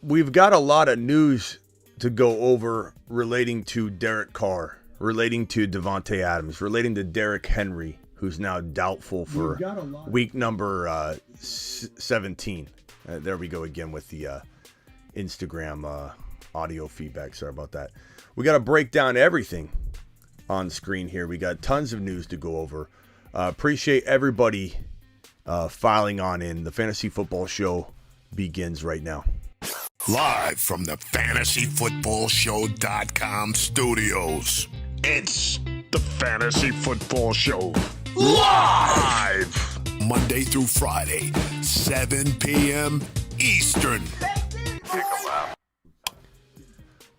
we've got a lot of news to go over relating to Derek Carr, relating to Davante Adams, relating to Derrick Henry, who's now doubtful for week number 17. There we go again with the Instagram audio feedback. Sorry about that. We got to break down everything on screen here. We got tons of news to go over. Appreciate everybody filing on in. The Fantasy Football Show begins right now. Live from the FantasyFootballShow.com studios, it's the Fantasy Football Show. Live! Monday through Friday, 7 p.m. Eastern.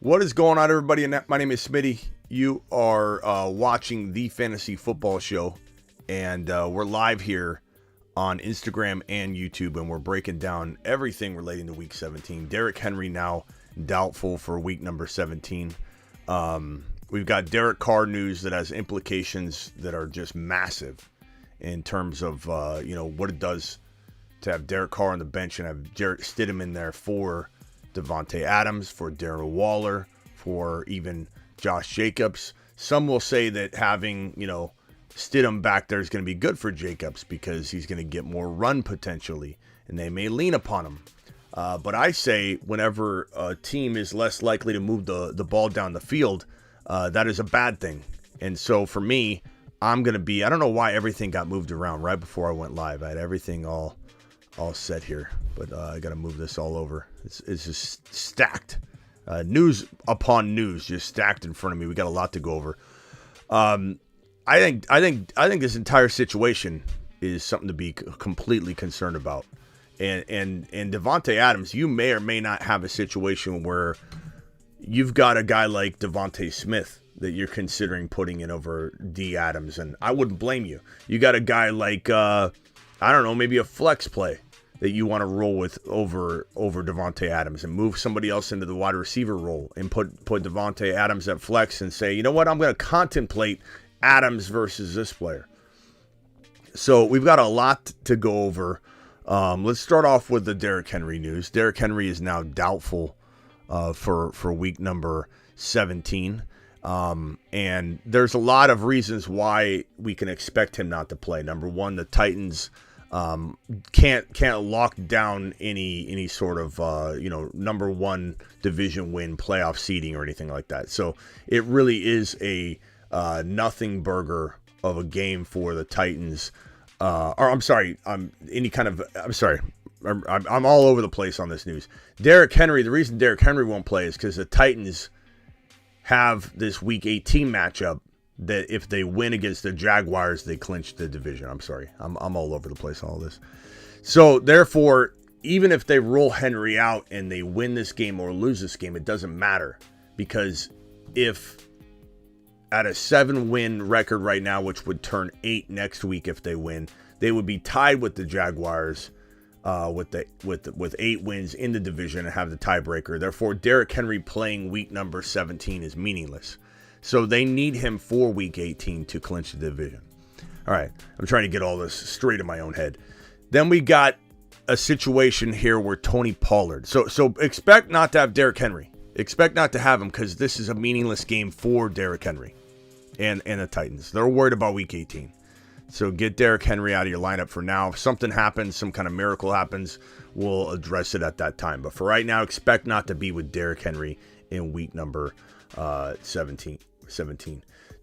What is going on, everybody? My name is Smitty. You are watching the Fantasy Football Show, and we're live here on Instagram and YouTube, and we're breaking down everything relating to Week 17. Derrick Henry now doubtful for week number 17. We've got Derek Carr news that has implications that are just massive in terms of what it does to have Derek Carr on the bench and have Jarrett Stidham in there for Davante Adams, for Darren Waller, for even Josh Jacobs. Some will say that having, Stidham back there is going to be good for Jacobs because he's going to get more run potentially, and they may lean upon him. But I say whenever a team is less likely to move the ball down the field, that is a bad thing. And so for me, I'm going to be, I don't know why everything got moved around right before I went live. I had everything all set here, but I got to move this all over. It's just stacked. News upon news just stacked in front of me. We got a lot to go over. I think this entire situation is something to be completely concerned about. And Davante Adams, you may or may not have a situation where you've got a guy like Devontae Smith that you're considering putting in over D Adams, and I wouldn't blame you. You got a guy like maybe a flex play that you want to roll with over Davante Adams and move somebody else into the wide receiver role and put Davante Adams at flex and say, you know what, I'm going to contemplate Adams versus this player. So we've got a lot to go over. Let's start off with the Derrick Henry news. Derrick Henry is now doubtful for week number 17. And there's a lot of reasons why we can expect him not to play. Number one, the Titans can't lock down any sort of number one division win playoff seeding or anything like that. So it really is a nothing burger of a game for the Titans. I'm all over the place on this news. Derrick Henry, the reason Derrick Henry won't play is because the Titans have this week 18 matchup that if they win against the Jaguars, they clinch the division. I'm sorry. I'm all over the place on all this. So therefore, even if they roll Henry out and they win this game or lose this game, it doesn't matter, because if at a 7-win record right now, which would turn 8 next week if they win, they would be tied with the Jaguars with 8 wins in the division and have the tiebreaker. Therefore, Derrick Henry playing week number 17 is meaningless. So they need him for week 18 to clinch the division. All right, I'm trying to get all this straight in my own head. Then we got a situation here where Tony Pollard. So expect not to have Derrick Henry. Expect not to have him, because this is a meaningless game for Derrick Henry and the Titans. They're worried about week 18. So get Derrick Henry out of your lineup for now. If something happens, some kind of miracle happens, we'll address it at that time. But for right now, expect not to be with Derrick Henry in week number 17.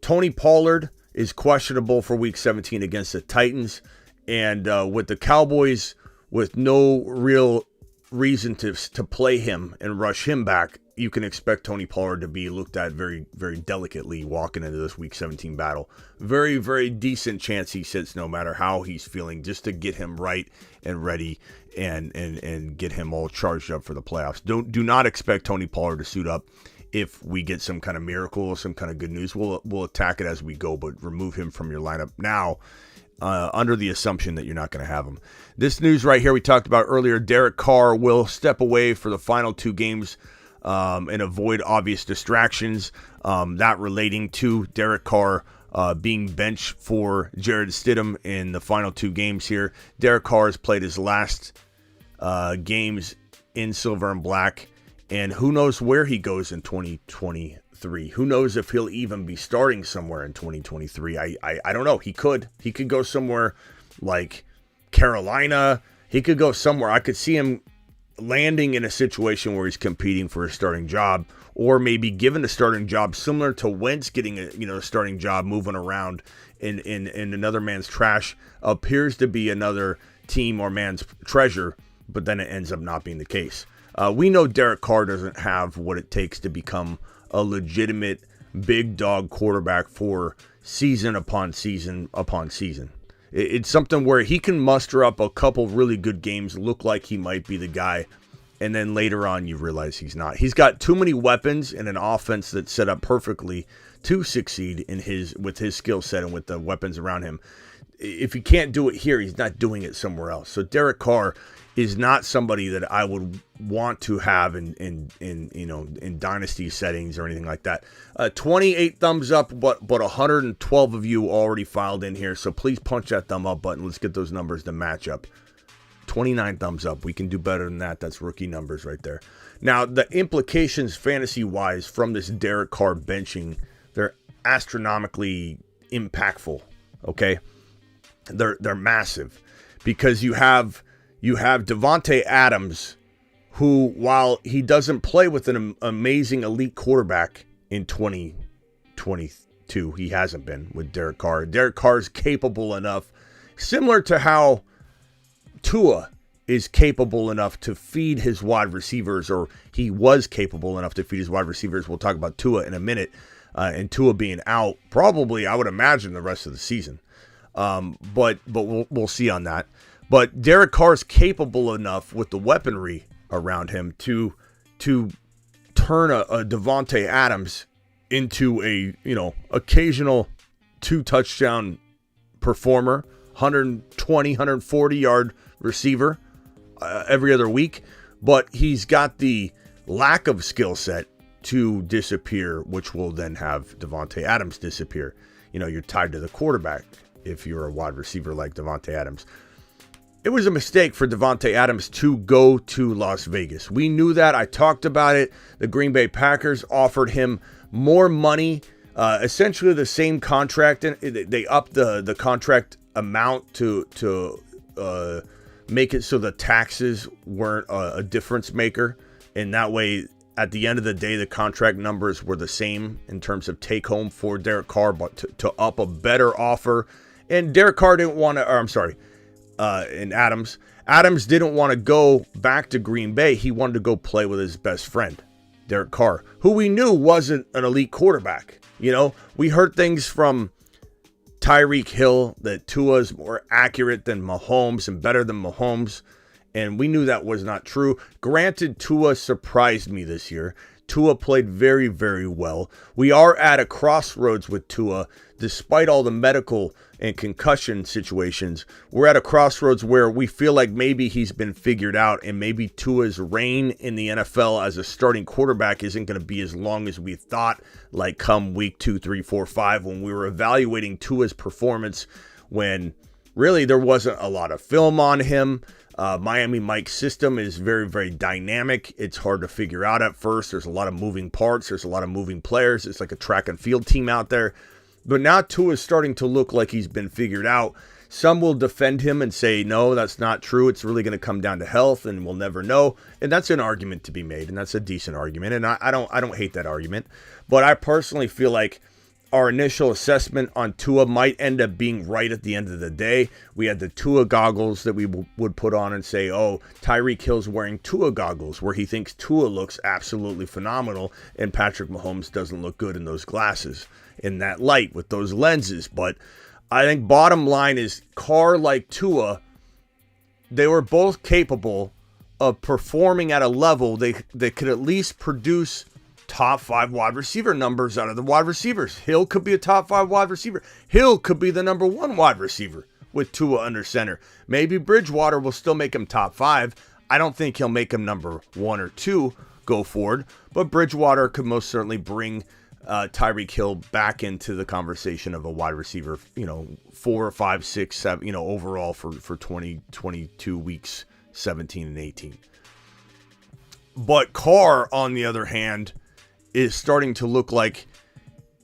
Tony Pollard is questionable for week 17 against the Titans. And with the Cowboys with no real reason to play him and rush him back, you can expect Tony Pollard to be looked at very, very delicately walking into this Week 17 battle. Very, very decent chance he sits no matter how he's feeling, just to get him right and ready and get him all charged up for the playoffs. Do not expect Tony Pollard to suit up. If we get some kind of miracle or some kind of good news, we'll attack it as we go, but remove him from your lineup now under the assumption that you're not going to have him. This news right here we talked about earlier, Derek Carr will step away for the final 2 games and avoid obvious distractions, that relating to Derek Carr being benched for Jarrett Stidham in the final 2 games here. Derek Carr has played his last games in silver and black. And who knows where he goes in 2023. Who knows if he'll even be starting somewhere in 2023. I don't know. He could go somewhere like Carolina. He could go somewhere. I could see him landing in a situation where he's competing for a starting job, or maybe given a starting job similar to Wentz getting a starting job, moving around in another man's trash. Appears to be another team or man's treasure, but then it ends up not being the case. We know Derek Carr doesn't have what it takes to become a legitimate big dog quarterback for season upon season upon season. It's something where he can muster up a couple really good games, look like he might be the guy, and then later on you realize he's not. He's got too many weapons and an offense that's set up perfectly to succeed with his skill set and with the weapons around him. If he can't do it here, he's not doing it somewhere else. So Derek Carr is not somebody that I would want to have in dynasty settings or anything like that. 28 thumbs up, but 112 of you already filed in here. So please punch that thumb up button. Let's get those numbers to match up. 29 thumbs up. We can do better than that. That's rookie numbers right there. Now, the implications fantasy-wise from this Derek Carr benching, they're astronomically impactful, okay? They're massive because you have Davante Adams, who, while he doesn't play with an amazing elite quarterback in 2022, he hasn't been with Derek Carr. Derek Carr is capable enough, similar to how Tua is capable enough to feed his wide receivers, or he was capable enough to feed his wide receivers. We'll talk about Tua in a minute, and Tua being out probably, I would imagine, the rest of the season. But we'll see on that. But Derek Carr is capable enough with the weaponry around him to turn a Davante Adams into a occasional 2-touchdown performer, 120, 140 yard receiver every other week. But he's got the lack of skill set to disappear, which will then have Davante Adams disappear. You're tied to the quarterback if you're a wide receiver like Davante Adams. It was a mistake for Davante Adams to go to Las Vegas. We knew that. I talked about it. The Green Bay Packers offered him more money, essentially the same contract. And they upped the contract amount to make it so the taxes weren't a difference maker. And that way, at the end of the day, the contract numbers were the same in terms of take home for Derek Carr, but to up a better offer. And Derek Carr didn't want to, and Adams didn't want to go back to Green Bay. He wanted to go play with his best friend, Derek Carr, who we knew wasn't an elite quarterback. We heard things from Tyreek Hill that Tua's more accurate than Mahomes and better than Mahomes, and we knew that was not true. Granted, Tua surprised me this year. Tua played very, very well. We are at a crossroads with Tua. Despite all the medical and concussion situations, we're at a crossroads where we feel like maybe he's been figured out, and maybe Tua's reign in the NFL as a starting quarterback isn't going to be as long as we thought, like come week 2, 3, 4, 5, when we were evaluating Tua's performance, when really there wasn't a lot of film on him. Miami Mike's system is very, very dynamic. It's hard to figure out at first. There's a lot of moving parts. There's a lot of moving players. It's like a track and field team out there. But now Tua is starting to look like he's been figured out. Some will defend him and say, no, that's not true. It's really going to come down to health, and we'll never know. And that's an argument to be made, and that's a decent argument. And I don't hate that argument. But I personally feel like our initial assessment on Tua might end up being right at the end of the day. We had the Tua goggles that we would put on and say, oh, Tyreek Hill's wearing Tua goggles, where he thinks Tua looks absolutely phenomenal, and Patrick Mahomes doesn't look good in those glasses, in that light, with those lenses. But I think bottom line is Carr, like Tua, they were both capable of performing at a level they could at least produce top 5 wide receiver numbers out of the wide receivers. Hill could be a top 5 wide receiver. Hill could be the number 1 wide receiver with Tua under center. Maybe Bridgewater will still make him top 5. I don't think he'll make him number 1 or 2 go forward, but Bridgewater could most certainly bring Tyreek Hill back into the conversation of a wide receiver, 4 or 5, 6, 7, overall for 2022 weeks 17 and 18. But Carr, on the other hand, is starting to look like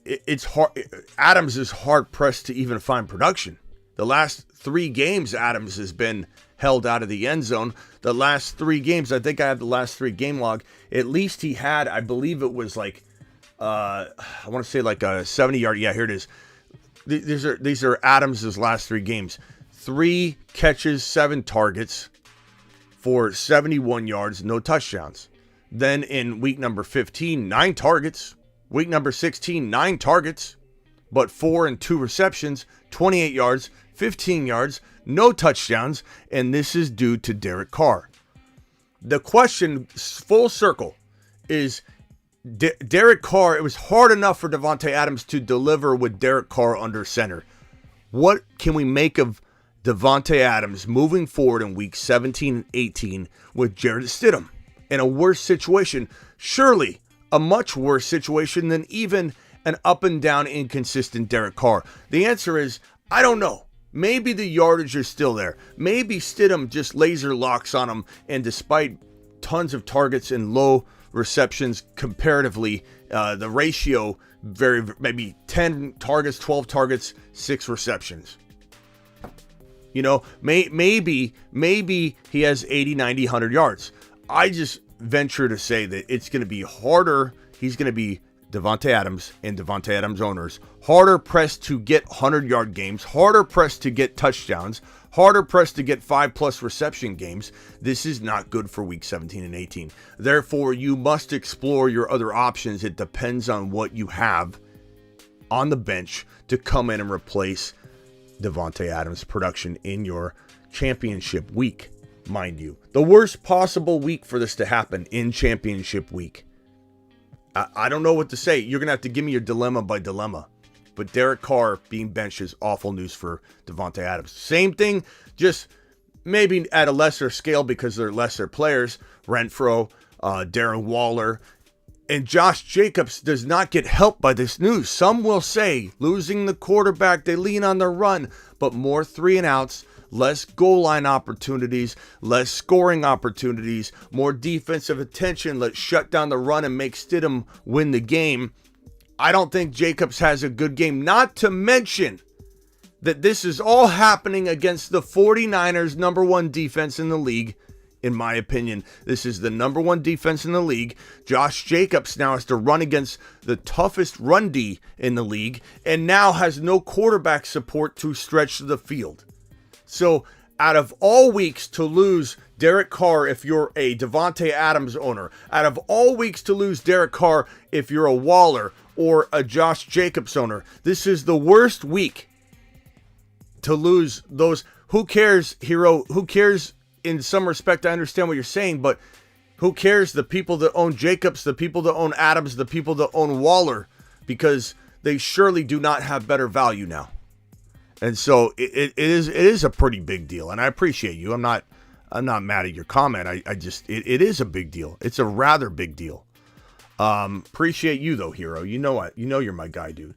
it's hard. Adams is hard pressed to even find production. The last 3 games, Adams has been held out of the end zone. The last 3 games, I think I have the last 3 game log. At least he had, I believe it was like, I want to say like a 70-yard. Yeah, here it is. These are Adams' last 3 games. 3 catches, 7 targets for 71 yards, no touchdowns. Then in week number 15, 9 targets. Week number 16, 9 targets, but 4 and 2 receptions, 28 yards, 15 yards, no touchdowns, and this is due to Derek Carr. The question, full circle, is Derek Carr. It was hard enough for Davante Adams to deliver with Derek Carr under center. What can we make of Davante Adams moving forward in week 17 and 18 with Jarrett Stidham in a worse situation? Surely a much worse situation than even an up and down inconsistent Derek Carr. The answer is, I don't know. Maybe the yardage is still there. Maybe Stidham just laser locks on him, and despite tons of targets and low receptions comparatively, the ratio maybe 10 targets, 12 targets, 6 receptions. You know, maybe he has 80, 90, 100 yards. I just venture to say that it's going to be harder. He's going to be Davante Adams and Davante Adams owners harder pressed to get 100-yard games, harder pressed to get touchdowns, harder pressed to get 5+ reception games. This is not good for week 17 and 18. Therefore, you must explore your other options. It depends on what you have on the bench to come in and replace Davante Adams' production in your championship week. Mind you, the worst possible week for this to happen in championship week. I don't know what to say. You're going to have to give me your dilemma by dilemma. But Derek Carr being benched is awful news for Davante Adams. Same thing, just maybe at a lesser scale because they're lesser players. Renfro, Darren Waller, and Josh Jacobs does not get helped by this news. Some will say losing the quarterback, they lean on the run, but more 3 and outs, less goal line opportunities, less scoring opportunities, more defensive attention. Let's shut down the run and make Stidham win the game. I don't think Jacobs has a good game, not to mention that this is all happening against the 49ers' number 1 defense in the league. In my opinion, this is the number 1 defense in the league. Josh Jacobs now has to run against the toughest run D in the league and now has no quarterback support to stretch the field. So out of all weeks to lose Derek Carr if you're a Davante Adams owner, out of all weeks to lose Derek Carr if you're a Waller or a Josh Jacobs owner, this is the worst week to lose those. Who cares, hero? Who cares? In some respect, I understand what you're saying, but who cares? The people that own Jacobs, the people that own Adams, the people that own Waller, because they surely do not have better value now. And so it is a pretty big deal, and I appreciate you. I'm not mad at your comment. It is a big deal. It's a rather big deal. Appreciate you though, hero. You know what? You know you're my guy, dude.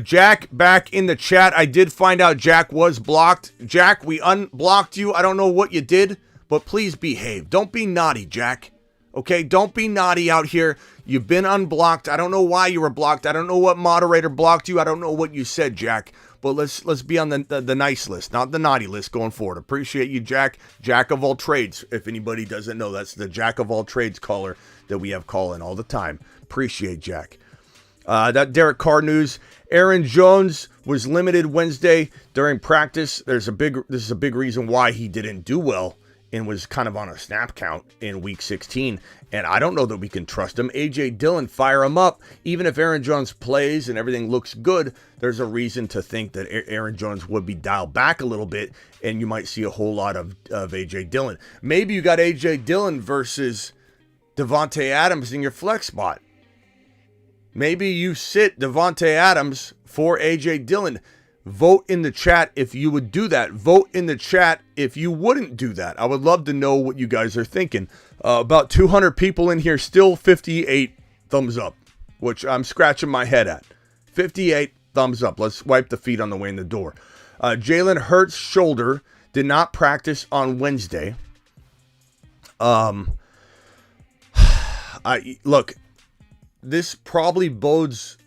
Jack back in the chat. I did find out Jack was blocked. Jack, we unblocked you. I don't know what you did, but please behave. Don't be naughty, Jack. Okay? Don't be naughty out here. You've been unblocked. I don't know why you were blocked. I don't know what moderator blocked you. I don't know what you said, Jack. But let's be on the nice list, not the naughty list going forward. Appreciate you, Jack. Jack of all trades. If anybody doesn't know, that's the Jack of all trades caller that we have calling all the time. Appreciate Jack. That Derek Carr news. Aaron Jones was limited Wednesday during practice. This is a big reason why he didn't do well and was kind of on a snap count in week 16. And I don't know that we can trust him. A.J. Dillon, fire him up. Even if Aaron Jones plays and everything looks good, there's a reason to think that Aaron Jones would be dialed back a little bit, and you might see a whole lot of A.J. Dillon. Maybe you got A.J. Dillon versus Davante Adams in your flex spot. Maybe you sit Davante Adams for A.J. Dillon. Vote in the chat if you would do that. Vote in the chat if you wouldn't do that. I would love to know what you guys are thinking. About 200 people in here, still 58 thumbs up, which I'm scratching my head at. 58 thumbs up. Let's wipe the feet on the way in the door. Jalen Hurts' shoulder did not practice on Wednesday. Look, this probably bodes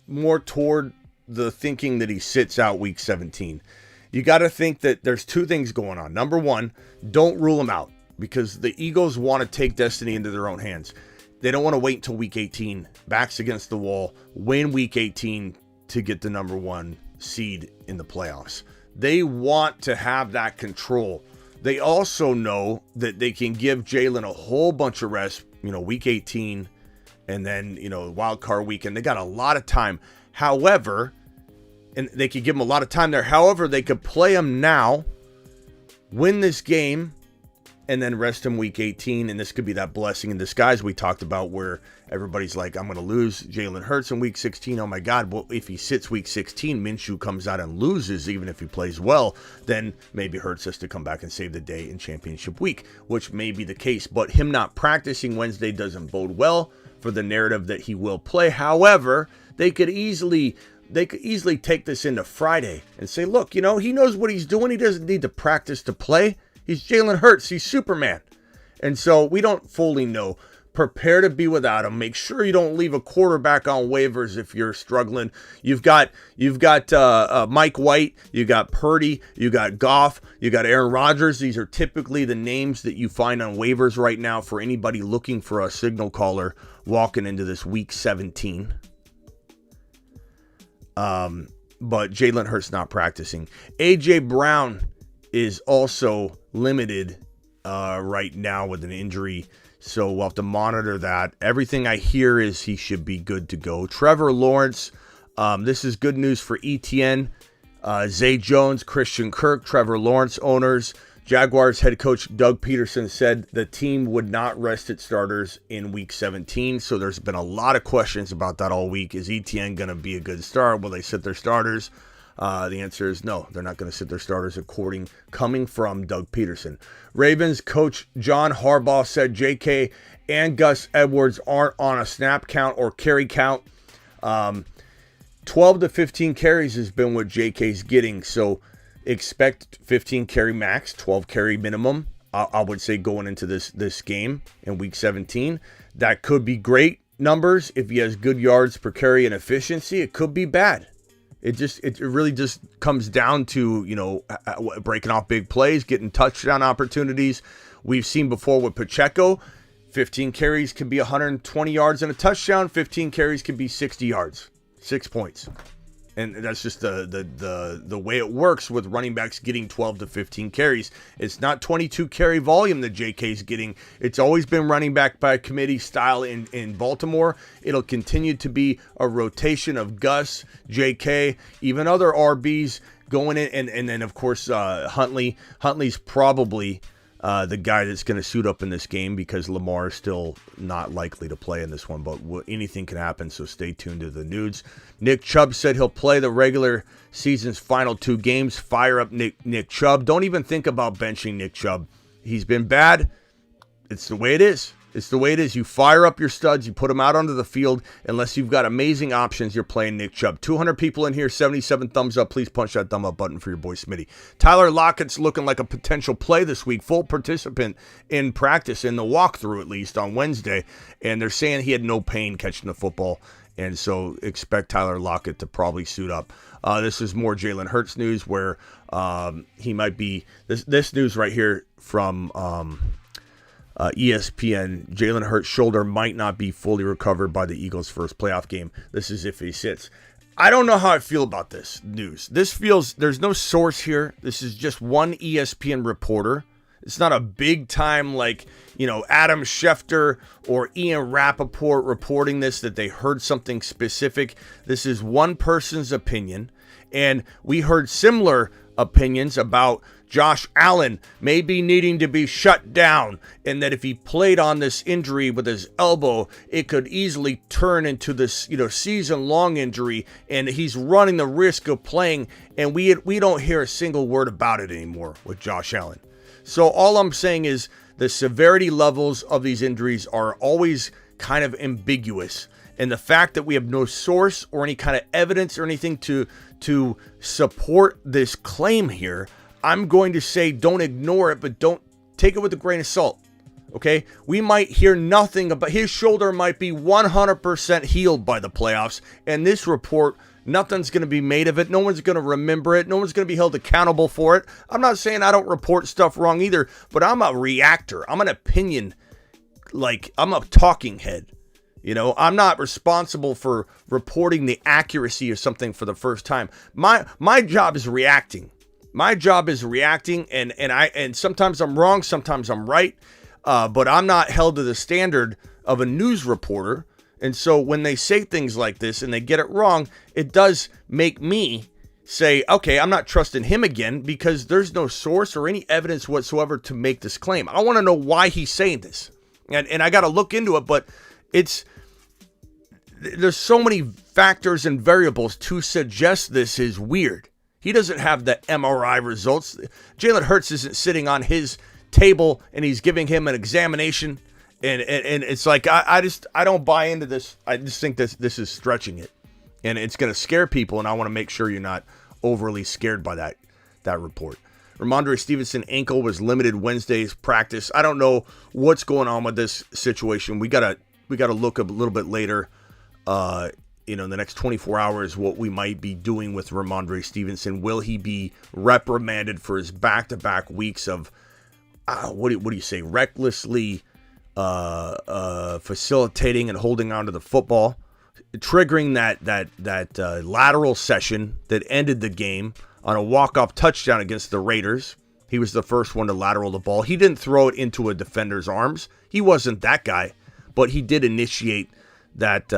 more toward the thinking that he sits out week 17. You got to think that there's two things going on. Number one, don't rule him out, because the Eagles want to take destiny into their own hands. They don't want to wait until week 18, backs against the wall, win week 18 to get the number one seed in the playoffs. They want to have that control. They also know that they can give Jalen a whole bunch of rest, week 18, and then, wild card weekend. They got a lot of time. However, and they could give him a lot of time there. However, they could play him now, win this game, and then rest him week 18. And this could be that blessing in disguise we talked about, where everybody's like, I'm going to lose Jalen Hurts in week 16. Oh my God. Well, if he sits week 16, Minshew comes out and loses, even if he plays well, then maybe Hurts has to come back and save the day in championship week, which may be the case. But him not practicing Wednesday doesn't bode well for the narrative that he will play. However, they could easily take this into Friday and say, look, he knows what he's doing. He doesn't need to practice to play. He's Jalen Hurts. He's Superman. And so we don't fully know. Prepare to be without him. Make sure you don't leave a quarterback on waivers if you're struggling. You've got Mike White. You got Purdy. You got Goff. You got Aaron Rodgers. These are typically the names that you find on waivers right now for anybody looking for a signal caller walking into this week 17. But Jalen Hurts not practicing. A.J. Brown is also limited right now with an injury, so we'll have to monitor that. Everything I hear is he should be good to go. Trevor Lawrence, this is good news for ETN, Zay Jones, Christian Kirk, Trevor Lawrence owners. Jaguars head coach Doug Peterson said the team would not rest its starters in week 17. So there's been a lot of questions about that all week. Is ETN going to be a good start? Will they sit their starters? The answer is no. They're not going to sit their starters, coming from Doug Peterson. Ravens coach John Harbaugh said JK and Gus Edwards aren't on a snap count or carry count. 12 to 15 carries has been what JK's getting. So expect 15 carry max, 12 carry minimum. I would say going into this game in week 17, that could be great numbers if he has good yards per carry and efficiency. It could be bad. It really just comes down to breaking off big plays, getting touchdown opportunities. We've seen before with Pacheco, 15 carries can be 120 yards and a touchdown. 15 carries can be 60 yards, 6 points. And that's just the way it works with running backs getting 12 to 15 carries. It's not 22 carry volume that JK's getting. It's always been running back by committee style in Baltimore. It'll continue to be a rotation of Gus, JK, even other RBs going in. And then, of course, Huntley. Huntley's probably the guy that's going to suit up in this game because Lamar is still not likely to play in this one, but anything can happen, so stay tuned to the news. Nick Chubb said he'll play the regular season's final 2 games. Fire up Nick Chubb. Don't even think about benching Nick Chubb. He's been bad. It's the way it is. It's the way it is. You fire up your studs. You put them out onto the field. Unless you've got amazing options, you're playing Nick Chubb. 200 people in here, 77 thumbs up. Please punch that thumb up button for your boy Smitty. Tyler Lockett's looking like a potential play this week. Full participant in practice, in the walkthrough at least, on Wednesday. And they're saying he had no pain catching the football. And so expect Tyler Lockett to probably suit up. This is more Jalen Hurts news where he might be... This news right here from... ESPN, Jalen Hurts' shoulder might not be fully recovered by the Eagles' first playoff game. This is if he sits. I don't know how I feel about this news. This feels, there's no source here. This is just one ESPN reporter. It's not a big time like, Adam Schefter or Ian Rappaport reporting this, that they heard something specific. This is one person's opinion. And we heard similar opinions about Josh Allen maybe needing to be shut down, and that if he played on this injury with his elbow, it could easily turn into this, season-long injury, and he's running the risk of playing, and we don't hear a single word about it anymore with Josh Allen. So all I'm saying is the severity levels of these injuries are always kind of ambiguous, and the fact that we have no source or any kind of evidence or anything to support this claim here, I'm going to say don't ignore it, but don't take it with a grain of salt. Okay, we might hear nothing about his shoulder might be 100% healed by the playoffs, and this report, nothing's going to be made of it. No one's going to remember it. No one's going to be held accountable for it. I'm not saying I don't report stuff wrong either, but I'm a reactor. I'm an opinion, like I'm a talking head. You know, I'm not responsible for reporting the accuracy of something for the first time. My job is reacting. My job is reacting, and sometimes I'm wrong, sometimes I'm right. But I'm not held to the standard of a news reporter. And so when they say things like this and they get it wrong, it does make me say, okay, I'm not trusting him again because there's no source or any evidence whatsoever to make this claim. I want to know why he's saying this. And I got to look into it, but there's so many factors and variables to suggest this is weird. He doesn't have the MRI results. Jalen Hurts isn't sitting on his table and he's giving him an examination, and it's like I don't buy into this. I just think this is stretching it, and it's going to scare people, and I want to make sure you're not overly scared by that report. Ramondre Stevenson ankle was limited Wednesday's practice. I don't know what's going on with this situation. We gotta look a little bit later, in the next 24 hours, what we might be doing with Ramondre Stevenson. Will he be reprimanded for his back-to-back weeks of what do you say, recklessly facilitating and holding on to the football, triggering that lateral session that ended the game on a walk-off touchdown against the Raiders. He was the first one to lateral the ball. He didn't throw it into a defender's arms. He wasn't that guy, but he did initiate that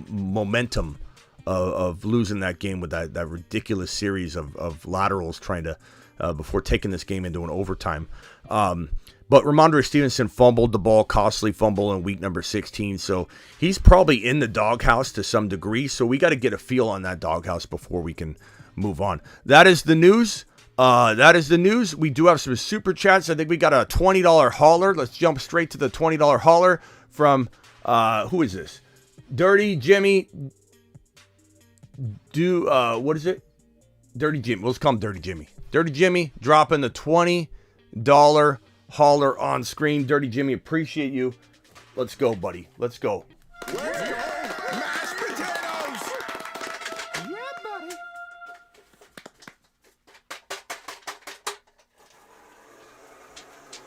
momentum of losing that game with that ridiculous series of laterals trying to before taking this game into an overtime. But Ramondre Stevenson fumbled the ball, costly fumble in week number 16. So he's probably in the doghouse to some degree. So we got to get a feel on that doghouse before we can move on. That is the news. We do have some super chats. I think we got a $20 hauler. Let's jump straight to the $20 hauler from, who is this? Dirty Jimmy. What is it? Dirty Jimmy. Let's call him Dirty Jimmy. Dirty Jimmy dropping the $20 hauler on screen. Dirty Jimmy, appreciate you. Let's go, buddy. Let's go. Mashed potatoes! Yeah, buddy.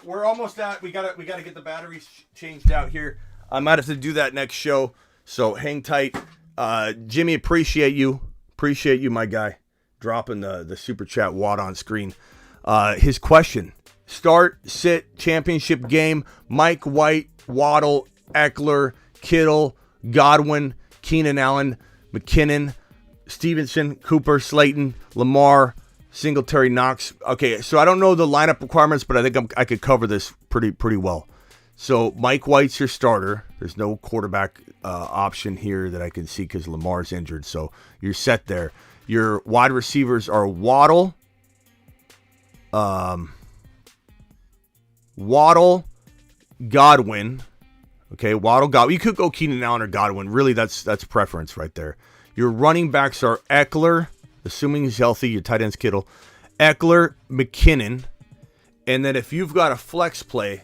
We're almost at. We gotta get the batteries changed out here. I might have to do that next show, so hang tight. Jimmy, appreciate you. Appreciate you, my guy. Dropping the super chat wad on screen. His question: start, sit, championship game. Mike White, Waddle, Eckler, Kittle, Godwin, Keenan Allen, McKinnon, Stevenson, Cooper, Slayton, Lamar, Singletary, Knox. Okay, so I don't know the lineup requirements, but I think I could cover this pretty well. So Mike White's your starter. There's no quarterback option here that I can see because Lamar's injured. So you're set there. Your wide receivers are Waddle, Godwin. Okay, Waddle, Godwin. You could go Keenan Allen or Godwin. Really, that's preference right there. Your running backs are Eckler, assuming he's healthy. Your tight end's Kittle. Eckler, McKinnon. And then if you've got a flex play,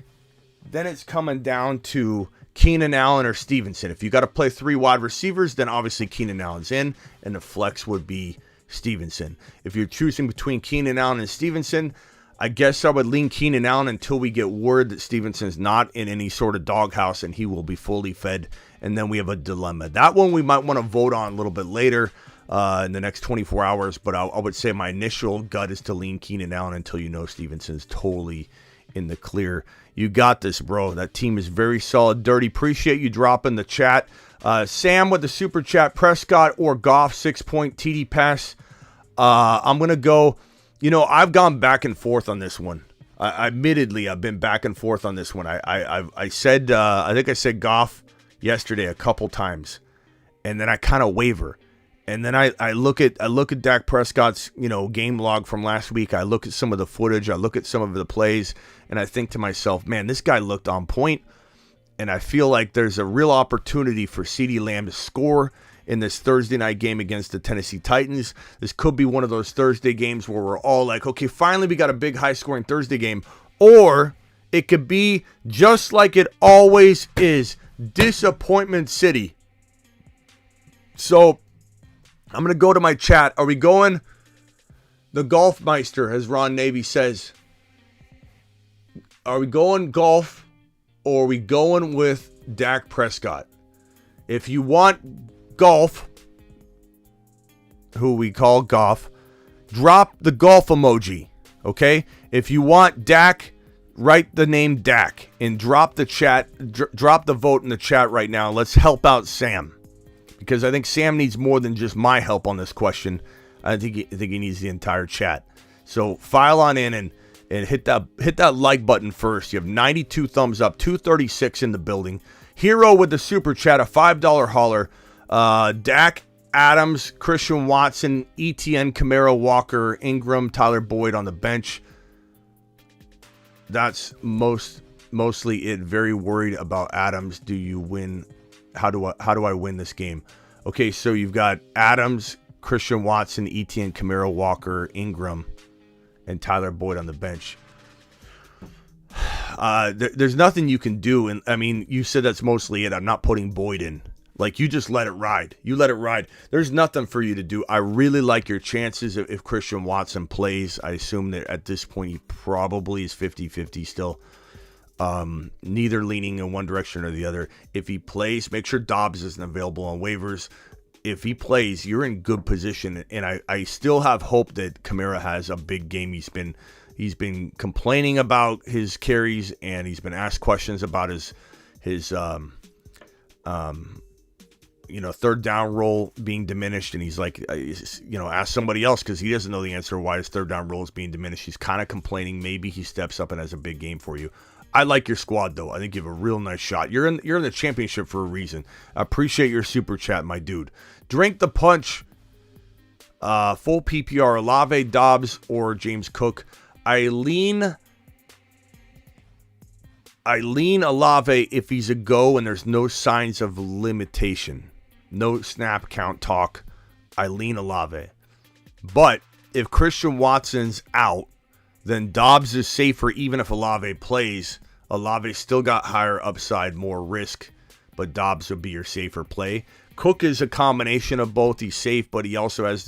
then it's coming down to Keenan Allen or Stevenson. If you got to play three wide receivers, then obviously Keenan Allen's in, and the flex would be Stevenson. If you're choosing between Keenan Allen and Stevenson, I guess I would lean Keenan Allen until we get word that Stevenson's not in any sort of doghouse and he will be fully fed, and then we have a dilemma. That one we might want to vote on a little bit later in the next 24 hours, but I would say my initial gut is to lean Keenan Allen until you know Stevenson's totally in the clear. You got this, bro. That team is very solid. Dirty, appreciate you dropping the chat. Sam with the super chat, Prescott or Goff 6-point TD pass. I'm going to go, I've gone back and forth on this one. Admittedly, I've been back and forth on this one. I said, I think I said Goff yesterday a couple times, and then I kind of waver. And then I look at Dak Prescott's, game log from last week. I look at some of the footage. I look at some of the plays, and I think to myself, man, this guy looked on point. And I feel like there's a real opportunity for CeeDee Lamb to score in this Thursday night game against the Tennessee Titans. This could be one of those Thursday games where we're all like, okay, finally we got a big high-scoring Thursday game. Or It could be just like it always is. Disappointment City. So, I'm going to go to my chat. Are we going the Golf Meister, as Ron Navy says? Are we going golf or are we going with Dak Prescott? If you want golf, who we call Goff, drop the golf emoji, okay? If you want Dak, write the name Dak and drop the chat, drop the vote in the chat right now. Let's help out Sam, because I think Sam needs more than just my help on this question. I think he needs the entire chat. So file on in and hit that like button first. You have 92 thumbs up, 236 in the building. Hero with the super chat, a $5 hauler. Dak, Adams, Christian Watson, ETN, Kamara, Walker, Ingram, Tyler Boyd on the bench. That's mostly it. Very worried about Adams. Do you win? How do I win this game? Okay, so you've got Adams, Christian Watson, ETN, Kamara, Walker, Ingram, and Tyler Boyd on the bench. There's nothing you can do. And I mean, you said that's mostly it. I'm not putting Boyd in. Like, you just let it ride. You let it ride. There's nothing for you to do. I really like your chances if Christian Watson plays. I assume that at this point he probably is 50-50 still. Neither leaning in one direction or the other. If he plays, make sure Dobbs isn't available on waivers. If he plays, you're in good position. And I still have hope that Kamara has a big game. He's been complaining about his carries, and he's been asked questions about his third down role being diminished, and he's like, ask somebody else, because he doesn't know the answer why his third down role is being diminished. He's kind of complaining. Maybe he steps up and has a big game for you. I like your squad, though. I think you have a real nice shot. You're in the championship for a reason. I appreciate your super chat, my dude. Drink the punch. Full PPR, Olave, Dobbs, or James Cook. I lean Olave if he's a go and there's no signs of limitation. No snap count talk. I lean Olave. But if Christian Watson's out, then Dobbs is safer even if Olave plays. Olave still got higher upside, more risk, but Dobbs would be your safer play. Cook is a combination of both. He's safe, but he also has,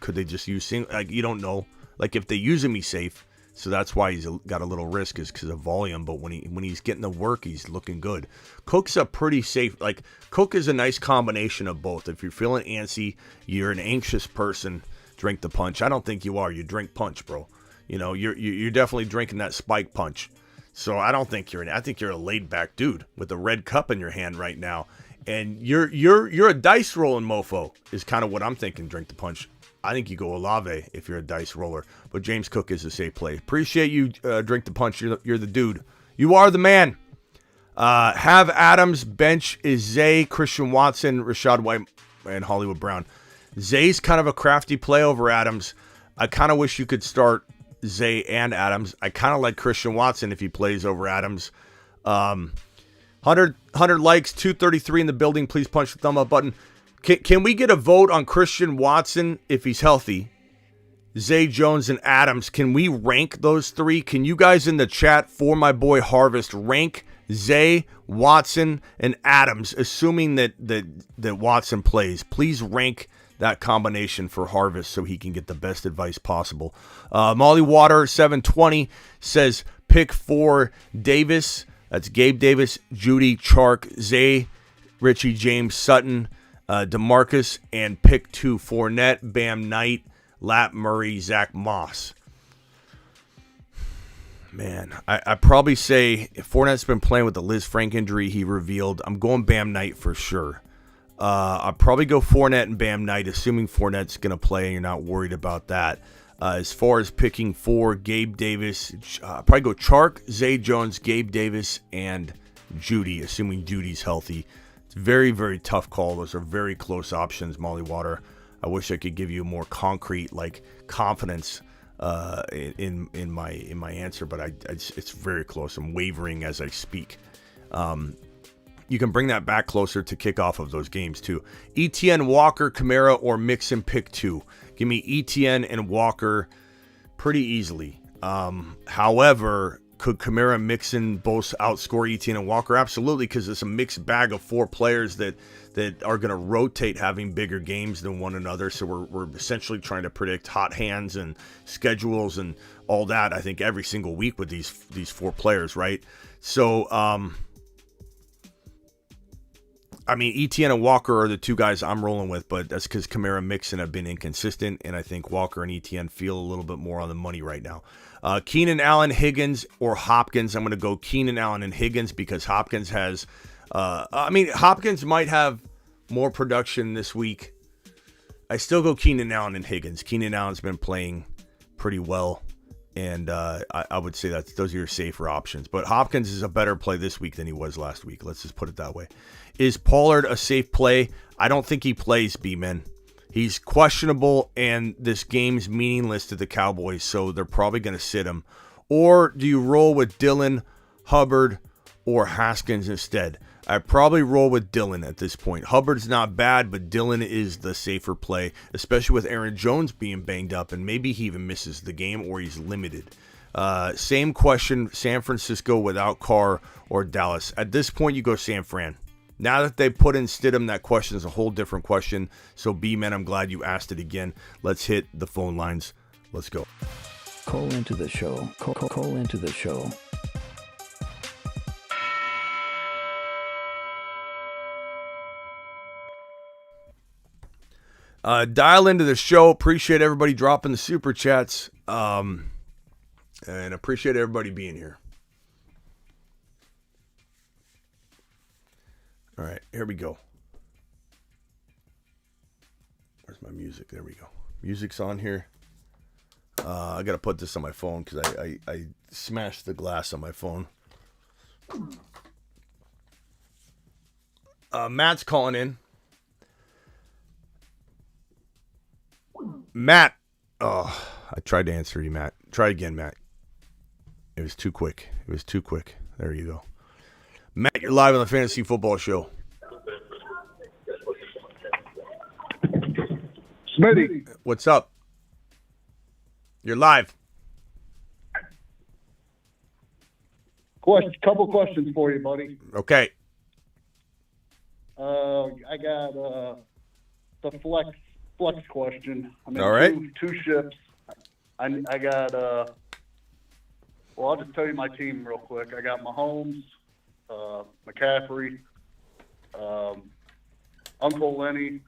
could they just use you don't know. Like, if they use him, he's safe. So that's why he's got a little risk, is because of volume. But when he's getting the work, he's looking good. Cook's a pretty safe. Like, Cook is a nice combination of both. If you're feeling antsy, you're an anxious person, drink the punch. I don't think you are. You drink punch, bro. You're definitely drinking that spike punch. So I don't think I think you're a laid back dude with a red cup in your hand right now. And you're a dice rolling mofo is kind of what I'm thinking. Drink the punch. I think you go Olave if you're a dice roller, but James Cook is a safe play. Appreciate you. Drink the punch. You're the dude. You are the man. Have Adams. Bench is Zay, Christian Watson, Rashad White, and Hollywood Brown. Zay's kind of a crafty play over Adams. I kind of wish you could start Zay and Adams. I kind of like Christian Watson if he plays over Adams. 100 likes, 233 in the building. Please punch the thumb up button. Can we get a vote on Christian Watson if he's healthy? Zay Jones and Adams. Can we rank those three? Can you guys in the chat for my boy Harvest rank Zay, Watson, and Adams, assuming that Watson plays? Please rank that combination for Harvest so he can get the best advice possible. Molly Water 720 says pick 4 Davis. That's Gabe Davis, Judy, Chark, Zay, Richie James, Sutton, DeMarcus, and pick 2 Fournette, Bam Knight, Lat Murray, Zach Moss. Man, I probably say if Fournette's been playing with the Liz Frank injury he revealed, I'm going Bam Knight for sure. I'll probably go Fournette and Bam Knight, assuming Fournette's going to play and you're not worried about that. As far as picking 4, Gabe Davis, probably go Chark, Zay Jones, Gabe Davis, and Judy, assuming Judy's healthy. It's a very, very tough call. Those are very close options, Molly Water. I wish I could give you more concrete, confidence in my answer, but it's very close. I'm wavering as I speak. You can bring that back closer to kickoff of those games too. ETN, Walker, Kamara, or mix and pick 2. Give me ETN and Walker pretty easily. However, Could Kamara and Mixon both outscore Etienne and Walker? Absolutely, because it's a mixed bag of 4 players that are going to rotate having bigger games than one another. So we're essentially trying to predict hot hands and schedules and all that, I think, every single week with these 4 players, right? So, I mean, Etienne and Walker are the 2 guys I'm rolling with, but that's because Kamara and Mixon have been inconsistent, and I think Walker and Etienne feel a little bit more on the money right now. Keenan Allen, Higgins, or Hopkins. I'm going to go Keenan Allen and Higgins because Hopkins has Hopkins might have more production this week. I still go Keenan Allen and Higgins. Keenan Allen's been playing pretty well, and I would say that those are your safer options. But Hopkins is a better play this week than he was last week. Let's just put it that way. Is Pollard a safe play? I don't think he plays, B-Men. He's questionable, and this game's meaningless to the Cowboys, so they're probably going to sit him. Or do you roll with Dillon, Hubbard, or Haskins instead? I'd probably roll with Dillon at this point. Hubbard's not bad, but Dillon is the safer play, especially with Aaron Jones being banged up, and maybe he even misses the game or he's limited. Same question, San Francisco without Carr or Dallas. At this point, you go San Fran. Now that they put in Stidham, that question is a whole different question. So, B-Man, I'm glad you asked it again. Let's hit the phone lines. Let's go. Call into the show. Call into the show. Dial into the show. Appreciate everybody dropping the super chats. And appreciate everybody being here. All right, here we go. Where's my music? There we go. Music's on here. I got to put this on my phone because I smashed the glass on my phone. Matt's calling in. Matt. Oh, I tried to answer you, Matt. Try again, Matt. It was too quick. There you go. Matt, you're live on the Fantasy Football Show. Smitty. What's up? You're live. Couple questions for you, buddy. Okay. I got the flex question. I mean, all right. Two ships. I got well, I'll just tell you my team real quick. I got Mahomes, McCaffrey, Uncle Lenny,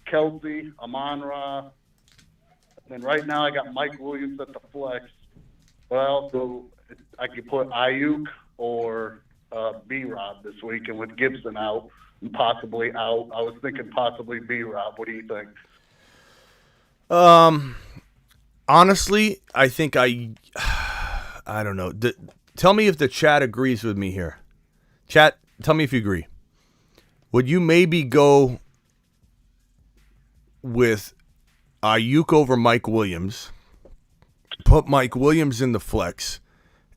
Kelsey, Amon-Ra. And right now I got Mike Williams at the flex. But I could put Ayuk or B-Rob this week. And with Gibson out and possibly out, I was thinking possibly B-Rob. What do you think? Honestly, I think I don't know. Tell me if the chat agrees with me here. Chat, tell me if you agree. Would you maybe go with Ayuk over Mike Williams, put Mike Williams in the flex,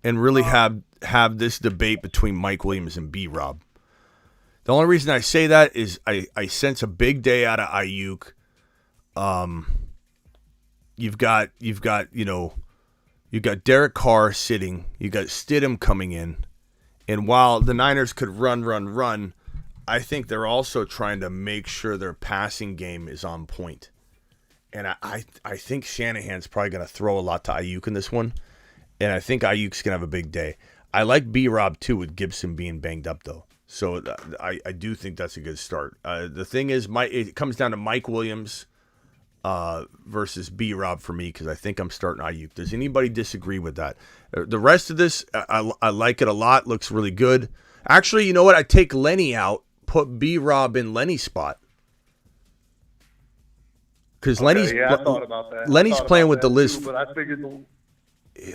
and really have this debate between Mike Williams and B-Rob? The only reason I say that is I sense a big day out of Ayuk. You've got Derek Carr sitting. You got Stidham coming in. And while the Niners could run, I think they're also trying to make sure their passing game is on point. And I think Shanahan's probably going to throw a lot to Ayuk in this one. And I think Ayuk's going to have a big day. I like B-Rob too with Gibson being banged up though. So I do think that's a good start. The thing is, it comes down to Mike Williams versus B-Rob for me because I think I'm starting Ayuk. Does anybody disagree with that? The rest of this, I like it a lot. Looks really good. Actually, you know what? I take Lenny out, put B-Rob in Lenny's spot. Because I thought about that. Lenny's playing with the Liz. But I figured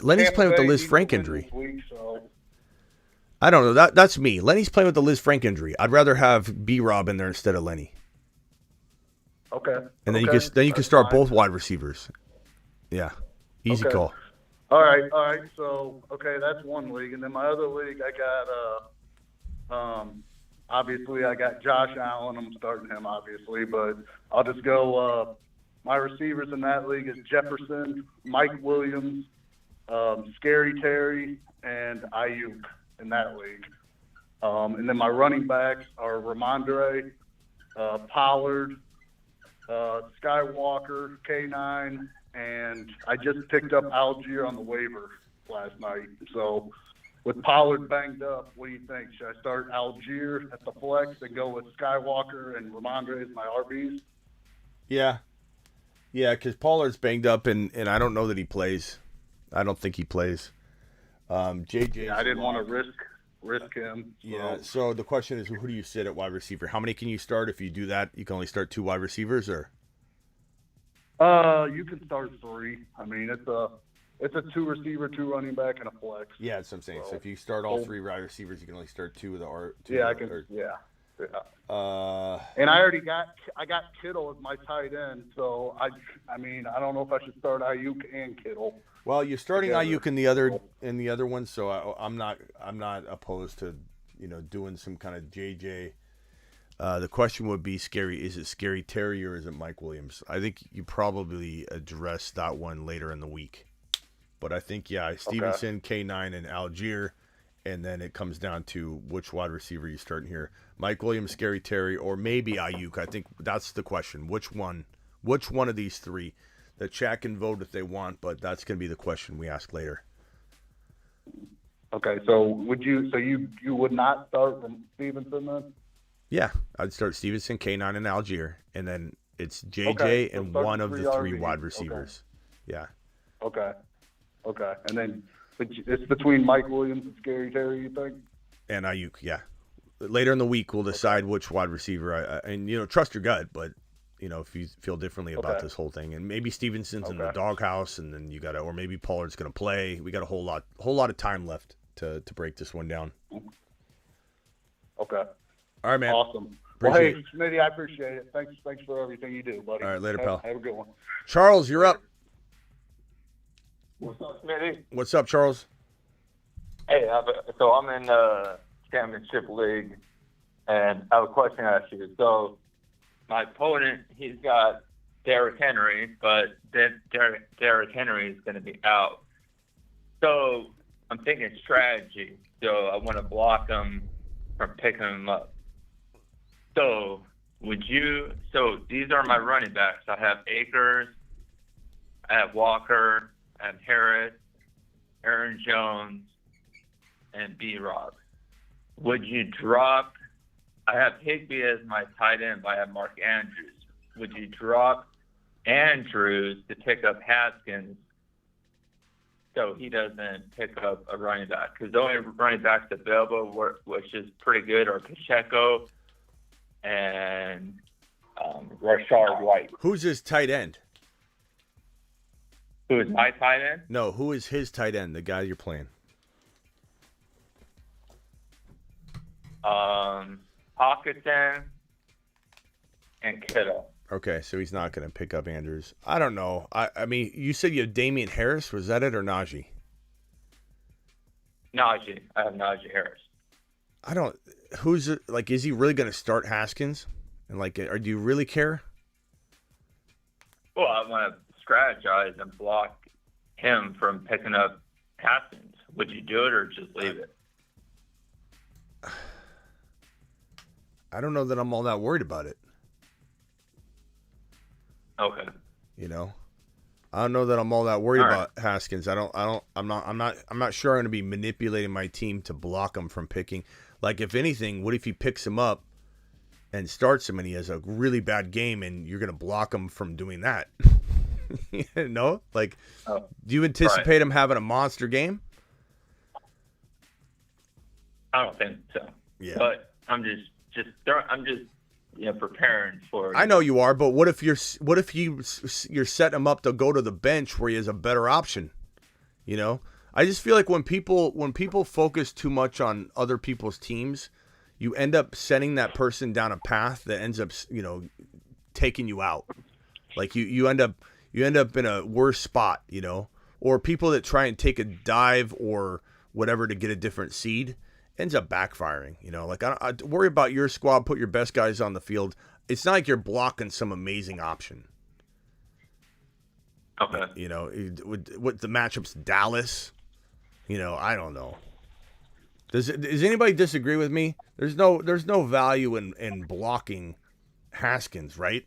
Lenny's Tampa playing with the Bay Liz needs Frank to win injury. this week, so. I don't know. That's me. Lenny's playing with the Liz Frank injury. I'd rather have B-Rob in there instead of Lenny. Okay. And then you can start both wide receivers. Yeah. Easy call. All right. So, that's one league. And then my other league, I got, obviously I got Josh Allen. I'm starting him, obviously. But I'll just go my receivers in that league is Jefferson, Mike Williams, Scary Terry, and Ayuk in that league. And then my running backs are Ramondre, Pollard, Skywalker, K9, and I just picked up Algier on the waiver last night. So with Pollard banged up, what do you think? Should I start Algier at the flex and go with Skywalker and Ramondre as my RBs? Yeah. Yeah, because Pollard's banged up, and I don't know that he plays. I don't think he plays. JJ. Yeah, I didn't want to risk him. So. Yeah, so the question is, who do you sit at wide receiver? How many can you start? If you do that, you can only start 2 wide receivers, or? You can start 3. I mean, it's a 2 receiver, 2 running back, and a flex. Yeah, that's what I'm saying. So if you start all 3 wide receivers, you can only start 2 of the R. Yeah, I can. Yeah. And I got Kittle as my tight end, so I mean, I don't know if I should start Ayuk and Kittle. Well, you're starting Ayuk in the other one, so I'm not opposed to doing some kind of JJ. The question would be is it Scary Terry or is it Mike Williams? I think you probably address that one later in the week. But I think Stevenson, K9, and Algier, and then it comes down to which wide receiver you starting here. Mike Williams, Scary Terry, or maybe Ayuk. I think that's the question. Which one of these 3? The chat can vote if they want, but that's going to be the question we ask later. Okay, so you would not start from Stevenson then? Yeah, I'd start Stevenson, K9, and Algier, and then it's JJ and one of the 3 wide receivers. Okay. Yeah. Okay, and then it's between Mike Williams and Scary Terry, you think? And Ayuk, yeah. Later in the week, we'll decide which wide receiver. Trust your gut, but if you feel differently about this whole thing, and maybe Stevenson's in the doghouse, and then you or maybe Pollard's going to play. We got a whole lot of time left to break this one down. Okay. All right, man. Awesome. Well, hey, Smitty, I appreciate it. Thanks for everything you do, buddy. All right, later, pal. Have a good one. Charles, you're up. What's up, Smitty? What's up, Charles? Hey, so I'm in the championship league, and I have a question to ask you. So my opponent, he's got Derrick Henry, but Derrick Henry is going to be out. So I'm thinking strategy. So I want to block him from picking him up. So these are my running backs. I have Akers, I have Walker, I have Harris, Aaron Jones, and B-Rob. Would you drop? I have Higbee as my tight end, but I have Mark Andrews. Would you drop Andrews to pick up Haskins so he doesn't pick up a running back? Because the only running backs available, which is pretty good, are Pacheco and Rashard White. Who's his tight end? Who is my tight end? No, who is his tight end, the guy you're playing? Hawkinson and Kittle. Okay, so he's not going to pick up Andrews. I don't know. I mean, you said you have Damian Harris. Was that it or Najee? Najee. I have Najee Harris. I don't. Who's it? Like, is he really going to start Haskins? And do you really care? Well, I want to strategize and block him from picking up Haskins. Would you do it or just leave it? I don't know that I'm all that worried about it. Okay. I don't know that I'm all that worried about Haskins. I'm not sure I'm going to be manipulating my team to block him from picking. Like, if anything, what if he picks him up and starts him and he has a really bad game and you're going to block him from doing that? Like, do you anticipate him having a monster game? I don't think so. Yeah. But I'm just preparing for. I know you are, but what if you're setting him up to go to the bench where he has a better option? I just feel like when people focus too much on other people's teams, you end up sending that person down a path that ends up taking you out. Like you end up in a worse spot, or people that try and take a dive or whatever to get a different seed. Ends up backfiring, Like, I worry about your squad. Put your best guys on the field. It's not like you're blocking some amazing option. Okay. You know, with the matchups, Dallas. You know, I don't know. Does anybody disagree with me? There's no value in blocking Haskins, right?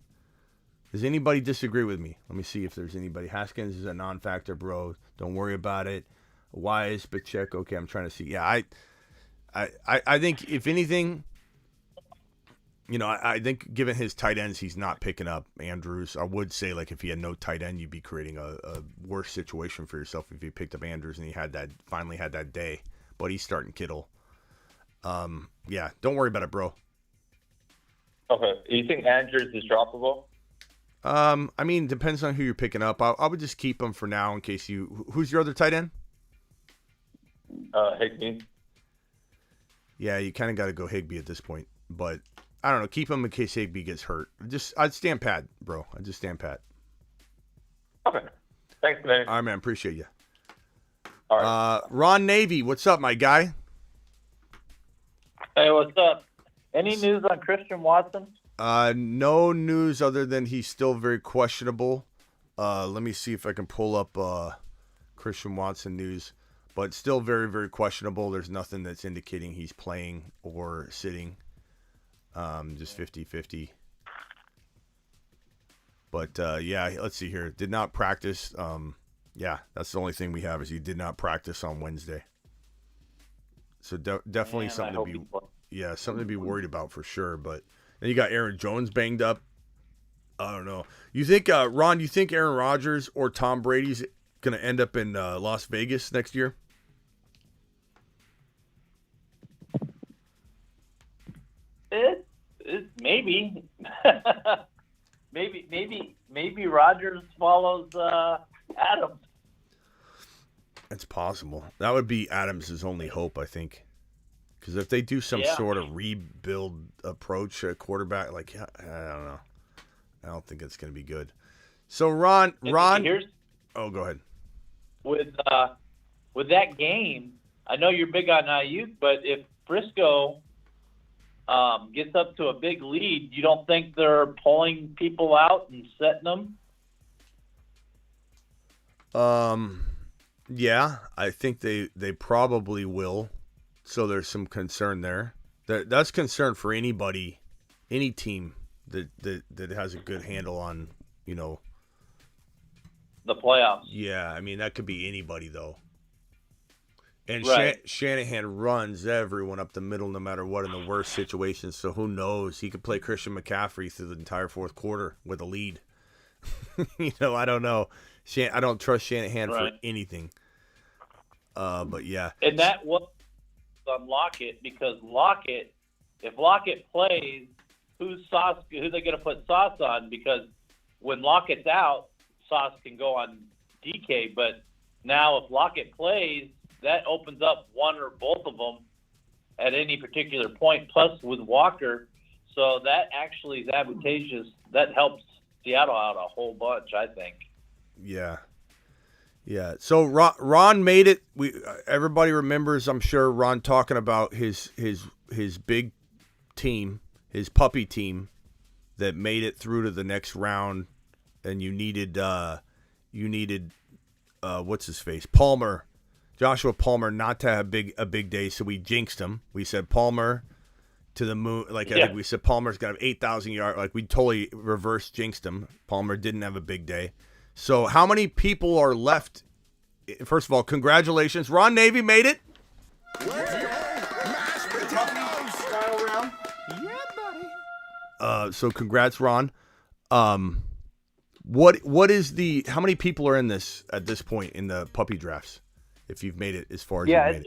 Does anybody disagree with me? Let me see if there's anybody. Haskins is a non-factor, bro. Don't worry about it. Wise, but check. Okay, I'm trying to see. Yeah, I think if anything, you know, I think given his tight ends, he's not picking up Andrews. I would say, like, if he had no tight end, you'd be creating a worse situation for yourself if he picked up Andrews and he finally had that day. But he's starting Kittle. Yeah, don't worry about it, bro. Okay. You think Andrews is droppable? I mean, depends on who you're picking up. I would just keep him for now in case you. Who's your other tight end? Higbee. Yeah, you kind of got to go Higbee at this point, but I don't know. Keep him in case Higbee gets hurt. I'd stand pat, bro. I'd just stand pat. Okay. Thanks, man. All right, man. Appreciate you. All right. Ron Navy, what's up, my guy? Hey, what's up? Any news on Christian Watson? No news other than he's still very questionable. Let me see if I can pull up Christian Watson news. But still very, very questionable. There's nothing that's indicating he's playing or sitting. Just 50-50. But, yeah, let's see here. Did not practice. Yeah, that's the only thing we have is he did not practice on Wednesday. So definitely something to be worried about for sure. But then you got Aaron Jones banged up. I don't know. You think, Ron, you think Aaron Rodgers or Tom Brady's going to end up in Las Vegas next year? Maybe. maybe Rodgers follows Adams. It's possible. That would be Adams' only hope, I think. Because if they do some sort of rebuild approach at quarterback, like, I don't know. I don't think it's going to be good. So, Ron. Oh, go ahead. With that game, I know you're big on Ayuk, but if Frisco gets up to a big lead, you don't think they're pulling people out and setting them? Yeah, I think they probably will. So there's some concern there. That's concern for anybody, any team that has a good handle on, you know, the playoffs. Yeah, I mean, that could be anybody, though. And right. Shanahan runs everyone up the middle no matter what in the worst situations. So who knows? He could play Christian McCaffrey through the entire fourth quarter with a lead. You know, I don't know. I don't trust Shanahan for anything. But yeah. And that was on Lockett because if Lockett plays, who's they going to put Sauce on? Because when Lockett's out, Sauce can go on DK. But now if Lockett plays, that opens up one or both of them at any particular point, plus with Walker. So that actually is advantageous. That helps Seattle out a whole bunch, I think. Yeah. Yeah. So Ron made it. Everybody remembers, I'm sure, Ron talking about his big team, his puppy team that made it through to the next round, and you needed what's his face? Joshua Palmer not to have a big day, so we jinxed him. We said Palmer to the moon. I think we said Palmer's got to have 8,000 yards. Like, we totally reverse jinxed him. Palmer didn't have a big day. So how many people are left? First of all, congratulations. Ron Navy made it. Let's go. Mashed potatoes. Style round. Yeah, buddy. So congrats, Ron. What is how many people are in this at this point in the puppy drafts? If you've made it as far as you've made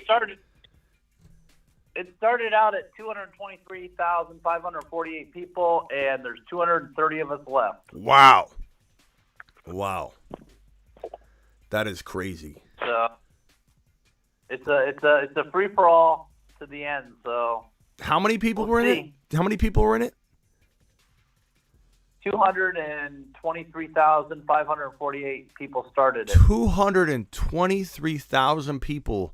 it started out at 223,548 people, and there's 230 of us left. Wow. That is crazy. So it's a free for all to the end. So how many people were in it? How many people were in it? 223,548 people started it. 223,000 people.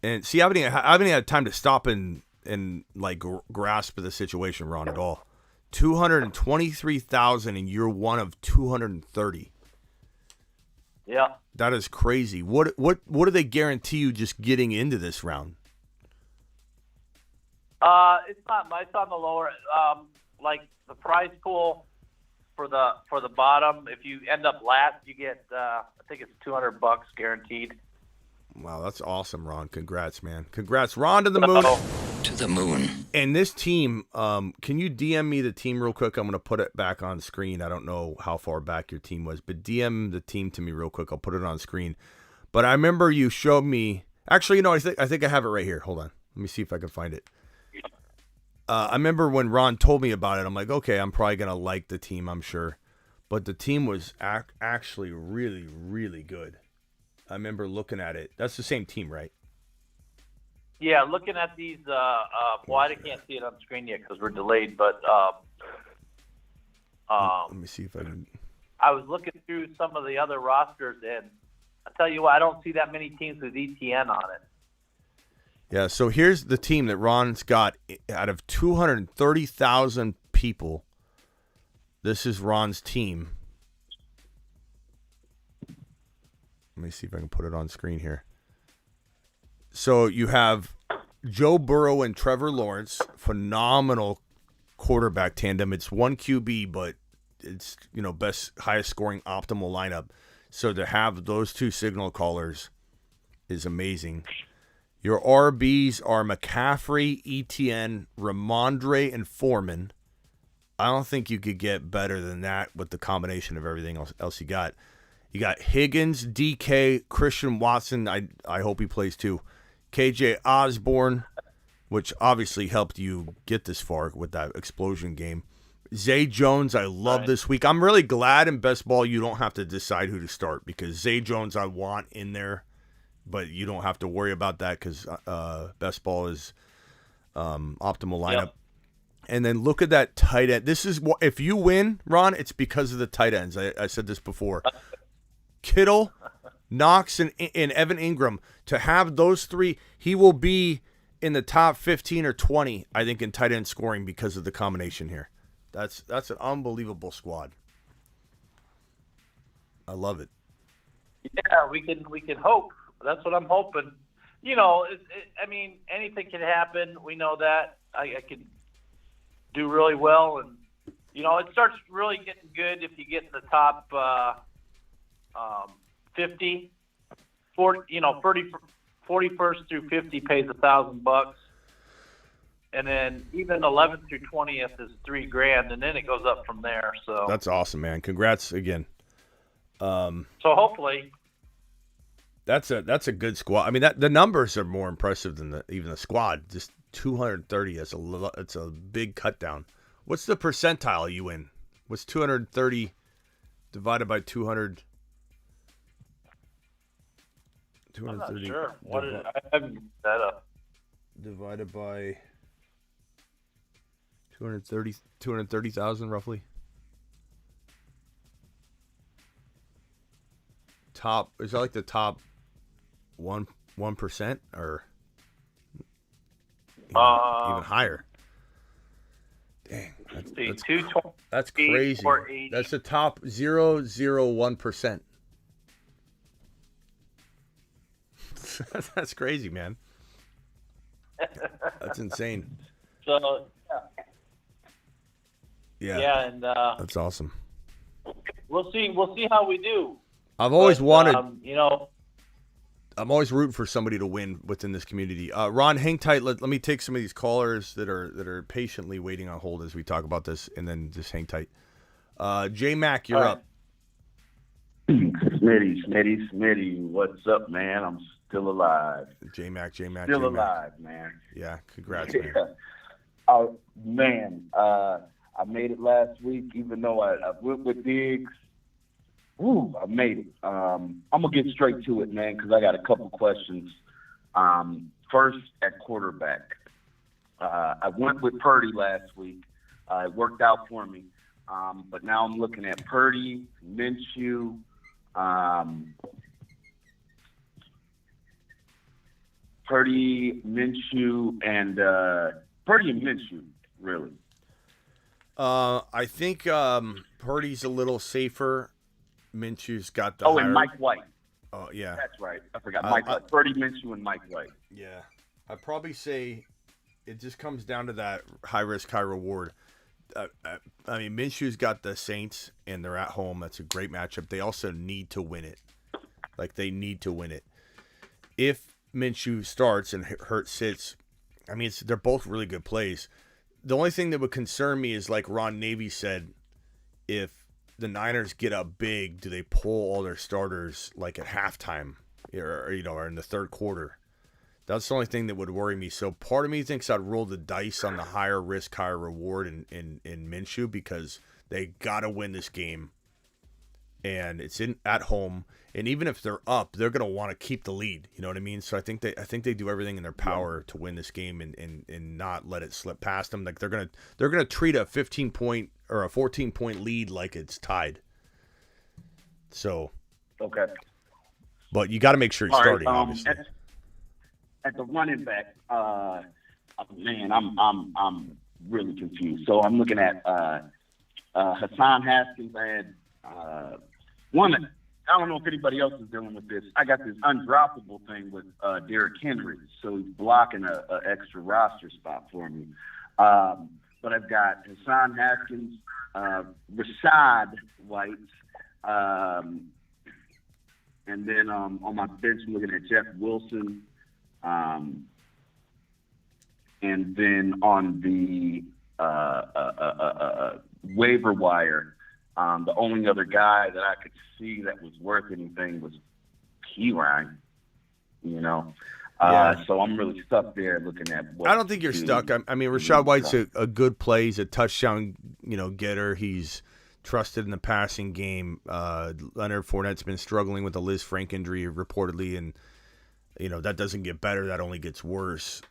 And see, I haven't had time to stop and like grasp the situation, Ron, at all. 223,000, and you're one of 230. Yeah. That is crazy. What do they guarantee you just getting into this round? It's not much on the lower. Like the prize pool for the bottom. If you end up last, you get I think it's $200 guaranteed. Wow, that's awesome, Ron. Congrats, man. Congrats, Ron, to the moon. To the moon. And this team, can you DM me the team real quick? I'm going to put it back on screen. I don't know how far back your team was, but DM the team to me real quick. I'll put it on screen. But I remember you showed me. Actually, I think I have it right here. Hold on. Let me see if I can find it. I remember when Ron told me about it. I'm like, okay, I'm probably going to like the team, I'm sure. But the team was actually really, really good. I remember looking at it. That's the same team, right? Yeah, looking at these, well, I can't see it on screen yet because we're delayed, but let me see if I can. I was looking through some of the other rosters, and I tell you what, I don't see that many teams with ETN on it. Yeah, so here's the team that Ron's got out of 230,000 people. This is Ron's team. Let me see if I can put it on screen here. So you have Joe Burrow and Trevor Lawrence, phenomenal quarterback tandem. It's one QB, but it's, best, highest scoring optimal lineup. So to have those two signal callers is amazing. Your RBs are McCaffrey, ETN, Ramondre, and Foreman. I don't think you could get better than that with the combination of everything else you got. You got Higgins, DK, Christian Watson. I hope he plays too. KJ Osborne, which obviously helped you get this far with that explosion game. Zay Jones, I love this week. I'm really glad in best ball you don't have to decide who to start because Zay Jones I want in there. But you don't have to worry about that because best ball is optimal lineup. Yep. And then look at that tight end. This is what if you win, Ron, it's because of the tight ends. I said this before. Kittle, Knox, and Evan Ingram. To have those three, he will be in the top 15 or 20, I think, in tight end scoring because of the combination here. That's an unbelievable squad. I love it. Yeah, we can hope. That's what I'm hoping. I mean, anything can happen. We know that. I could do really well, and it starts really getting good if you get in the top 50. 41st through 50 pays $1,000, and then even 11th through 20th is $3,000, and then it goes up from there. So that's awesome, man. Congrats again. So hopefully. That's a good squad. I mean, the numbers are more impressive than even the squad. Just 230. It's a big cut down. What's the percentile you in? What's 230 divided by 200? 230. I'm not sure. I haven't looked that up. Divided by 230,000 roughly. Is that like the top 1% or even higher? Dang, that's crazy. That's the top 0.01%. That's crazy, man. That's insane. So yeah, and that's awesome. We'll see how we do. I've always wanted. I'm always rooting for somebody to win within this community. Ron, hang tight. Let me take some of these callers that are patiently waiting on hold as we talk about this, and then just hang tight. J Mac, you're up. Smitty, what's up, man? I'm still alive. J Mac, still J-Mac. alive, man. Yeah, congrats, man. Oh man, I made it last week, even though I went with Diggs. Woo, I made it. I'm going to get straight to it, man, because I got a couple questions. First, at quarterback. I went with Purdy last week. It worked out for me. But now I'm looking at Purdy, Minshew, and Minshew, really. I think Purdy's a little safer. Minshew's got the. Oh, higher... and Mike White. Oh yeah, That's right. I forgot Mike White. Freddie Minshew and Mike White. yeah. I'd probably say it just comes down to that high risk, high reward. I mean, Minshew's got the Saints, and they're at home. That's a great matchup. They also need to win it. Like, they need to win it. If Minshew starts and Hurt sits, I mean, they're both really good plays. The only thing that would concern me is, like Ron Navy said, if the Niners get up big, do they pull all their starters like at halftime or in the third quarter? That's the only thing that would worry me. So part of me thinks I'd roll the dice on the higher risk, higher reward in Minshew, because they got to win this game. And it's at home. And even if they're up, they're going to want to keep the lead. You know what I mean? So I think they do everything in their power to win this game and not let it slip past them. Like, they're gonna treat a 15-point or a 14-point lead like it's tied. So Okay. but you got to make sure he's starting, obviously. At the running back, man, I'm really confused. So I'm looking at Hassan Haskins. I had one. I don't know if anybody else is dealing with this. I got this undroppable thing with Derrick Henry, so he's blocking an extra roster spot for me. But I've got Hassan Haskins, Rashad White, and then on my bench I'm looking at Jeff Wilson. And then on the waiver wire, the only other guy that I could see that was worth anything was Keyline, So I'm really stuck there looking at what. I don't think you're stuck. I mean, Rashad White's a good play. He's a touchdown, getter. He's trusted in the passing game. Leonard Fournette's been struggling with a Liz Frank injury reportedly, and that doesn't get better. That only gets worse.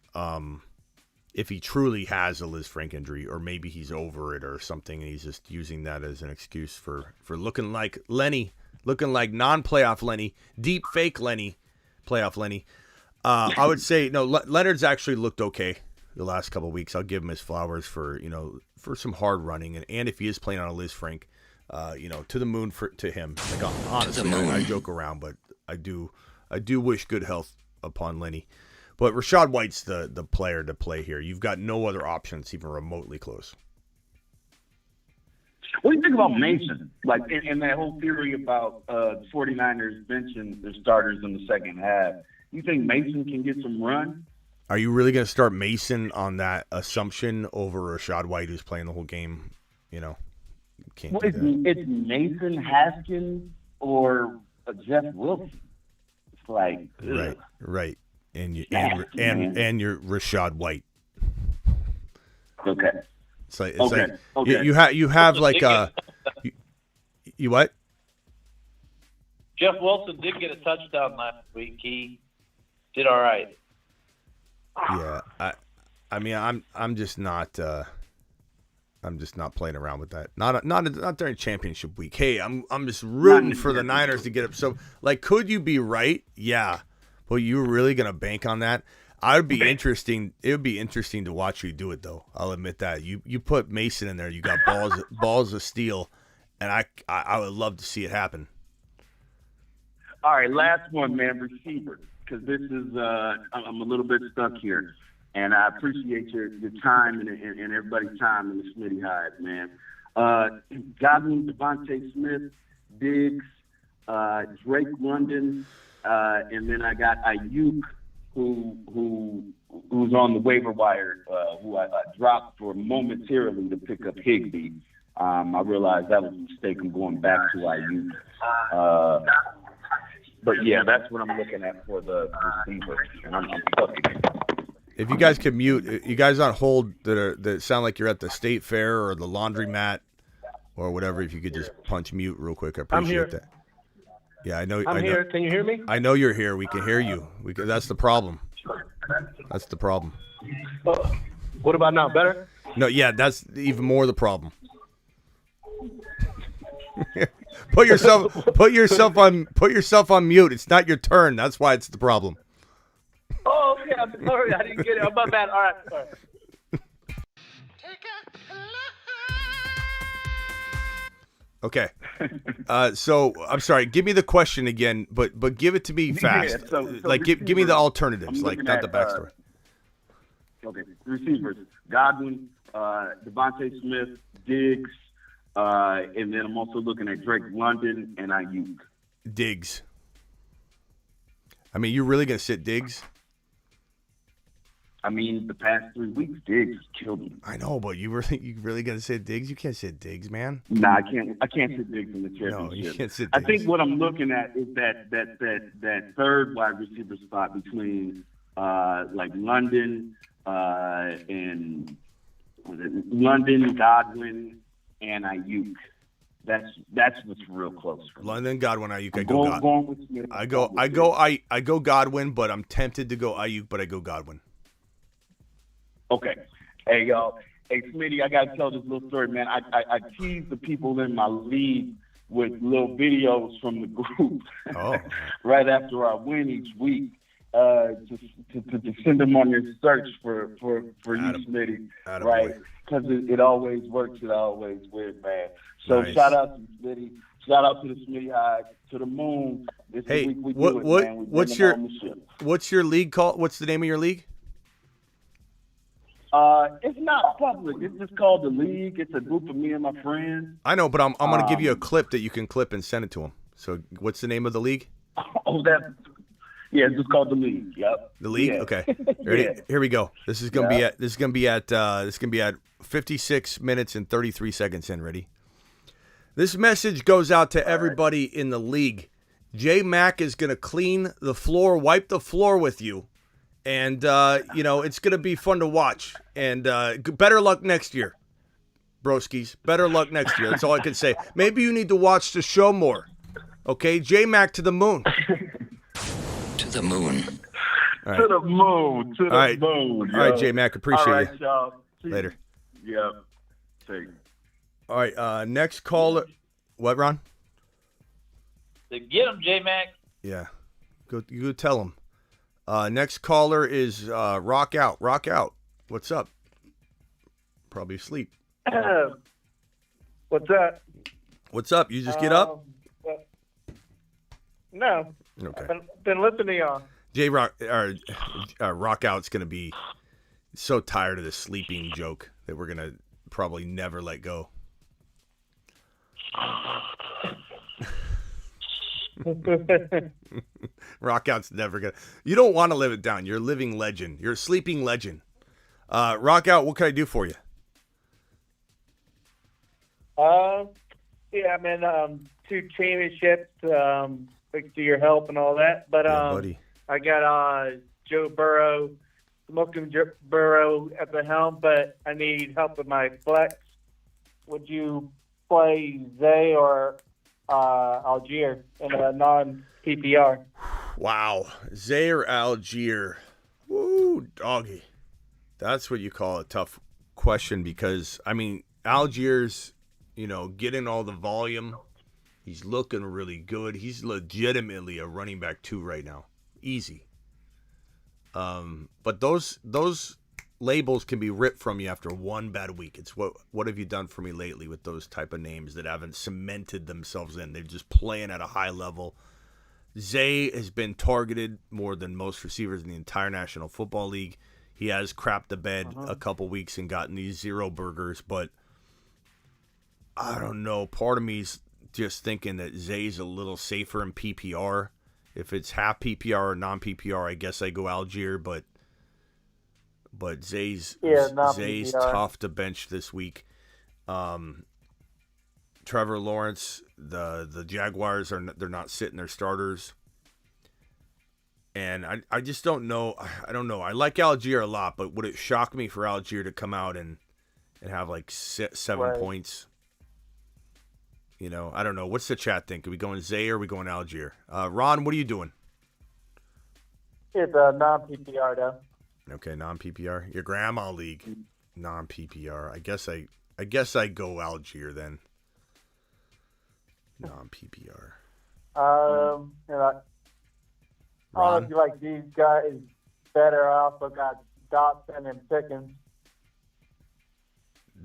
If he truly has a Liz Frank injury, or maybe he's over it or something, and he's just using that as an excuse for looking like Lenny, looking like non-playoff Lenny, deep fake Lenny, playoff Lenny. I would say, no, Leonard's actually looked okay the last couple of weeks. I'll give him his flowers for some hard running. And if he is playing on a Liz Frank, to the moon to him. Like, honestly, I joke around, but I do wish good health upon Lenny. But Rashad White's the player to play here. You've got no other options even remotely close. What do you think about Mason? Like, in that whole theory about 49ers benching their starters in the second half, you think Mason can get some run? Are you really going to start Mason on that assumption over Rashad White, who's playing the whole game? Can't do that. It's Mason, Haskins, or Jeff Wilson. It's like, right. And you're Rashad White. Okay. It's like you have like you what? Jeff Wilson did get a touchdown last week. He did all right. Yeah, I mean I'm just not playing around with that. Not during championship week. Hey, I'm just rooting for the Niners to get up. So, like, could you be right? Yeah. But you really gonna bank on that? It would be interesting to watch you do it, though. I'll admit that. You put Mason in there, you got balls of steel, and I would love to see it happen. All right, last one, man, receiver, because this is I'm a little bit stuck here, and I appreciate your time and everybody's time in the Smitty Hive, man. Godwin, Davante Smith, Diggs, Drake London. And then I got Ayuk, who's on the waiver wire, who I dropped for momentarily to pick up Higbee. I realized that was a mistake. I'm going back to Ayuk. But yeah, that's what I'm looking at for the receiver, and I'm stuck again. If you guys could mute, you guys on hold that sound like you're at the state fair or the laundromat or whatever. If you could just punch mute real quick, I appreciate that. Yeah, I know. I'm here. Can you hear me? I know you're here. We can hear you. That's the problem. That's the problem. What about now? Better? No, yeah, that's even more the problem. Put yourself on mute. It's not your turn. That's why it's the problem. Oh, okay. I'm sorry. I didn't get it. My bad. All right. Sorry. Okay. So I'm sorry. Give me the question again, but give it to me fast. Yeah, so like give me the alternatives, I'm like looking not the at, backstory. Okay, receivers: Godwin, Davante Smith, Diggs, and then I'm also looking at Drake London and Ayuk. Diggs. I mean, you're really gonna sit Diggs? I mean, the past 3 weeks, Diggs killed me. I know, but you really gonna sit Diggs? You can't sit Diggs, man. Nah, I can't sit Diggs in the championship. No, you can't sit I Diggs. think what I'm looking at is that third wide receiver spot between like London and London, Godwin, and Ayuk. That's what's real close for me. London, Godwin, Ayuk. Going with Smith. I go Godwin, but I'm tempted to go Ayuk, but I go Godwin. Okay. Hey, y'all. Hey, Smitty, I got to tell this little story, man. I tease the people in my league with little videos from the group right after I win each week to send them on their search for you, Smitty, right? Because it always works. It always wins, man. So nice. Shout out to Smitty. Shout out to the Smitty High, to the moon. This Hey, week we do it, man. What's your league called? What's the name of your league? It's not public. It's just called the League. It's a group of me and my friends. I know, but I'm gonna give you a clip that you can clip and send it to them. So, what's the name of the league? It's just called the League. Yep. The League. Yeah. Okay. Here we go. This is gonna be at 56 minutes and 33 seconds in. Ready? This message goes out to everybody in the league. J Mac is gonna clean the floor, wipe the floor with you. And, it's going to be fun to watch. And better luck next year, broskies. Better luck next year. That's all I can say. Maybe you need to watch the show more. Okay? J-Mac to the moon. To the moon. All right. To the moon. To the moon. All right, J-Mac. Appreciate you. Y'all. Later. Yeah. See. All right. Next caller. What, Ron? Get him, J-Mac. Yeah. You go tell him. Next caller is Rock Out. Rock Out. What's up? Probably asleep. What's up? What's up? You just get up? No. Okay. I've been listening to y'all. Rock Out's going to be so tired of this sleeping joke that we're going to probably never let go. Rock Out's never gonna. You don't want to live it down. You're a living legend. You're a sleeping legend. Rock Out, what can I do for you? I'm in 2 championships. Thanks to your help and all that. But buddy. I got Joe Burrow, smoking Burrow at the helm, but I need help with my flex. Would you play Zay or Algier in a non-PPR? Wow. Zay or Algier? Woo, doggy. That's what you call a tough question because, I mean, Algier's, getting all the volume. He's looking really good. He's legitimately a running back 2 right now. Easy. But those labels can be ripped from you after one bad week. It's what have you done for me lately with those type of names that haven't cemented themselves in? They're just playing at a high level. Zay has been targeted more than most receivers in the entire National Football League. He has crapped the bed a couple weeks and gotten these 0 burgers, but I don't know. Part of me's just thinking that Zay's a little safer in PPR. If it's half PPR or non-PPR, I guess I go Algier, but Zay's tough to bench this week. Trevor Lawrence, the Jaguars they're not sitting their starters, and I just don't know. I don't know. I like Algier a lot, but would it shock me for Algier to come out and have like 7 points? I don't know. What's the chat think? Are we going Zay or are we going Algier? Ron, what are you doing? It's a non-PPR though. Okay, non-PPR. Your grandma league, non-PPR. I guess I go Algier then. Non-PPR. I don't know if you like these guys better. I also got Dotson and Pickens.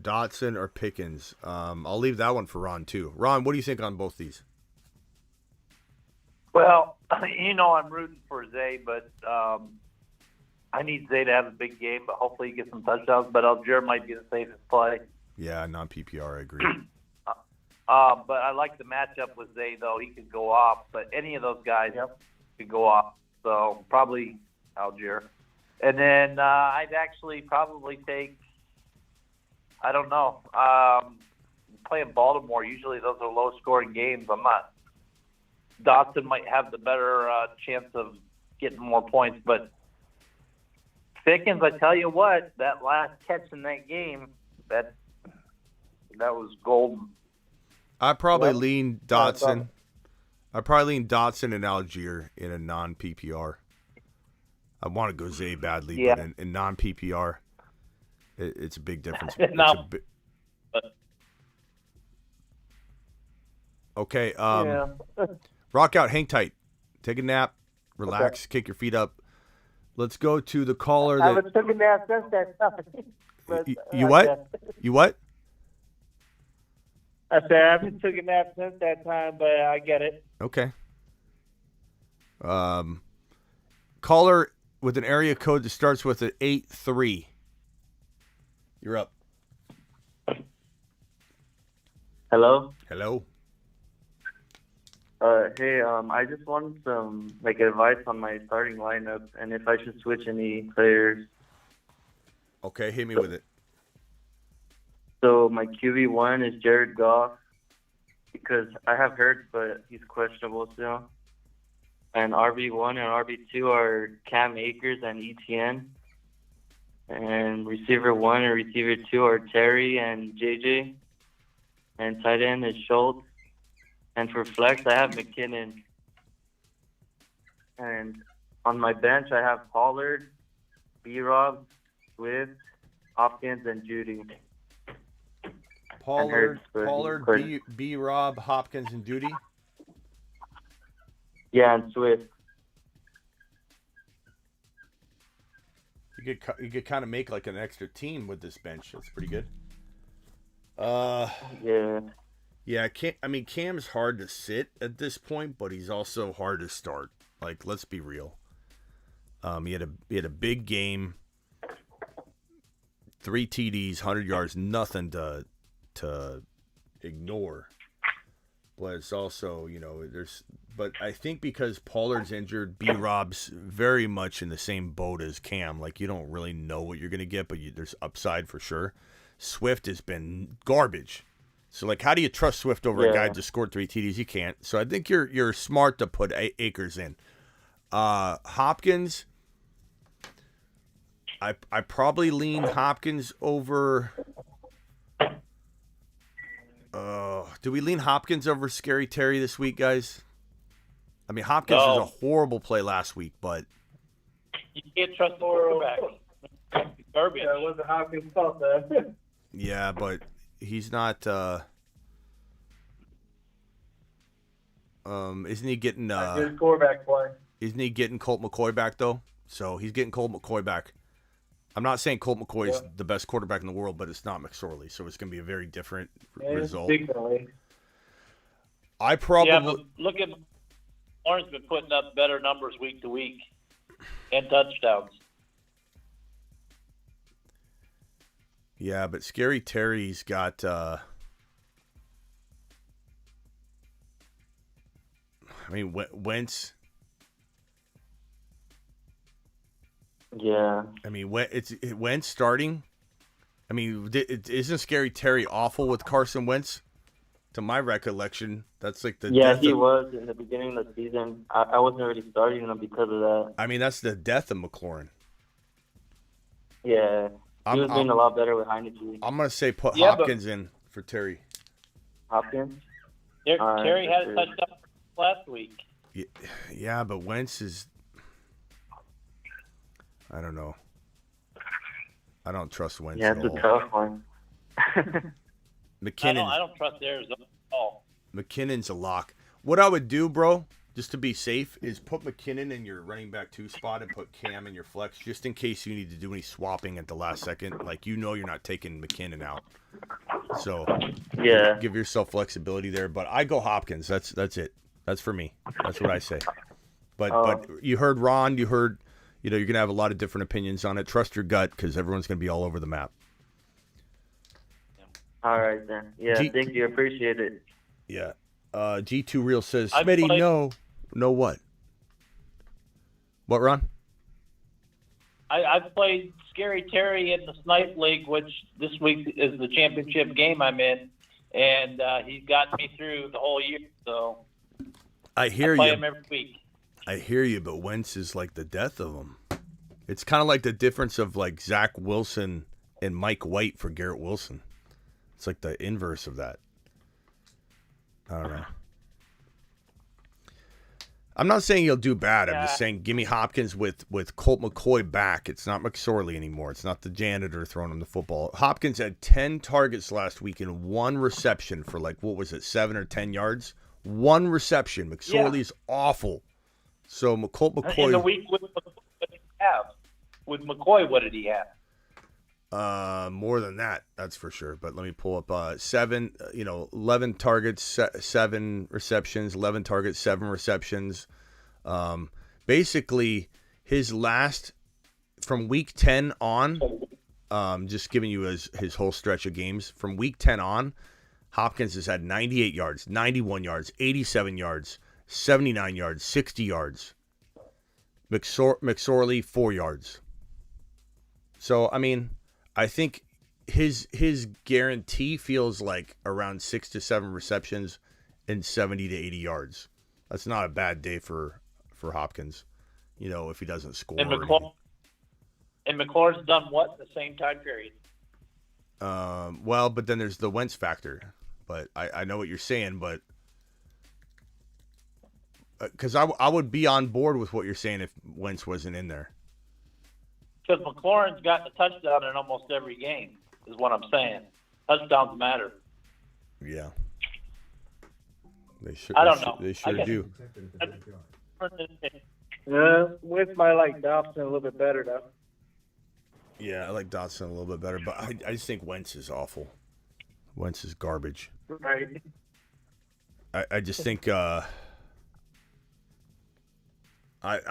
Dotson or Pickens. I'll leave that one for Ron too. Ron, what do you think on both these? Well, I'm rooting for Zay, but I need Zay to have a big game, but hopefully he gets some touchdowns. But Algier might be the safest play. Yeah, non-PPR, I agree. But I like the matchup with Zay, though. He could go off, but any of those guys could go off. So probably Algier. And then I'd actually probably take, I don't know, playing Baltimore. Usually those are low-scoring games. Dotson might have the better chance of getting more points, but Pickens, I tell you what, that last catch in that game, that was golden. I probably lean Dotson. I probably lean Dotson and Algier in a non-PPR. I want to go Zay badly, but in non-PPR, it's a big difference. Okay. Rock out, hang tight, take a nap, relax, kick your feet up. Let's go to the caller. I haven't taken a nap since that time. You what? You what? I said I haven't taken a nap since that time, but I get it. Okay. Caller with an area code that starts with an 83. You're up. Hello. Hello. Hey, I just wanted some advice on my starting lineup and if I should switch any players. Okay, hit me with it. So my QB1 is Jared Goff because I have Hurts, but he's questionable still. And RB1 and RB2 are Cam Akers and ETN. And receiver 1 and receiver 2 are Terry and JJ. And tight end is Schultz. And for flex, I have McKinnon. And on my bench, I have Pollard, B-Rob, Swift, Hopkins, and Judy. Pollard, B-Rob, Hopkins, and Judy? Yeah, and Swift. You could kind of make like an extra team with this bench. That's pretty good. Yeah. Yeah, Cam's hard to sit at this point, but he's also hard to start. Like, let's be real. He had a big game, 3 TDs, 100 yards, nothing to ignore. But it's also, but I think because Pollard's injured, B-Rob's very much in the same boat as Cam. Like, you don't really know what you're going to get, but there's upside for sure. Swift has been garbage. So, how do you trust Swift over a guy who just scored 3 TDs? You can't. So, I think you're smart to put Akers in. Hopkins, I probably lean Hopkins over. Do we lean Hopkins over Scary Terry this week, guys? I mean, Hopkins was a horrible play last week, but you can't trust the quarterback. Garbage. Yeah, it wasn't Hopkins' fault, though. Yeah, but he's not. Isn't he getting? His quarterback play. Isn't he getting Colt McCoy back though? So he's getting Colt McCoy back. I'm not saying Colt McCoy is the best quarterback in the world, but it's not McSorley, so it's going to be a very different result. I probably but look at Lawrence been putting up better numbers week to week and touchdowns. Yeah, but Scary Terry's got. Wentz. Yeah. I mean, Wentz starting. I mean, isn't Scary Terry awful with Carson Wentz? To my recollection, that's like the death he was in the beginning of the season. I wasn't really starting him because of that. I mean, that's the death of McLaurin. Yeah. He was doing a lot better with Heineke. I'm going to say put Hopkins in for Terry. Hopkins? Terry had a touchdown last week. Yeah, but Wentz is... I don't know. I don't trust Wentz at all. Yeah, it's a tough one. McKinnon. I don't trust Arizona at all. McKinnon's a lock. What I would do, bro, just to be safe, is put McKinnon in your running back 2 spot and put Cam in your flex, just in case you need to do any swapping at the last second. Like, you're not taking McKinnon out. So, Yeah. give yourself flexibility there. But I go Hopkins. That's it. That's for me. That's what I say. But you heard Ron. You heard, you're going to have a lot of different opinions on it. Trust your gut, because everyone's going to be all over the map. All right, then. Yeah, thank you. Appreciate it. Yeah. G2 Real says, Smitty, no. No what? What, Ron? I've played Scary Terry in the Snipe League, which this week is the championship game I'm in, and he's gotten me through the whole year. So I play you. him every week. I hear you, but Wentz is like the death of him. It's kind of like the difference of like Zach Wilson and Mike White for Garrett Wilson. It's like the inverse of that. I don't know. I'm not saying he'll do bad. I'm just saying give me Hopkins with Colt McCoy back. It's not McSorley anymore. It's not the janitor throwing him the football. Hopkins had 10 targets last week and 1 reception for 7 or 10 yards. 1 reception. McSorley's awful. So Colt McCoy. In the week with McCoy, what did he have? With McCoy, what did he have? More than that, that's for sure. But let me pull up 11 targets, 7 receptions, 11 targets, 7 receptions. Basically, his last from week 10 on, just giving you his whole stretch of games from week 10 on, Hopkins has had 98 yards, 91 yards, 87 yards, 79 yards, 60 yards. McSorley 4 yards. So I mean, I think his guarantee feels like around 6 to 7 receptions and 70 to 80 yards. That's not a bad day for Hopkins, if he doesn't score. And McLaurin's done what in the same time period? Well, but then there's the Wentz factor. But I know what you're saying, but because I would be on board with what you're saying if Wentz wasn't in there. Because McLaurin's gotten a touchdown in almost every game, is what I'm saying. Touchdowns matter. Yeah. They sure. I don't know. They sure do. With my Dobson a little bit better though. Yeah, I like Dotson a little bit better, but I just think Wentz is awful. Wentz is garbage. Right. I just think I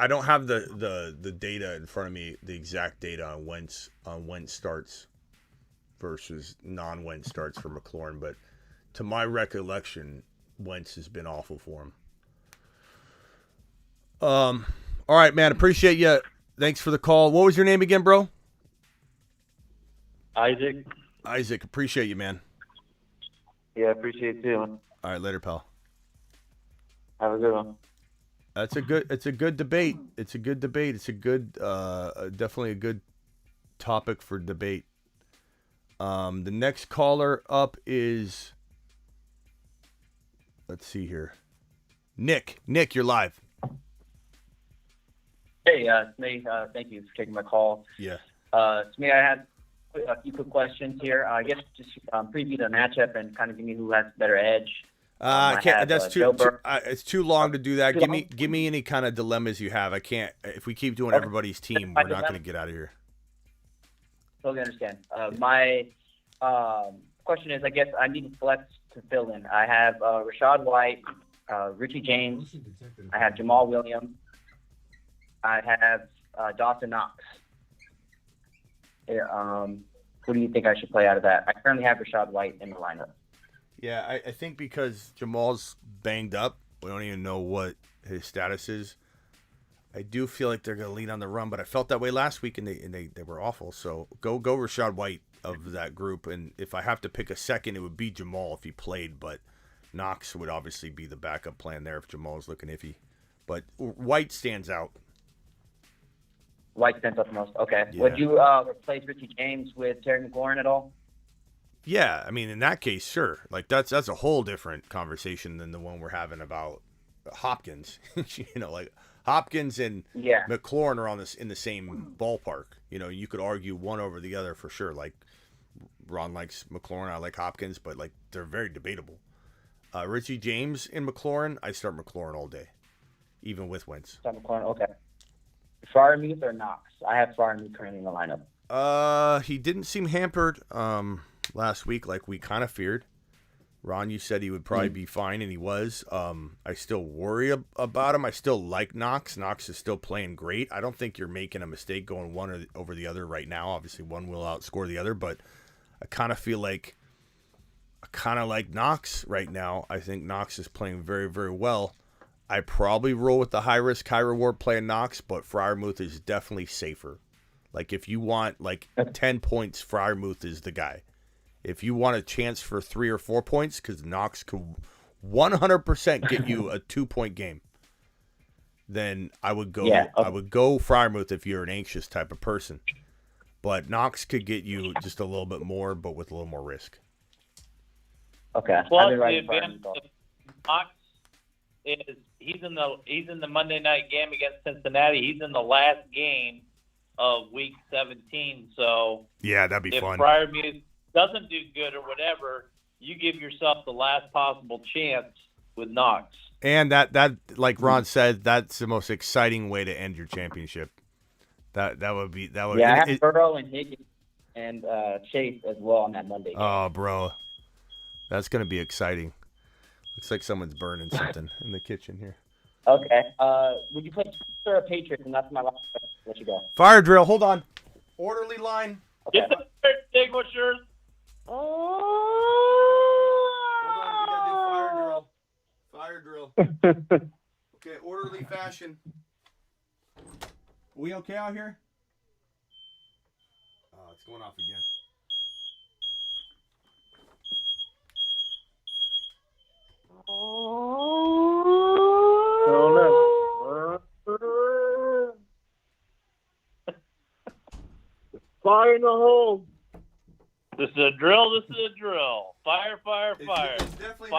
don't have the data in front of me, the exact data on Wentz starts versus non-Wentz starts for McLaurin, but to my recollection, Wentz has been awful for him. All right, man, appreciate you. Thanks for the call. What was your name again, bro? Isaac, appreciate you, man. Yeah, appreciate it too. All right, later, pal. Have a good one. It's a good debate. It's a good debate. It's a good, definitely a good topic for debate. The next caller up is, let's see here. Nick, you're live. Hey, it's me. Thank you for taking my call. Yeah. It's me. I had a few quick questions here. I guess just preview the matchup and kind of give me who has the better edge. I can't. That's too. It's too long to do that. Too Give long? me any kind of dilemmas you have. I can't. If we keep doing everybody's team, we're not going to get out of here. Totally understand. My question is, I guess I need a flex to fill in. I have Rashad White, Richie James. I have Jamal Williams. I have Dawson Knox. Who do you think I should play out of that? I currently have Rashad White in the lineup. Yeah, I think because Jamal's banged up, we don't even know what his status is. I do feel like they're going to lean on the run, but I felt that way last week, and they were awful. So go Rashad White of that group, and if I have to pick a second, it would be Jamal if he played, but Knox would obviously be the backup plan there if Jamal's looking iffy. But White stands out. White stands out the most. Okay. Yeah. Would you replace Richie James with Terry McLaurin at all? Yeah, I mean, in that case, sure. Like that's a whole different conversation than the one we're having about Hopkins. Like Hopkins and McLaurin are in the same ballpark. You could argue one over the other for sure. Like Ron likes McLaurin, I like Hopkins, but like they're very debatable. Richie James and McLaurin, I start McLaurin all day. even with Wentz. Top corner. Okay. Freiermuth or Knox? I have Freiermuth currently in the lineup. He didn't seem hampered last week like we kind of feared. Ron, you said he would probably be fine, and he was. I still worry about him. I still like Knox. Knox is still playing great. I don't think you're making a mistake going one over the other right now. Obviously, one will outscore the other, but I kind of feel like Knox right now. I think Knox is playing very, very well. I probably roll with the high risk, high reward playing Knox, but Freiermuth is definitely safer. Like if you want 10 points, Freiermuth is the guy. If you want a chance for 3 or 4 points, because Knox could 100% get you a 2-point game, then I would go. Yeah, okay. I would go Freiermuth if you're an anxious type of person. But Knox could get you just a little bit more, but with a little more risk. Okay. Plus, the advantage of Knox is he's in the Monday night game against Cincinnati. He's in the last game of Week 17. So yeah, that'd be fun. If Freiermuth doesn't do good or whatever, you give yourself the last possible chance with Knox. And that like Ron said, that's the most exciting way to end your championship. That would be. Yeah, I have Burrow and Higgins and Chase as well on that Monday game. Oh, bro, that's gonna be exciting. Looks like someone's burning something in the kitchen here. Okay. Would you play Chiefs or Patriots? And that's my last question. Let you go. Fire drill. Hold on. Orderly line. Okay. Get the extinguishers. Hold on, we gotta do fire drill. Okay, orderly fashion. We okay out here? Oh, it's going off again. Oh no. Fire in the hole. This is a drill. Fire. It's definitely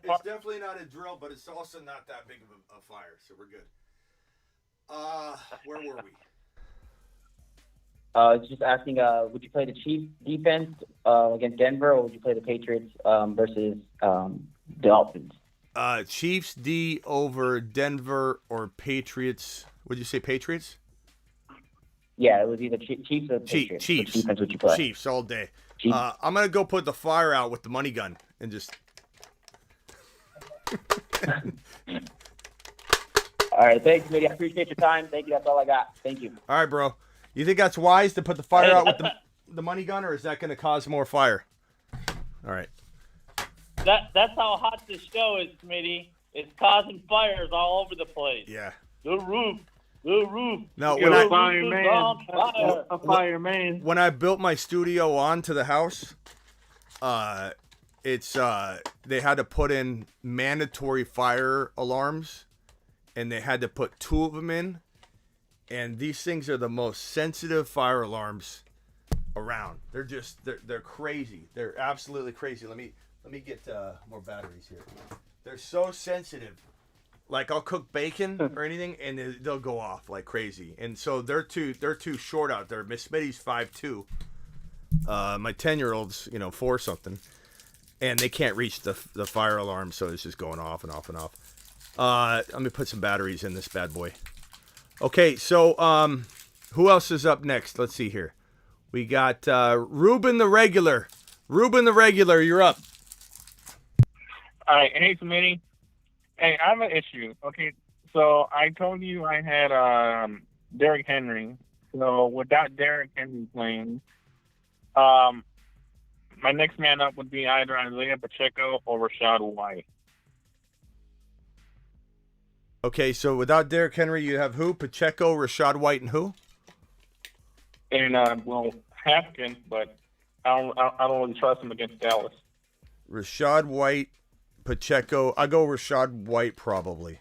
it's definitely not a drill, but it's also not that big of a fire, so we're good. Where were we? Just asking, would you play the Chiefs defense against Denver, or would you play the Patriots versus the Dolphins? Chiefs D over Denver or Patriots. Would you say Patriots? Yeah, it was either Chiefs or Patriots. Chiefs. Which defense would you play? Chiefs all day. Chiefs. I'm going to go put the fire out with the money gun and just... All right, thanks, Mitty. I appreciate your time. Thank you. That's all I got. Thank you. All right, bro. You think that's wise to put the fire out with the money gun, or is that going to cause more fire? All right. That's how hot this show is, Smitty. It's causing fires all over the place. Yeah. The roof. No, A fireman. When I built my studio onto the house, they had to put in mandatory fire alarms, and they had to put 2 of them in. And these things are the most sensitive fire alarms around. They're crazy. They're absolutely crazy. Let me get more batteries here. They're so sensitive. Like I'll cook bacon or anything, and they'll go off like crazy. And so they're too short out there. Miss Smitty's 5'2". My 10-year-old's 4 something, and they can't reach the fire alarm, so it's just going off and off and off. Let me put some batteries in this bad boy. Okay, so who else is up next? Let's see here. We got Ruben the Regular. Ruben the Regular, you're up. All right, hey, Smitty. Hey, I have an issue. Okay, so I told you I had Derrick Henry. So without Derrick Henry playing, my next man up would be either Isaiah Pacheco or Rashad White. Okay, so without Derrick Henry, you have who? Pacheco, Rashad White, and who? And Haskins, but I don't really trust him against Dallas. Rashad White, Pacheco. I go Rashad White probably.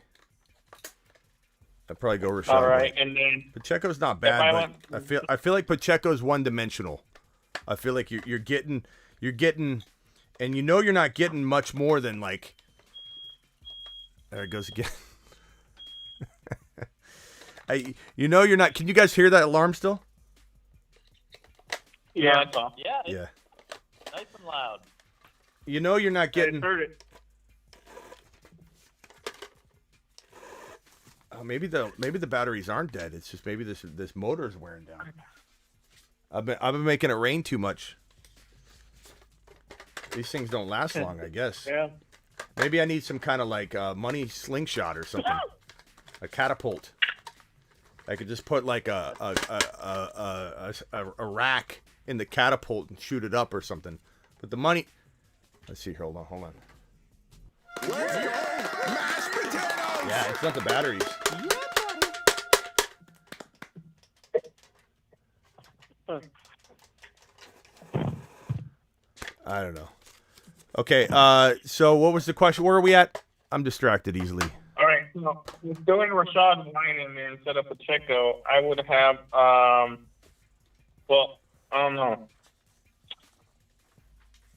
I'd probably go Rashad All right, White. and then Pacheco's not bad, but I feel like Pacheco's one-dimensional. I feel like you're getting, and you're not getting much more than like. There it goes again. You're not. Can you guys hear that alarm still? Yeah. Yeah. Nice and loud. You're not getting. I heard it. Maybe the batteries aren't dead. It's just maybe this motor is wearing down. I've been making it rain too much. These things don't last long, I guess. Yeah. Maybe I need some kind of like money slingshot or something. A catapult. I could just put like a rack in the catapult and shoot it up or something. But the money. Let's see. Hold on. Let's go, mashed potatoes. Yeah, it's not the batteries. I don't know. Okay, so what was the question? Where are we at? I'm distracted easily. All right, so doing Rashad White and then set up Pacheco, I would have, well, I don't know.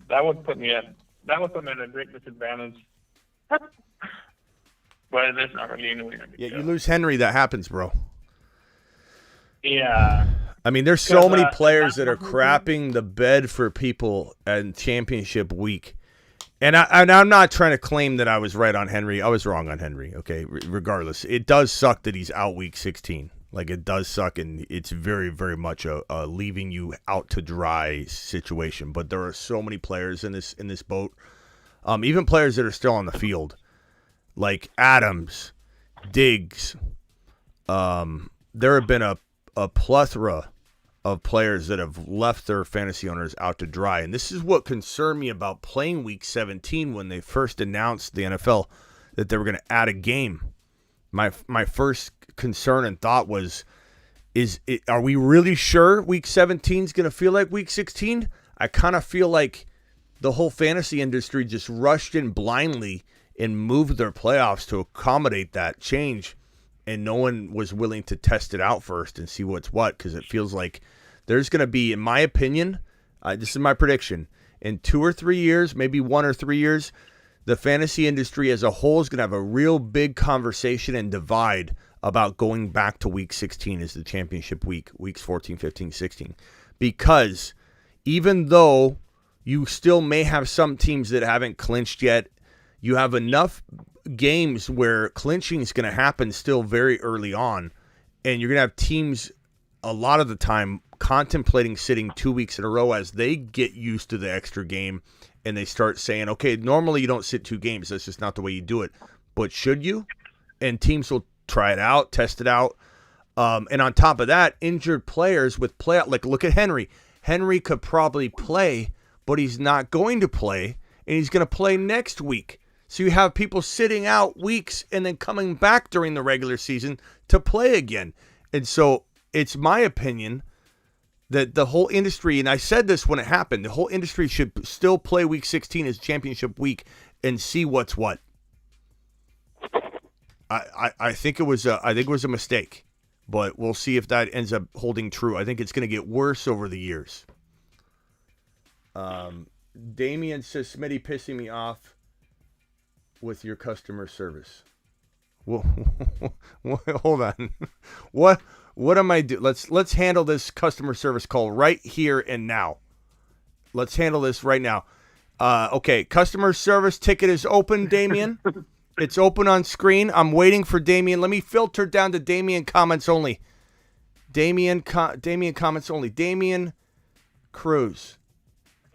That would put me at a great disadvantage. But there's not really any way to Yeah, you lose Henry, that happens, bro. Yeah. I mean, there's so many players that are crapping the bed for people in championship week. And I'm not trying to claim that I was right on Henry. I was wrong on Henry, okay? Regardless, it does suck that he's out week 16. Like, it does suck, and it's very, very much a leaving you out to dry situation. But there are so many players in this boat, even players that are still on the field, like Adams, Diggs. There have been a plethora of players that have left their fantasy owners out to dry. And this is what concerned me about playing week 17 when they first announced the NFL that they were going to add a game. My first concern and thought was, are we really sure week 17 is going to feel like week 16? I kind of feel like the whole fantasy industry just rushed in blindly and moved their playoffs to accommodate that change. And no one was willing to test it out first and see what's what, because it feels like there's going to be, in my opinion, this is my prediction, in 2 or 3 years, maybe 1 or 3 years, the fantasy industry as a whole is going to have a real big conversation and divide about going back to week 16 as the championship week, weeks 14, 15, 16. Because even though you still may have some teams that haven't clinched yet, you have enough games where clinching is going to happen still very early on, and you're going to have teams a lot of the time contemplating sitting 2 weeks in a row as they get used to the extra game, and they start saying, okay, normally you don't sit 2 games. That's just not the way you do it. But should you? And teams will try it out, test it out. And on top of that, injured players with playout, like look at Henry. Henry could probably play, but he's not going to play, and he's going to play next week. So you have people sitting out weeks and then coming back during the regular season to play again. And so it's my opinion that the whole industry, and I said this when it happened, the whole industry should still play week 16 as championship week and see what's what. I think it was a mistake, but we'll see if that ends up holding true. I think it's going to get worse over the years. Damien says, Smitty pissing me off with your customer service. Well, hold on. What am I do? Let's handle this customer service call right here and now. Let's handle this right now. Okay, customer service ticket is open, Damien. It's open on screen. I'm waiting for Damien. Let me filter down to Damien comments only. Damien comments only. Damien Cruz.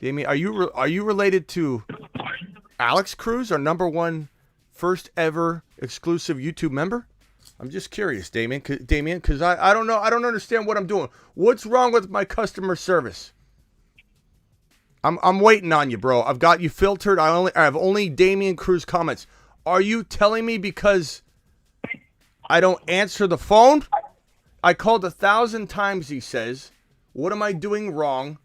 Damien, are you related to Alex Cruz, our number one first ever exclusive YouTube member? I'm just curious, Damien, because I don't know. I don't understand what I'm doing. What's wrong with my customer service? I'm waiting on you, bro. I've got you filtered. I have only Damien Cruz comments. Are you telling me because I don't answer the phone? I called 1,000 times, he says. What am I doing wrong?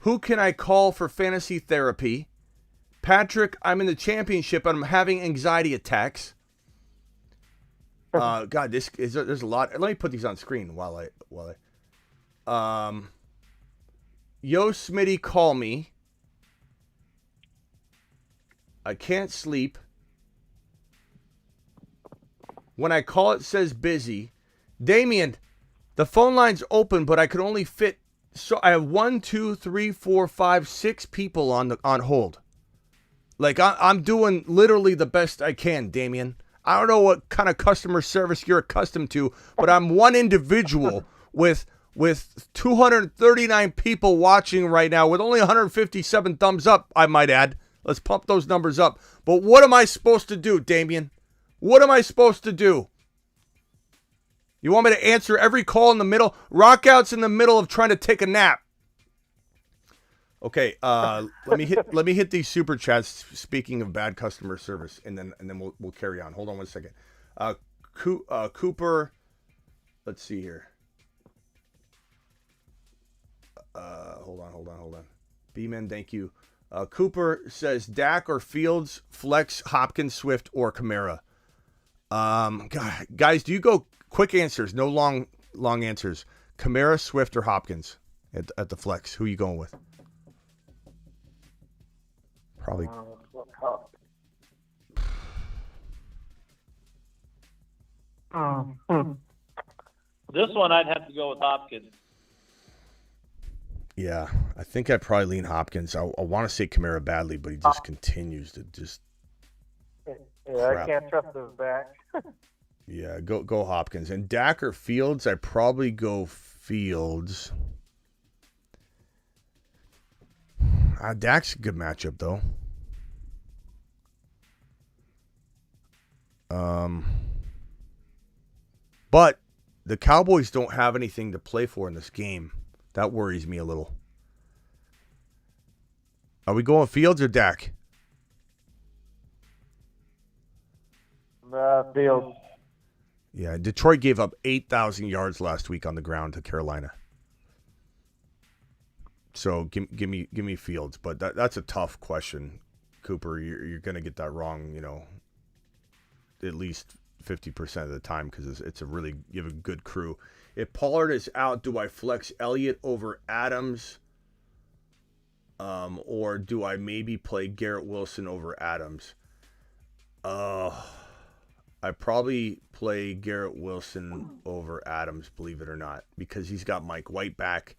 Who can I call for fantasy therapy? Patrick, I'm in the championship and I'm having anxiety attacks. God, there's a lot. Let me put these on screen while I Yo, Smitty, call me. I can't sleep. When I call, it says busy. Damien, the phone line's open, but I could only fit. So I have 1, 2, 3, 4, 5, 6 people on hold. Like I'm doing literally the best I can, Damien. I don't know what kind of customer service you're accustomed to, but I'm one individual with 239 people watching right now with only 157 thumbs up, I might add. Let's pump those numbers up. But what am I supposed to do, Damien? What am I supposed to do? You want me to answer every call in the middle? Rockout's in the middle of trying to take a nap. Okay, let me hit these super chats. Speaking of bad customer service, and then we'll carry on. Hold on one second. Cooper, let's see here. Hold on. B-Man, thank you. Cooper says Dak or Fields, Flex, Hopkins, Swift, or Kamara. Guys, do you go quick answers? No long answers. Kamara, Swift, or Hopkins at the flex? Who are you going with? Probably. This one I'd have to go with Hopkins. Yeah, I think I'd probably lean Hopkins. I want to say Kamara badly, but he just continues to just. Yeah, crap. I can't trust his back. Yeah, go Hopkins. And Dak or Fields, I'd probably go Fields. Dak's a good matchup, though. But the Cowboys don't have anything to play for in this game. That worries me a little. Are we going Fields or Dak? Fields. Yeah, Detroit gave up 8,000 yards last week on the ground to Carolina. So give me Fields, but that's a tough question, Cooper. You're going to get that wrong, at least 50% of the time because it's you have a good crew. If Pollard is out, do I flex Elliott over Adams, or do I maybe play Garrett Wilson over Adams? I probably play Garrett Wilson over Adams, believe it or not, because he's got Mike White back.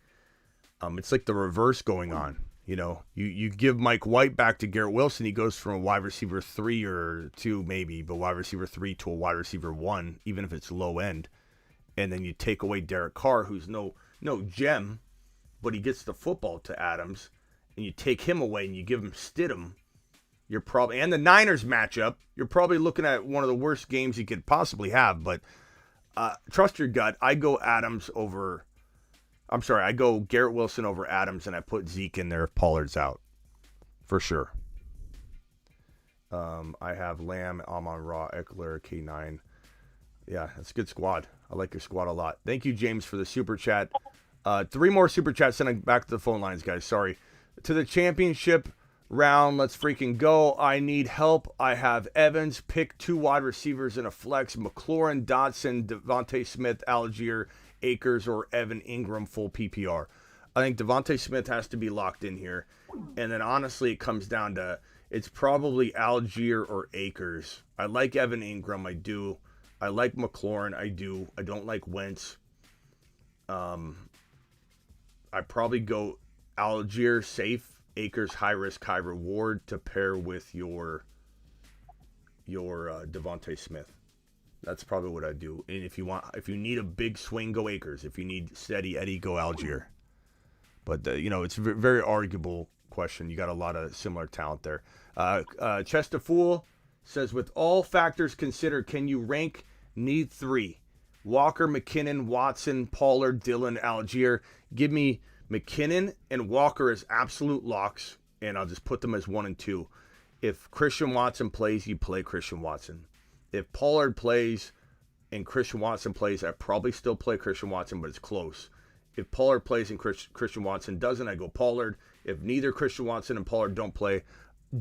It's like the reverse going on. You give Mike White back to Garrett Wilson, he goes from a wide receiver 3 or 2 maybe, but wide receiver 3 to a wide receiver 1, even if it's low end. And then you take away Derek Carr, who's no gem, but he gets the football to Adams, and you take him away and you give him Stidham. You're probably, and the Niners matchup, you're probably looking at one of the worst games you could possibly have. But trust your gut. I go Garrett Wilson over Adams, and I put Zeke in there if Pollard's out. For sure. I have Lamb, Amon-Ra, Eckler, K9. Yeah, that's a good squad. I like your squad a lot. Thank you, James, for the super chat. 3 more super chats sending back to the phone lines, guys. Sorry. To the championship round, let's freaking go. I need help. I have Evans, pick 2 wide receivers in a flex. McLaurin, Dotson, Davante Smith, Algier, Akers, or Evan Ingram, full PPR. I think Davante Smith has to be locked in here. And then honestly, it comes down to it's probably Algier or Akers. I like Evan Ingram. I do. I like McLaurin. I do. I don't like Wentz. I probably go Algier safe. Akers high risk, high reward to pair with your Davante Smith. That's probably what I do. And if you need a big swing, go Akers. If you need steady Eddie, go Algier. But it's a very arguable question. You got a lot of similar talent there. Chester Fool says, with all factors considered, can you rank need 3? Walker, McKinnon, Watson, Pollard, Dillon, Algier. Give me McKinnon and Walker as absolute locks, and I'll just put them as 1 and 2. If Christian Watson plays, you play Christian Watson. If Pollard plays and Christian Watson plays, I probably still play Christian Watson, but it's close. If Pollard plays and Christian Watson doesn't, I go Pollard. If neither Christian Watson and Pollard don't play,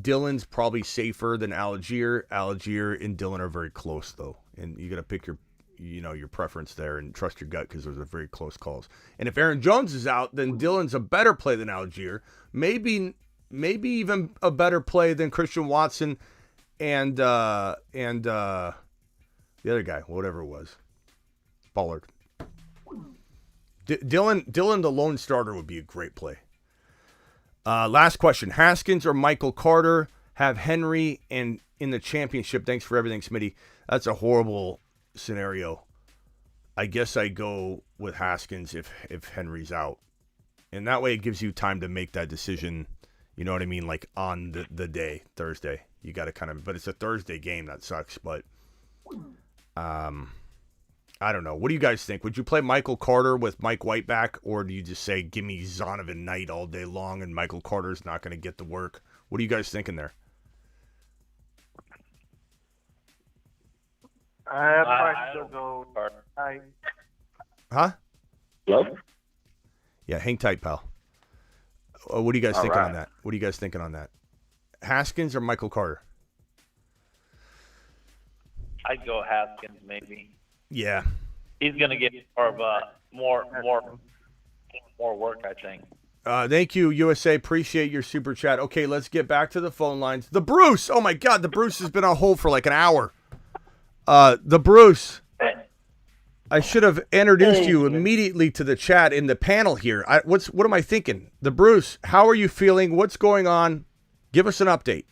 Dillon's probably safer than Algier. Algier and Dillon are very close, though, and you got to pick your preference there and trust your gut because those are very close calls. And if Aaron Jones is out, then Dillon's a better play than Algier. Maybe even a better play than Christian Watson and the other guy, whatever it was, Pollard. Dillon, the lone starter, would be a great play. Last question: Haskins or Michael Carter? have Henry and in the championship. Thanks for everything, Smitty. That's a horrible scenario. I guess I go with Haskins if Henry's out. And that way it gives you time to make that decision, you know what I mean, like on the day, Thursday. You got to kind of, but it's a Thursday game. That sucks, but I don't know. What do you guys think? Would you play Michael Carter with Mike White back, or do you just say, give me Zonovan Knight all day long and Michael Carter's not going to get the work? What are you guys thinking there? I'd probably still go Knight. Huh? Yep. Yeah, hang tight, pal. What are you guys All thinking right. on that? What are you guys thinking on that? Haskins or Michael Carter? I'd go Haskins maybe. Yeah. He's going to get more of a more work, I think. Thank you, USA. Appreciate your super chat. Okay, let's get back to the phone lines. The Bruce. Oh, my God. The Bruce has been on hold for like an hour. The Bruce. I should have introduced you immediately to the chat in the panel here. What am I thinking? The Bruce, how are you feeling? What's going on? Give us an update.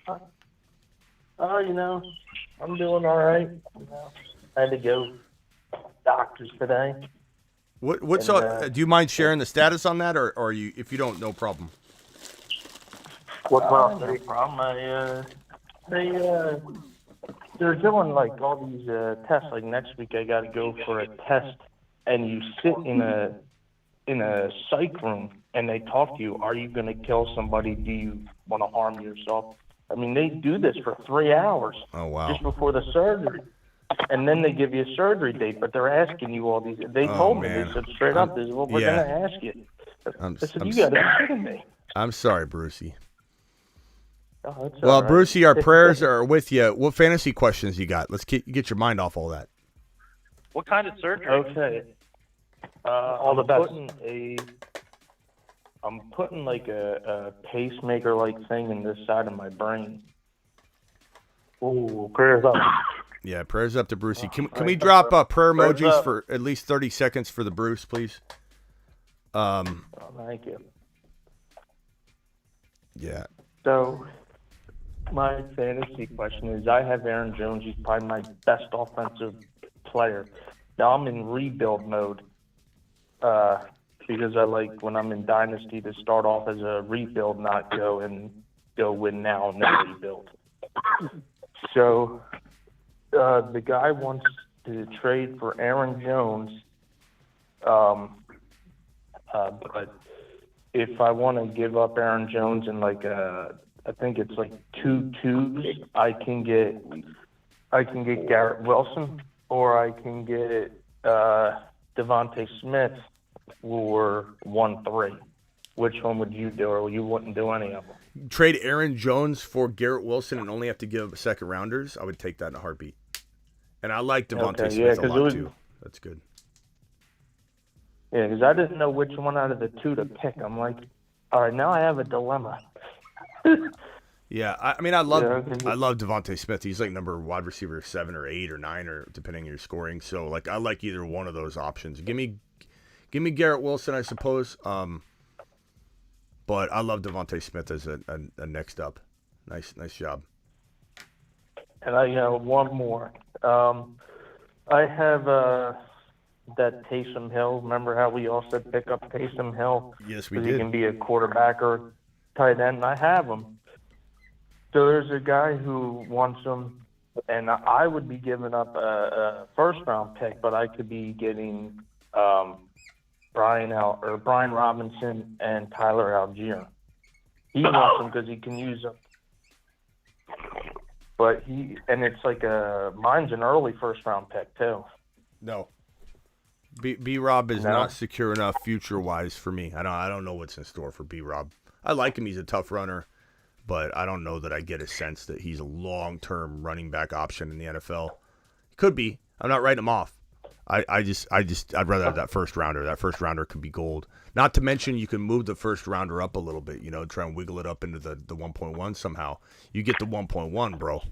You know, I'm doing all right. You know, I had to go doctors today. What's And, up? Do you mind sharing the status on that, or you? If you don't, no problem. What's no problem? They're doing like all these tests. Like next week, I got to go for a test, and you sit in a psych room, and they talk to you. Are you going to kill somebody? Do you want to harm yourself? I mean, they do this for 3 hours. Oh wow! Just before the surgery, and then they give you a surgery date. But they're asking you all these. They told me, they said straight up, "This is what we're going to ask you." I said, "You got to be kidding me." I'm sorry, Brucey. Oh, it's Well, all right. Brucey, our prayers are with you. What fantasy questions you got? Let's get your mind off all that. What kind of surgery? Okay. All the best. I'm putting like a pacemaker like thing in this side of my brain. Ooh, prayers up. Yeah, prayers up to Brucey. Can we drop prayer Prayers emojis up. for at least 30 seconds for the Bruce, please? Thank you. Yeah. So, my fantasy question is, I have Aaron Jones. He's probably my best offensive player. Now I'm in rebuild mode because I like when I'm in Dynasty to start off as a rebuild, not go win now and then rebuild. So the guy wants to trade for Aaron Jones, but if I want to give up Aaron Jones and I think it's like 2 twos, I can get Garrett Wilson, or I can get Davante Smith for 1-3. Which one would you do, or you wouldn't do any of them? Trade Aaron Jones for Garrett Wilson and only have to give second rounders. I would take that in a heartbeat. And I like Davante Smith a lot too. That's good. Yeah, because I didn't know which one out of the two to pick. I'm like, all right, now I have a dilemma. Yeah, I mean, I love Yeah. Davante Smith. He's like number wide receiver 7 or 8 or 9, or depending on your scoring. So like, I like either one of those options. Give me Garrett Wilson, I suppose. But I love Davante Smith as a next up. Nice job. And I one more. I have that Taysom Hill. Remember how we all said pick up Taysom Hill? Yes, we 'cause did. He can be a quarterback or tight end. I have him. So there's a guy who wants him, and I would be giving up a first-round pick, but I could be getting Brian Robinson and Tyler Algier. He wants him because he can use them. But it's like mine's an early first-round pick too. No. B-Rob is No? not secure enough future-wise for me. I don't know what's in store for B-Rob. I like him. He's a tough runner, but I don't know that I get a sense that he's a long-term running back option in the NFL. Could be. I'm not writing him off. I'd rather have that first rounder. That first rounder could be gold. Not to mention you can move the first rounder up a little bit, try and wiggle it up into the 1.1 somehow. You get the 1.1, bro.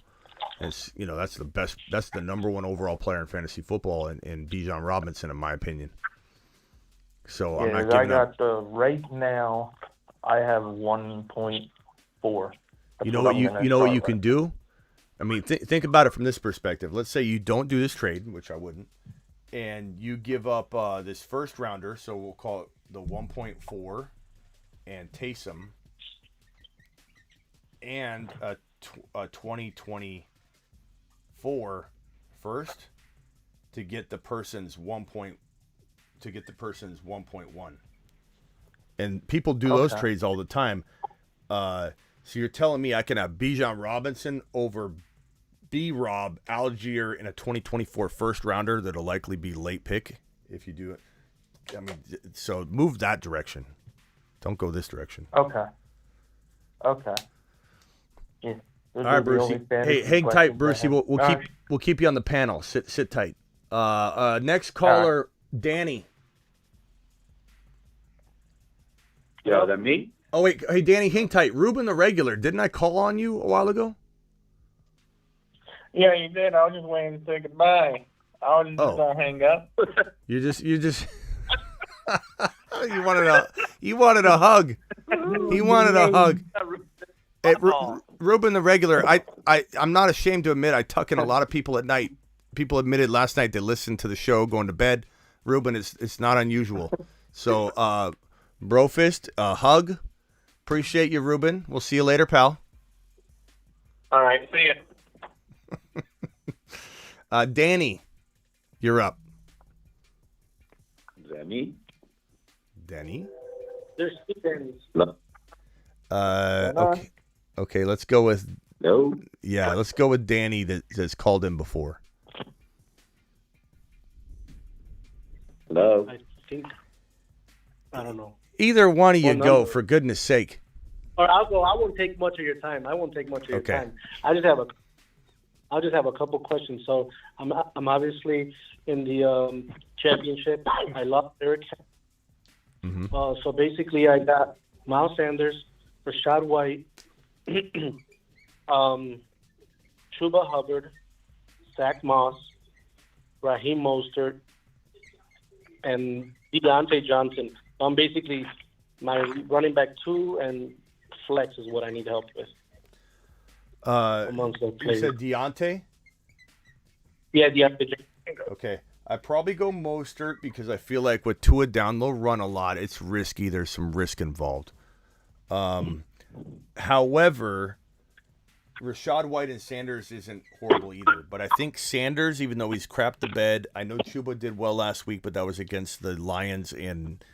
It's, that's the best. That's the number one overall player in fantasy football in Bijan Robinson, in my opinion. So I'm not giving up. Right now, I have 1.4. You know what you can do? I mean, think about it from this perspective. Let's say you don't do this trade, which I wouldn't, and you give up this first rounder, so we'll call it the 1.4, and Taysom, and a 2024 first to get the person's 1.1. And people do those trades all the time. So you're telling me I can have Bijan Robinson over B-Rob Algier in a 2024 first rounder that'll likely be late pick if you do it. I mean, so move that direction. Don't go this direction. Okay. Yeah. All right, Brucey. Hey, hang tight, Brucey. We'll keep you on the panel. Sit tight. Next caller, Danny. Yo, that me? Oh wait, hey Danny, hang tight. Ruben the regular. Didn't I call on you a while ago? Yeah, you did. I was just waiting to say goodbye. I was just gonna hang up. You just you wanted a hug. He wanted a hug. Hey, Ruben the regular. I'm not ashamed to admit I tuck in a lot of people at night. People admitted last night they listened to the show going to bed. Ruben, it's not unusual. So, Brofist, hug. Appreciate you, Ruben. We'll see you later, pal. All right, see ya. Danny, you're up. Is that me? Danny? There's two Dannys. Okay, let's go with... No? Yeah, let's go with Danny that's called in before. Hello? I don't know. Either one of you go, for goodness sake. Or I'll go. I won't take much of your time. Time. I just have a couple questions. So I'm obviously in the championship. I love Derrick Henry. So basically, I got Miles Sanders, Rashad White, Chuba Hubbard, Zach Moss, Raheem Mostert, and Deontay Johnson. Basically, my running back 2 and flex is what I need help with. Amongst those players. You said Deontay? Yeah, Deontay. Okay. I probably go Mostert because I feel like with Tua down, they'll run a lot. It's risky. There's some risk involved. However, Rashad White and Sanders isn't horrible either. But I think Sanders, even though he's crapped the bed, I know Chuba did well last week, but that was against the Lions, and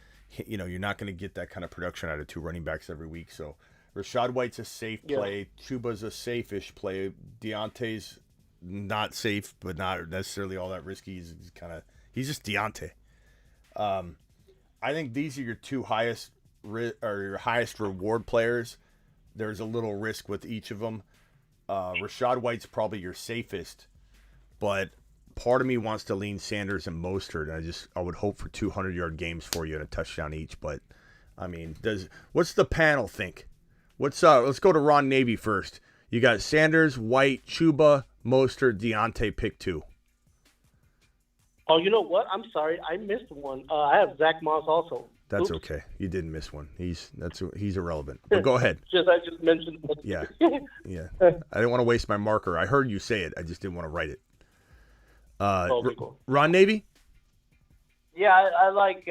you're not going to get that kind of production out of 2 running backs every week. So Rashad White's a safe play. Chuba's a safe-ish play. Deontay's not safe, but not necessarily all that risky. He's just Deontay. I think these are your 2 highest your highest reward players. There's a little risk with each of them. Rashad White's probably your safest, but part of me wants to lean Sanders and Mostert. I would hope for 200-yard games for you and a touchdown each. But I mean, what's the panel think? Let's go to Ron Navy first. You got Sanders, White, Chuba, Mostert, Deontay, pick 2. Oh, you know what? I'm sorry, I missed one. I have Zach Moss also. That's okay. You didn't miss one. He's irrelevant. But go ahead. I just mentioned. Yeah. I didn't want to waste my marker. I heard you say it. I just didn't want to write it. Cool. Ron Navy? Yeah, I like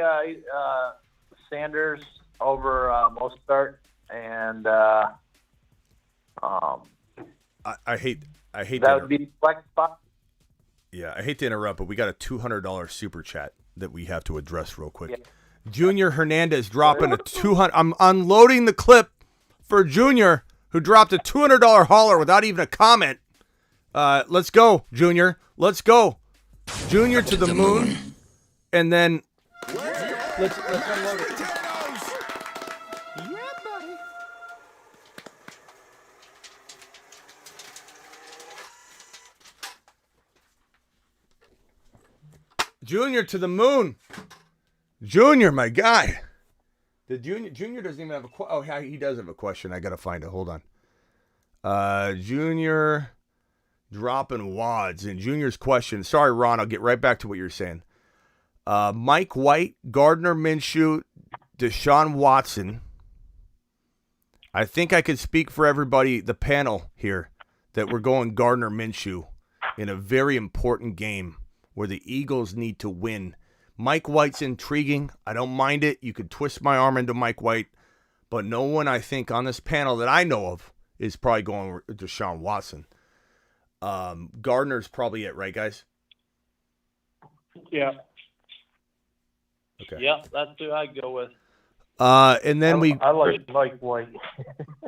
Sanders over Mostert, and I hate that would be flex spot. Yeah, I hate to interrupt, but we got a $200 super chat that we have to address real quick. Yeah. Junior Hernandez dropping a $200. I'm unloading the clip for Junior, who dropped a $200 hauler without even a comment. Let's go, Junior. Let's go, Junior, to the moon, and then let's unload it. Yeah, buddy. Junior to the moon. Junior, my guy. The Junior doesn't even have a question. Oh, he does have a question. I got to find it. Hold on. Junior dropping wads. And Junior's question. Sorry, Ron. I'll get right back to what you're saying. Mike White, Gardner Minshew, Deshaun Watson. I think I could speak for everybody, the panel here, that we're going Gardner Minshew in a very important game where the Eagles need to win. Mike White's intriguing. I don't mind it. You could twist my arm into Mike White, but no one I think on this panel that I know of is probably going to Deshaun Watson. Gardner's probably it, right, guys? Yeah. Okay. Yeah, that's who I'd go with. And then I like Mike White.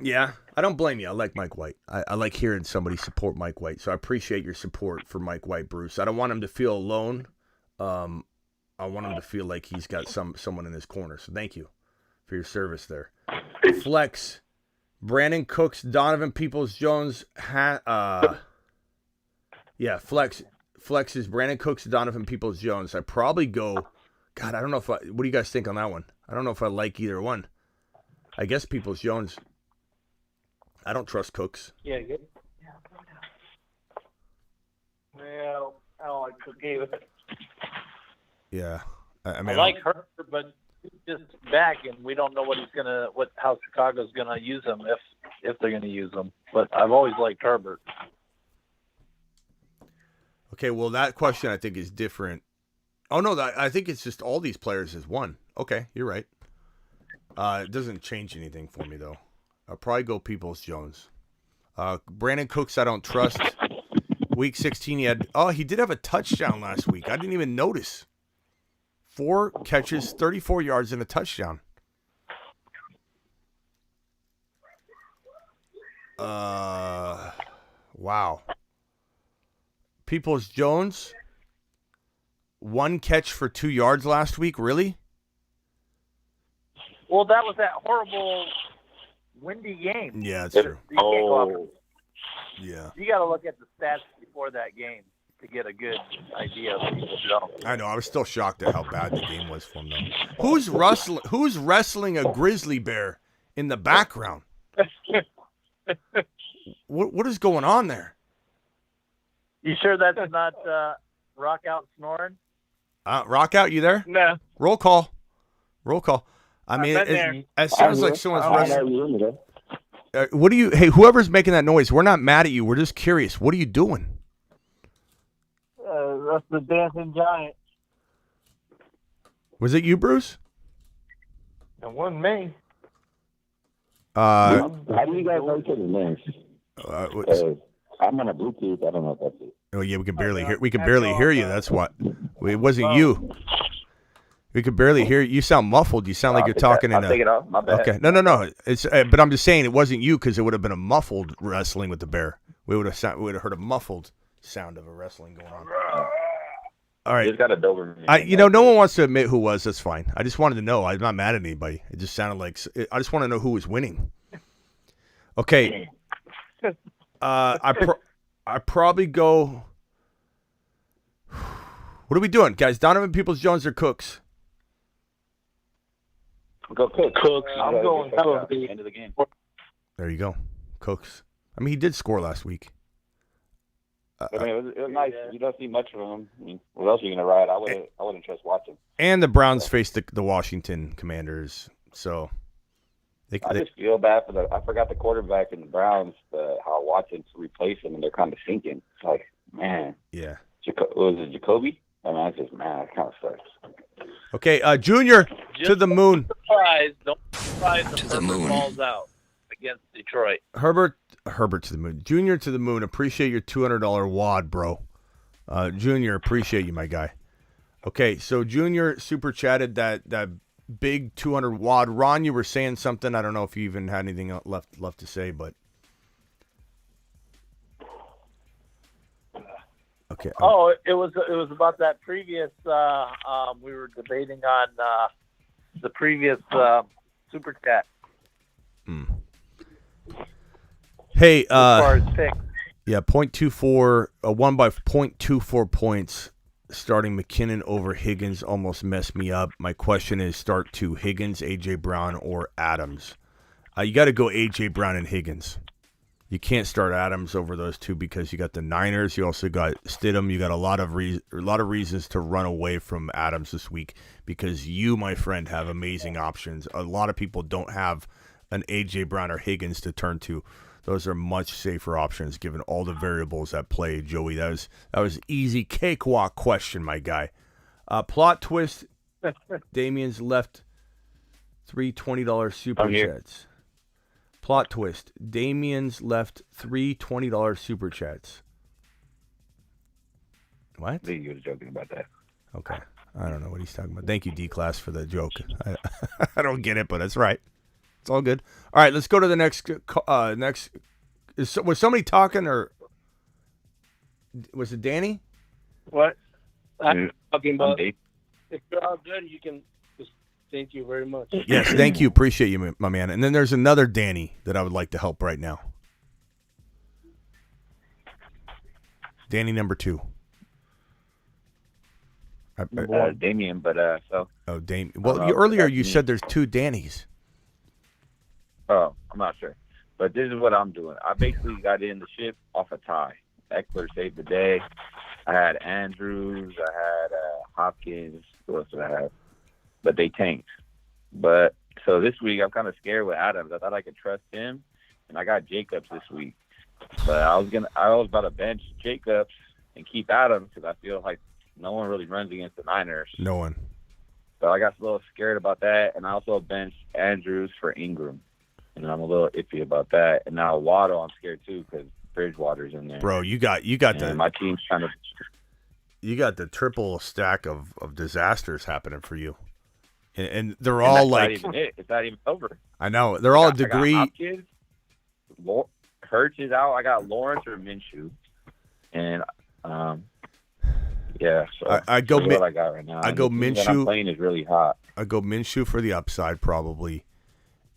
Yeah, I don't blame you. I like Mike White. I like hearing somebody support Mike White, so I appreciate your support for Mike White, Bruce. I don't want him to feel alone. I want him to feel like he's got someone in his corner. So thank you for your service there. Flex, Brandon Cooks, Donovan Peoples-Jones. Flex is Brandon Cooks, Donovan Peoples-Jones. I probably go. God, I don't know what do you guys think on that one? I don't know if I like either one. I guess Peoples-Jones. I don't trust Cooks. Yeah, good. Well, I don't like Cook either. Yeah, I I like Herbert, but he's just back, and we don't know how Chicago's gonna use him if they're gonna use him. But I've always liked Herbert. Okay, well, that question I think is different. Oh, no, I think it's just all these players is one. Okay, you're right. It doesn't change anything for me, though. I'll probably go Peoples-Jones. Brandon Cooks, I don't trust. Week 16, he did have a touchdown last week. I didn't even notice. 4 catches, 34 yards, and a touchdown. Wow. Peoples-Jones, 1 catch for 2 yards last week. Really? Well, that was that horrible windy game. Yeah, that's true. You can't go off. Yeah. You got to look at the stats before that game to get a good idea of Peoples-Jones. I know. I was still shocked at how bad the game was for him, though. Who's wrestling a grizzly bear in the background? What is going on there? You sure that's not Rock Out snoring? Rock Out, you there? No. Roll call. I mean, it sounds like someone's wrestling. What do you? Hey, whoever's making that noise, we're not mad at you. We're just curious. What are you doing? That's the dancing giant. Was it you, Bruce? It wasn't me. How do you guys like the names? I'm on a Bluetooth. I don't know if that's it. Oh yeah, we can barely hear. We can barely hear you. That's what. It wasn't you. We could barely hear you. You sound muffled. You sound like you're talking in a. I'll take it off. My bad. Okay. No. It's. But I'm just saying it wasn't you because it would have been a muffled wrestling with the bear. We would have heard a muffled sound of a wrestling going on. All right. Just got a Doberman. No one wants to admit who was. That's fine. I just wanted to know. I'm not mad at anybody. It just sounded like I just want to know who was winning. Okay. I probably go. What are we doing, guys? Donovan Peoples-Jones or Cooks? Go Cooks. I'm going Cooks. At the end of the game. There you go, Cooks. I mean, he did score last week. I mean, it was nice. You don't see much from him. I mean, what else are you going to ride? I wouldn't trust watching. And the Browns faced the Washington Commanders, so I just feel bad for I forgot the quarterback in the Browns, how Watson's replaced him, and they're kind of sinking. It's like, man. Yeah. Was it Jacoby? I mean, it kind of sucks. Okay, Junior to the moon. Don't surprise if Herbert falls out against Detroit. Herbert to the moon. Junior to the moon. Appreciate your $200 wad, bro. Junior, appreciate you, my guy. Okay, so Junior super chatted that big 200 wad. Ron, you were saying something. I don't know if you even had anything left to say, but okay. It was about that previous. We were debating on the previous super chat. Hey, as far as picks. Yeah, 0.24, won by 0.24 points. Starting McKinnon over Higgins almost messed me up. My question is start 2 Higgins, A.J. Brown, or Adams. You got to go A.J. Brown and Higgins. You can't start Adams over those two because you got the Niners. You also got Stidham. You got a lot of reasons to run away from Adams this week because you, my friend, have amazing options. A lot of people don't have an A.J. Brown or Higgins to turn to. Those are much safer options given all the variables at play, Joey. That was easy cakewalk question, my guy. Plot twist, Damien's left 3 $20 super chats. Plot twist, Damien's left 3 $20 super chats. What? I think he was joking about that. Okay. I don't know what he's talking about. Thank you, D-Class, for the joke. I don't get it, but that's right. It's all good. All right, let's go to the next. Was somebody talking, or was it Danny? What? I'm talking about. Dave. If you're all good, you can just thank you very much. Yes, thank you. Appreciate you, my man. And then there's another Danny that I would like to help right now. Danny number 2. Damien, but so. Oh, Damien. Well, earlier you said there's 2 Dannys. Oh, I'm not sure. But this is what I'm doing. I basically got in the ship off a tie. Eckler saved the day. I had Andrews. I had Hopkins. Who else did I have? But they tanked. But so this week I'm kind of scared with Adams. I thought I could trust him, and I got Jacobs this week. But I was about to bench Jacobs and keep Adams because I feel like no one really runs against the Niners. No one. So I got a little scared about that, and I also benched Andrews for Ingram. And I'm a little iffy about that. And now Waddle, I'm scared too because Bridgewater's in there. Bro, you got my team's trying to. You got the triple stack of disasters happening for you, and they're all like. Not even it. It's not even over. I know they're all a degree. I got Hopkins, Hurts is out. I got Lawrence or Minshew, and yeah. So I go. What I got right now. I go Minshew. I'm playing is really hot. I go Minshew for the upside probably.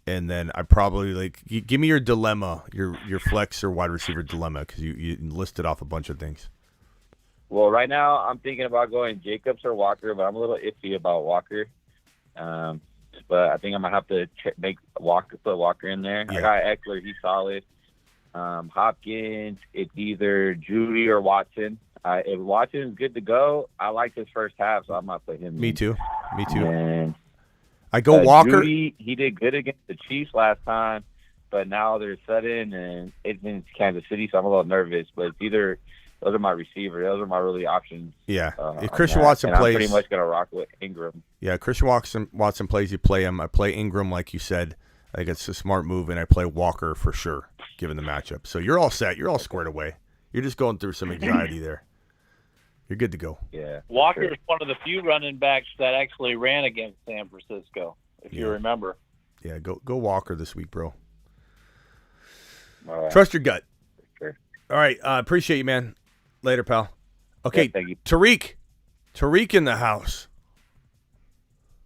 And then I probably give me your dilemma, your flex or wide receiver dilemma, because you listed off a bunch of things. Well, right now I'm thinking about going Jacobs or Walker, but I'm a little iffy about Walker. But I think I'm gonna have to put Walker in there. Yeah. I got Eckler, he's solid. Hopkins, it's either Judy or Watson. If Watson's good to go, I like his first half, so I'm gonna put him. Me too. And I go Walker. Judy, he did good against the Chiefs last time, but now they're sudden and it's in Kansas City, so I'm a little nervous. But it's either those are my receivers, those are my really options. Yeah, if Christian Watson plays, I'm pretty much gonna rock with Ingram. Yeah, Christian Watson plays, you play him. I play Ingram like you said. I think it's a smart move, and I play Walker for sure, given the matchup. So you're all set. You're all squared away. You're just going through some anxiety there. You're good to go. Yeah. Walker is one of the few running backs that actually ran against San Francisco, if you remember. Yeah, go Walker this week, bro. All right. Trust your gut. Sure. All right. Appreciate you, man. Later, pal. Okay, yeah, thank you. Tariq in the house.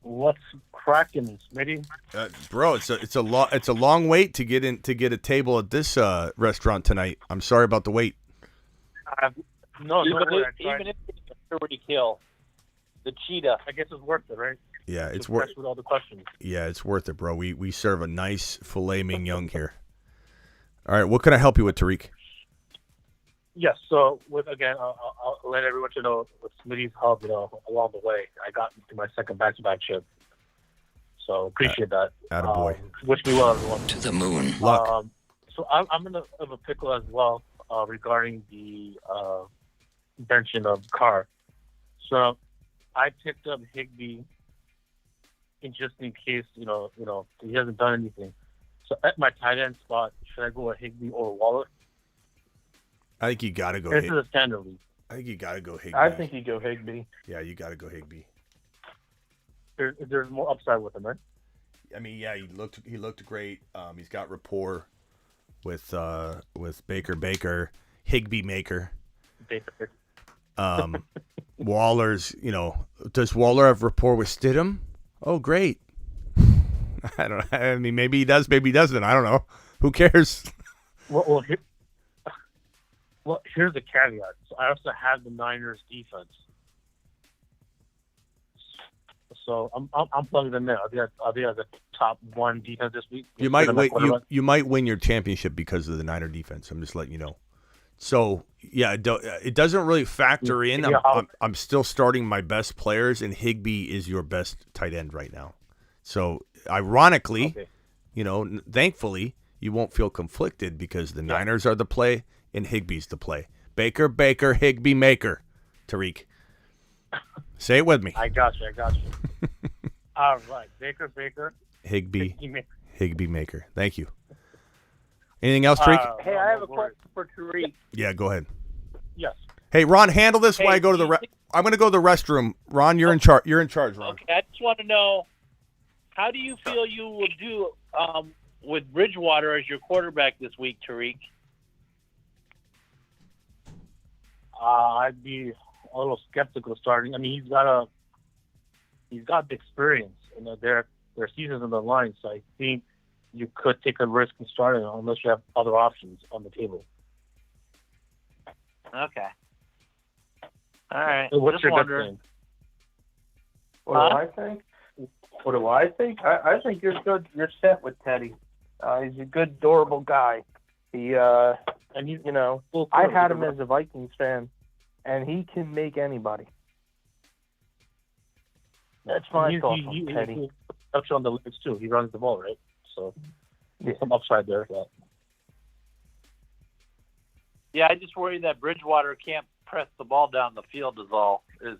What's cracking, Smitty? Bro, it's a long wait to get a table at this restaurant tonight. I'm sorry about the wait. No, even if it's a pretty kill, the cheetah, I guess it's worth it, right? Yeah, it's worth with all the questions. Yeah, it's worth it, bro. We serve a nice filet mignon here. All right, what can I help you with, Tariq? Yes. So I'll let everyone know with Smitty's help, along the way, I got to my second back-to-back chip. So appreciate that. Attaboy. Wish me well, everyone. To the moon. Luck. So I'm in a pickle as well regarding the benching of Carr. So I picked up Higbee, just in case he hasn't done anything. So at my tight end spot, should I go with Higbee or Waller? I think you got to go. This is a standard league. I think you got to go Higbee. I think you go Higbee. Yeah, you got to go Higbee. There's more upside with him, right? I mean, yeah, he looked great. He's got rapport with Baker, Higbee maker. Baker. Waller's, does Waller have rapport with Stidham? Oh, great. I mean, maybe he does, maybe he doesn't. I don't know. Who cares? Well, here's the caveat. So I also have the Niners defense. So I'm plugging them in. Are they the top one defense this week? You might win. You might win your championship because of the Niner defense. I'm just letting you know. So yeah, it doesn't really factor in. I'm still starting my best players, and Higbee is your best tight end right now. So ironically, thankfully, you won't feel conflicted because the Niners are the play and Higbee's the play. Baker, Higbee, Maker. Tariq. Say it with me. I got you. All right. Baker. Higbee, Maker. Thank you. Anything else, Tariq? Hey, I have a question for Tariq. Yeah, go ahead. Yes. Hey, Ron, handle this while I go to the I'm going to go to the restroom. Ron, you're in charge. You're in charge, Ron. Okay, I just want to know, how do you feel you will do with Bridgewater as your quarterback this week, Tariq? I'd be a little skeptical starting. I mean, he's got the experience. Their season's on the line, so I think you could take a risk in starting unless you have other options on the table. Okay. All right. So what's Just your gut wondering. feeling? What do I think? What do I think? I think you're good. You're set with Teddy. He's a good, durable guy. And I had him as a Vikings fan, and he can make anybody. That's my thought on Teddy. He touched on the legs too. He runs the ball, right? So there's some upside there. Yeah, I just worry that Bridgewater can't press the ball down the field as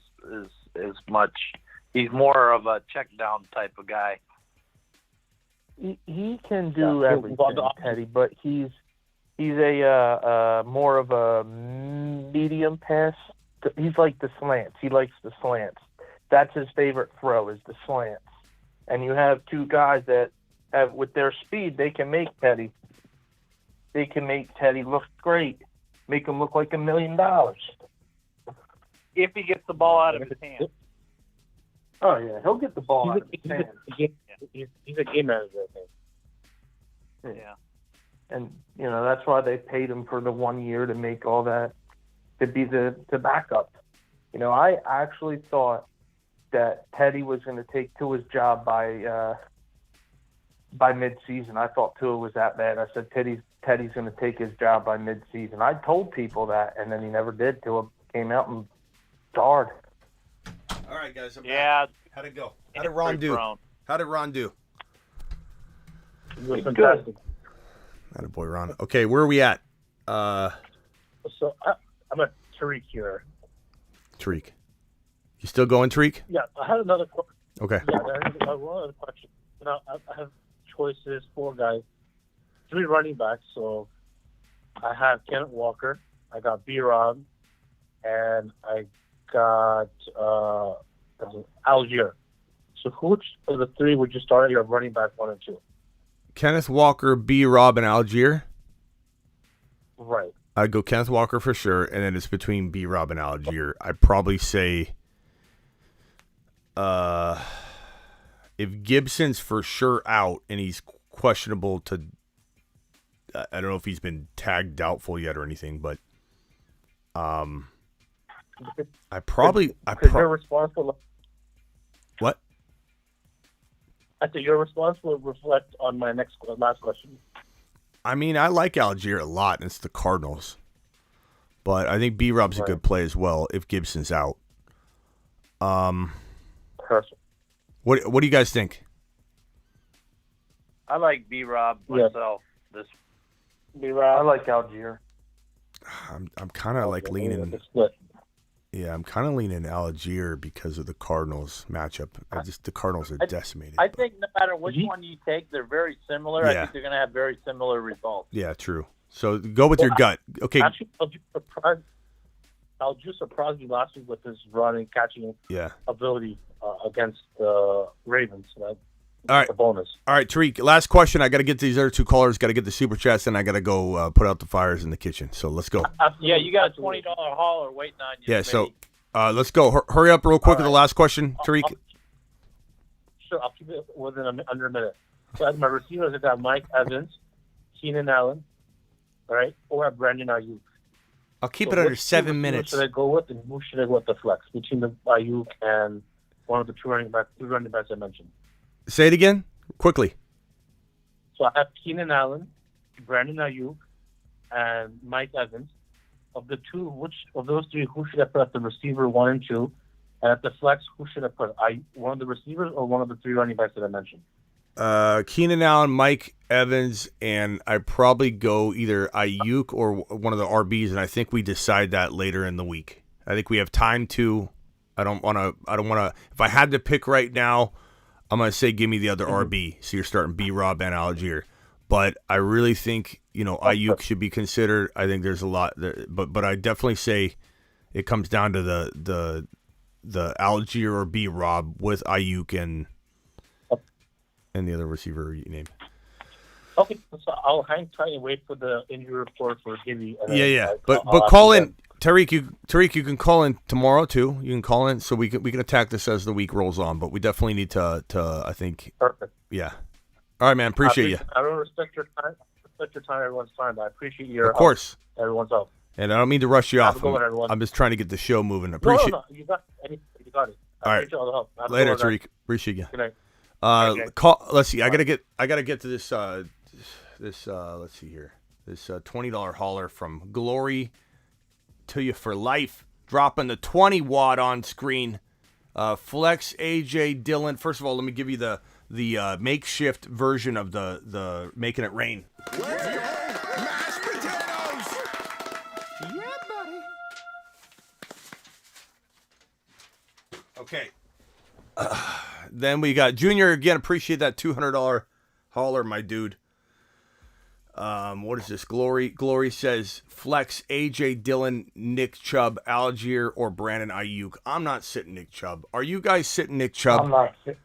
much. He's more of a check down type of guy. He can do everything, Teddy, but he's a more of a medium pass. He's like the slants. He likes the slants. That's his favorite throw is the slants. And you have two guys that have, with their speed, they can make Teddy. They can make Teddy look great. Make him look like $1 million. If he gets the ball out of his hand. Oh yeah, he'll get the ball out of his hand. He's a game manager, I think. Yeah. And that's why they paid him for the 1 year to make all that, to be the backup. I actually thought that Teddy was going to take Tua's job by mid-season. I thought Tua was that bad. I said Teddy's going to take his job by mid-season. I told people that, and then he never did. Tua came out and starred. All right, guys. Yeah. How'd it go? How did Ron do? It was fantastic. Attaboy, Ron. Okay, where are we at? So I'm at Tariq here. Tariq. You still going, Tariq? Yeah, I had another question. Okay. Yeah, I have one other question. I have choices, 4 guys, 3 running backs. So I have Kenneth Walker, I got B-Rob, and I got Algier. So which of the 3 would you start your running back 1 and 2? Kenneth Walker, B-Rob, and Algier? Right. I'd go Kenneth Walker for sure, and then it's between B-Rob and Algier. I'd probably say if Gibson's for sure out and he's questionable to, I don't know if he's been tagged doubtful yet or anything, but Your response will, what? I think your response will reflect on my last question. I mean, I like Algier a lot, and it's the Cardinals. But I think B-Rob's a good play as well if Gibson's out. Perfect. What do you guys think? I like B-Rob myself. This B-Rob. I like Algier. I'm kind of like leaning. Yeah, I'm kind of leaning Algier because of the Cardinals matchup. The Cardinals are decimated. I think no matter which one you take, they're very similar. Yeah. I think they're going to have very similar results. Yeah, true. So go with your gut. Okay. Actually, Algier surprised me last week with his running, catching ability against the Ravens. So all right. A bonus. All right, Tariq, last question. I got to get these other 2 callers, got to get the super chats, and I got to go put out the fires in the kitchen. So let's go. Yeah, you got a $20 hauler waiting on you. Yeah, so let's go. Hurry up real quick with the last question, Tariq. Sure, I'll keep it within under a minute. So as my receivers, I got Mike Evans, Keenan Allen, all right, or Brandon Ayuk. I'll keep it under 7 minutes. Who should I go with, and who should I go with the flex between the Ayuk and one of the 3 running backs I mentioned? Say it again, quickly. So I have Keenan Allen, Brandon Ayuk, and Mike Evans. Of the 2, which of those 3, who should I put at the receiver 1 and 2? And at the flex, who should I put? One of the receivers or one of the 3 running backs that I mentioned? Keenan Allen, Mike Evans, and I probably go either Ayuk or one of the RBs, and I think we decide that later in the week. I think we have time to. I don't want to. If I had to pick right now, I'm going to say give me the other RB. So you're starting B-Rob and Algier. But I really think, Ayuk should be considered. I think there's a lot there, but I definitely say it comes down to the Algier or B-Rob with Ayuk and the other receiver you named. Okay, so I'll hang tight and wait for the injury report for Gibby. Yeah. But call in. Tariq, you can call in tomorrow too. You can call in so we can attack this as the week rolls on. But we definitely need to I think. Perfect. Yeah. All right, man. Appreciate you. I don't respect your time. Everyone's time. But I appreciate your. Of course. Everyone's help. And I don't mean to rush you off. Everyone. I'm just trying to get the show moving. Appreciate. No. You got it. All right. All the help. Later, Tariq. Appreciate you. Good night. Call. Let's see. I gotta get to this. Let's see here. This $20 hauler from Glory to you for life. Dropping the 20 watt on screen. Flex AJ Dillon. First of all, let me give you the makeshift version of the Making It Rain. Mashed potatoes. Yeah, buddy. Okay. Then we got Junior again. Appreciate that $200 hauler, my dude. What is this? Glory says flex AJ Dillon, Nick Chubb, Algier, or Brandon Ayuk. I'm not sitting Nick Chubb. Are you guys sitting Nick Chubb? I'm not sitting.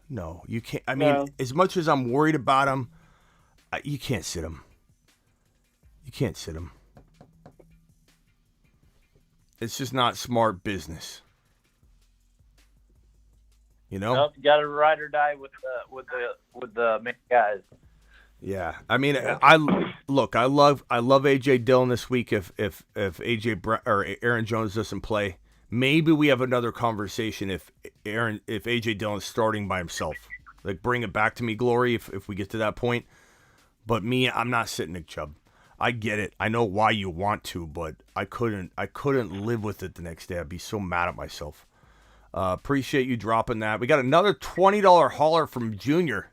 No, you can't. I mean, as much as I'm worried about him, you can't sit him. You can't sit him. It's just not smart business. Nope, you got to ride or die with the main guys. Yeah, I mean, I love AJ Dillon this week. If Aaron Jones doesn't play, maybe we have another conversation. If AJ Dillon's starting by himself, like bring it back to me, Glory. If we get to that point, but me, I'm not sitting Nick Chubb. I get it. I know why you want to, but I couldn't live with it the next day. I'd be so mad at myself. Appreciate you dropping that. We got another $20 hauler from Junior.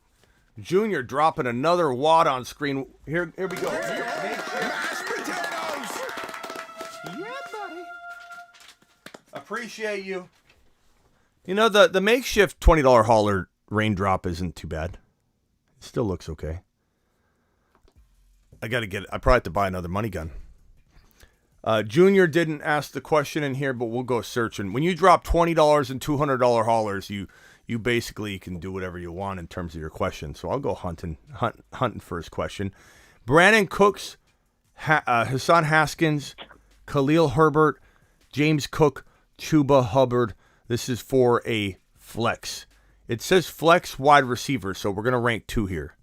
Junior dropping another wad on screen. Here we go. Mashed potatoes. Yeah, buddy. Appreciate you. The makeshift $20 hauler raindrop isn't too bad. It still looks okay. I probably have to buy another money gun. Junior didn't ask the question in here, but we'll go searching. When you drop $20 and $200 haulers, you basically can do whatever you want in terms of your question. So I'll go hunting first question. Brandon Cooks, Hassan Haskins, Khalil Herbert, James Cook, Chuba Hubbard. This is for a flex. It says flex wide receiver, so we're going to rank 2 here.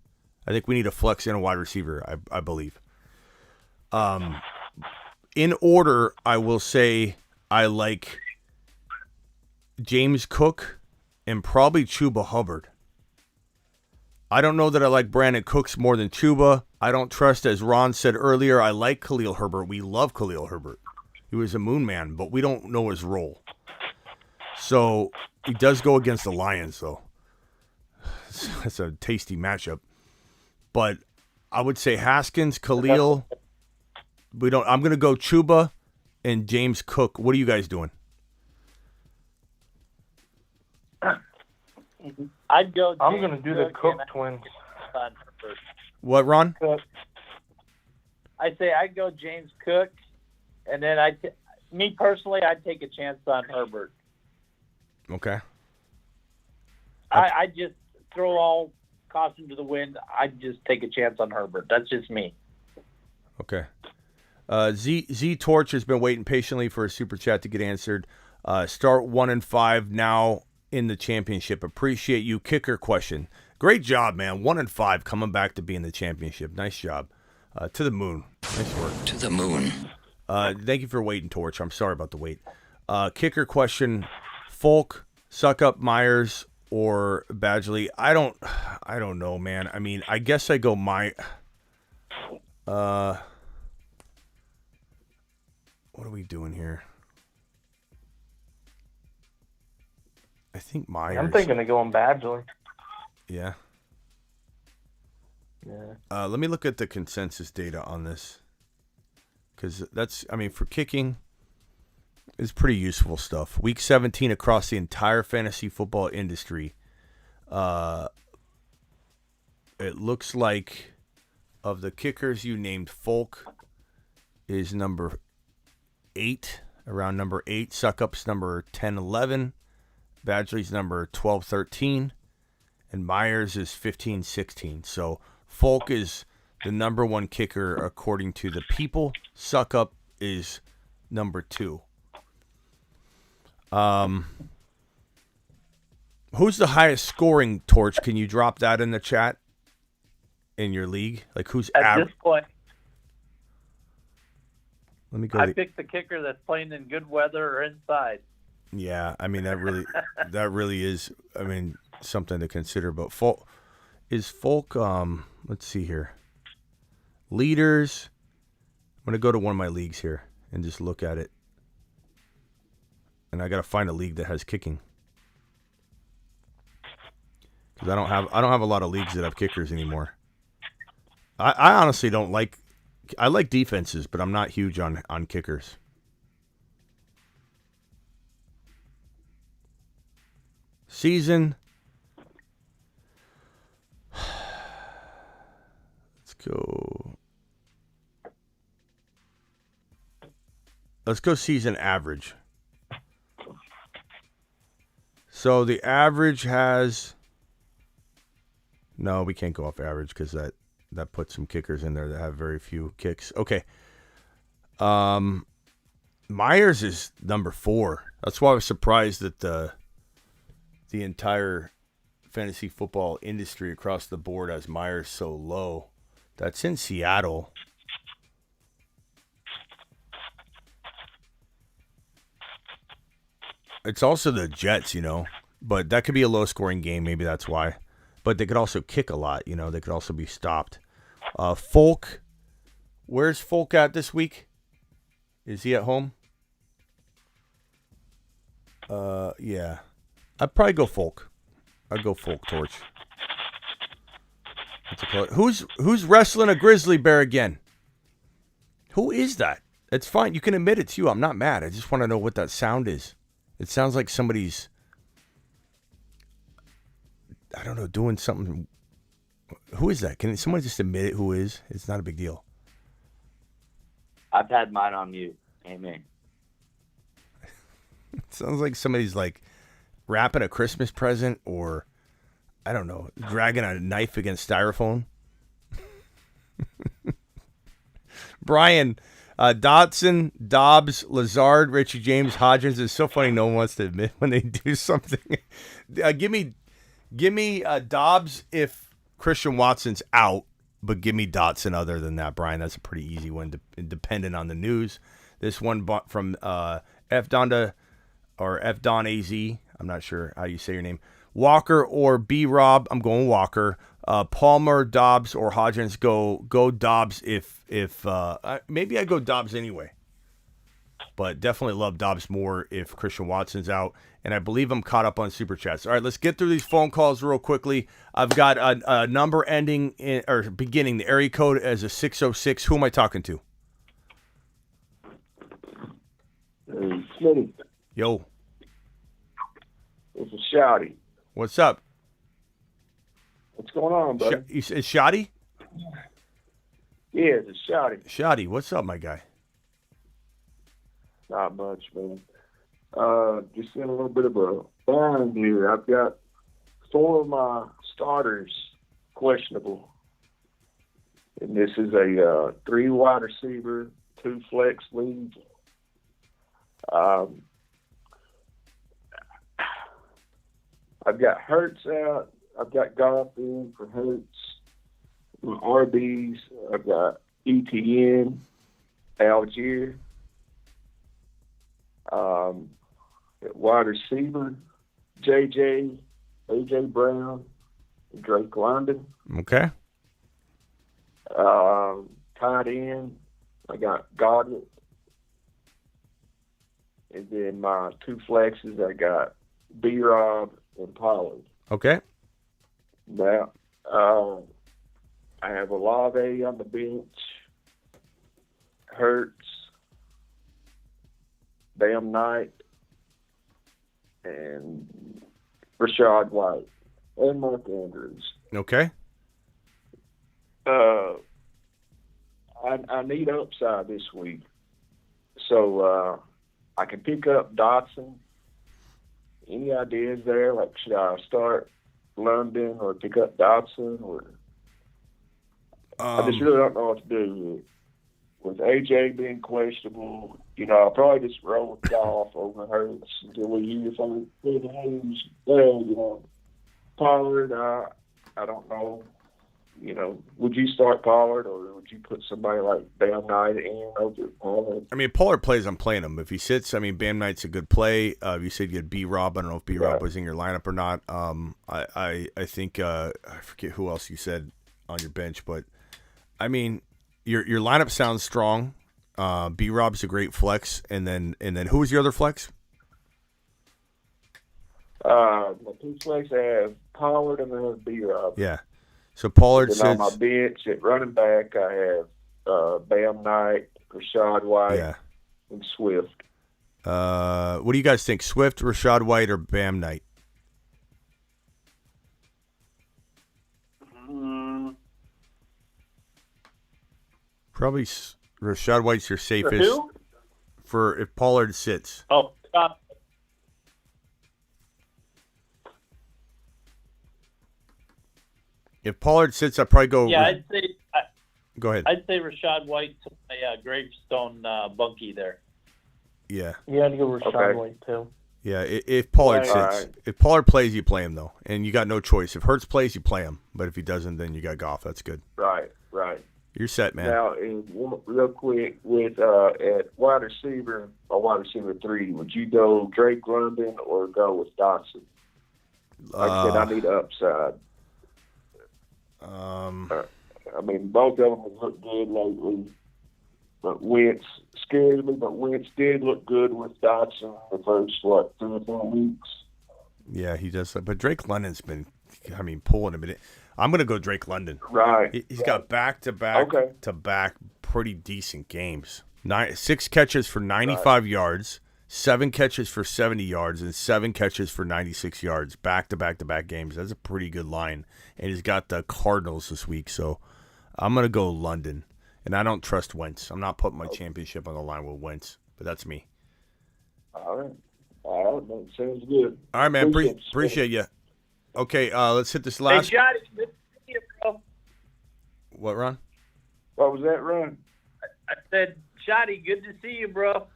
I think we need a flex and a wide receiver, I believe. In order, I will say I like James Cook and probably Chuba Hubbard. I don't know that I like Brandon Cooks more than Chuba. I don't trust, as Ron said earlier, I like Khalil Herbert. We love Khalil Herbert. He was a moon man, but we don't know his role. So he does go against the Lions, though. That's a tasty matchup. But I would say Haskins, Khalil. I'm going to go Chuba and James Cook. What are you guys doing? I'd go. I'm going to do the Cook twins. What, Ron? I say I'd go James Cook, and then me personally, I'd take a chance on Herbert. Okay. I just throw all caution to the wind. I'd just take a chance on Herbert. That's just me. Okay. Z Torch has been waiting patiently for a super chat to get answered. Start 1-5 now in the championship. Appreciate you. Kicker question. Great job, man. 1-5 coming back to be in the championship. Nice job. To the moon. Nice work. To the moon. Thank you for waiting, Torch. I'm sorry about the wait. Kicker question. Folk, Suck Up Myers, or Badgley? I don't know, man. I mean, I guess I go what are we doing here? I think Myers. I'm thinking of going Badgley. Yeah. Yeah. Let me look at the consensus data on this. Because for kicking, it's pretty useful stuff. Week 17 across the entire fantasy football industry. It looks like of the kickers you named, Folk is number 8, around number 8. Suckup's number 10, 11. Badgley's number 12, 13. And Myers is 15, 16. So Folk is the number 1 kicker according to the people. Suckup is number 2. Who's the highest scoring, Torch? Can you drop that in the chat in your league? Like who's At average? this point, Let me go. I picked the kicker that's playing in good weather or inside. Yeah, I mean that really is. I mean something to consider. But Folk. Let's see here. Leaders. I'm gonna go to one of my leagues here and just look at it. And I gotta find a league that has kicking. Because I don't have a lot of leagues that have kickers anymore. I honestly don't like. I like defenses, but I'm not huge on kickers. Season. Let's go. Let's go season average. So the average has. No, we can't go off average because that puts some kickers in there that have very few kicks. Okay. Myers is number 4. That's why I was surprised that the entire fantasy football industry across the board has Myers so low. That's in Seattle. It's also the Jets, but that could be a low-scoring game. Maybe that's why. But they could also kick a lot, They could also be stopped. Folk. Where's Folk at this week? Is he at home? Yeah. I'd probably go Folk. I'd go Folk, Torch. Who's wrestling a grizzly bear again? Who is that? It's fine. You can admit it too. I'm not mad. I just want to know what that sound is. It sounds like somebody's, I don't know, doing something. Who is that? Can someone just admit it? Who is? It's not a big deal. I've had mine on mute. Amen. It sounds like somebody's like wrapping a Christmas present or, I don't know, dragging a knife against styrofoam. Brian, Dotson, Dobbs, Lazard, Richie James, Hodgins. It's so funny no one wants to admit when they do something. Give me Dobbs if Christian Watson's out, but give me Dotson other than that, Brian. That's a pretty easy one, dependent on the news. This one from F Donda or F Don AZ. I'm not sure how you say your name. Walker or B Rob. I'm going Walker. Palmer, Dobbs, or Hodgins. Go Dobbs if maybe I go Dobbs anyway. But definitely love Dobbs more if Christian Watson's out. And I believe I'm caught up on Super Chats. All right, let's get through these phone calls real quickly. I've got a number ending or beginning the area code as a 606. Who am I talking to? Hey, Smitty. Yo. This is Shouty. What's up? What's going on, buddy? Is Shotty? Yeah, it's Shouty. Shotty, what's up, my guy? Not much, man. Just in a little bit of a bind here. I've got 4 of my starters questionable. And this is a 3 wide receiver, 2 flex league. I've got Hurts out. I've got Goff in for Hurts. My RBs, I've got ETN, Algier. At wide receiver, JJ, AJ Brown, Drake London. Okay. Tight end, I got Goddard. And then my 2 flexes, I got B-Rob and Pollard. Okay. Now, I have Olave on the bench. Hurts, Bam Knight, and Rashad White, and Mark Andrews. Okay. I need upside this week. So I can pick up Dotson. Any ideas there? Like, should I start London or pick up Dotson? Or I just really don't know what to do with AJ being questionable. I'll probably just roll with Goff over Hurts until we hear from who's there. Pollard, I don't know. Would you start Pollard or would you put somebody like Bam Knight in over Pollard? I mean, if Pollard plays, I'm playing him. If he sits, I mean, Bam Knight's a good play. You said you had B-Rob. I don't know if B-Rob was in your lineup or not. I think I forget who else you said on your bench, but I mean, your lineup sounds strong. B-Rob's a great flex, and then who was your other flex? My two flex, I have Pollard and then I have B-Rob. Yeah. So Pollard Then sits. on my bench at running back, I have Bam Knight, Rashad White, and Swift. What do you guys think? Swift, Rashad White, or Bam Knight? Probably Rashad White's your safest. who? For if Pollard sits. Oh, If Pollard sits, I'd probably go. yeah, I'd say. Go ahead. I'd say Rashad White to my gravestone bunkie there. Yeah. Yeah, I'd go Rashad White too. Yeah, if Pollard sits. Right. If Pollard plays, you play him, though. And you got no choice. If Hurts plays, you play him. But if he doesn't, then you got Goff. That's good. Right. You're set, man. Now, real quick, with at wide receiver or wide receiver 3, would you go Drake London or go with Dotson? Like I said, I need upside. I mean, both of them have looked good lately. But Wentz scared me, but Wentz did look good with Dotson the first, 3 or 4 weeks. Yeah, he does. But Drake London's been, pulling him. I'm going to go Drake London. Right. He's got back-to-back pretty decent games. 6 catches for 95 yards, 7 catches for 70 yards, and 7 catches for 96 yards. Back-to-back-to-back games. That's a pretty good line. And he's got the Cardinals this week, so I'm going to go London. And I don't trust Wentz. I'm not putting my championship on the line with Wentz, but that's me. All right. That sounds good. All right, man. Appreciate you. Okay, let's hit this last. Hey, Johnny, good to see you, bro. What, Ron? What was that, Ron? I said, Shotty, good to see you, bro.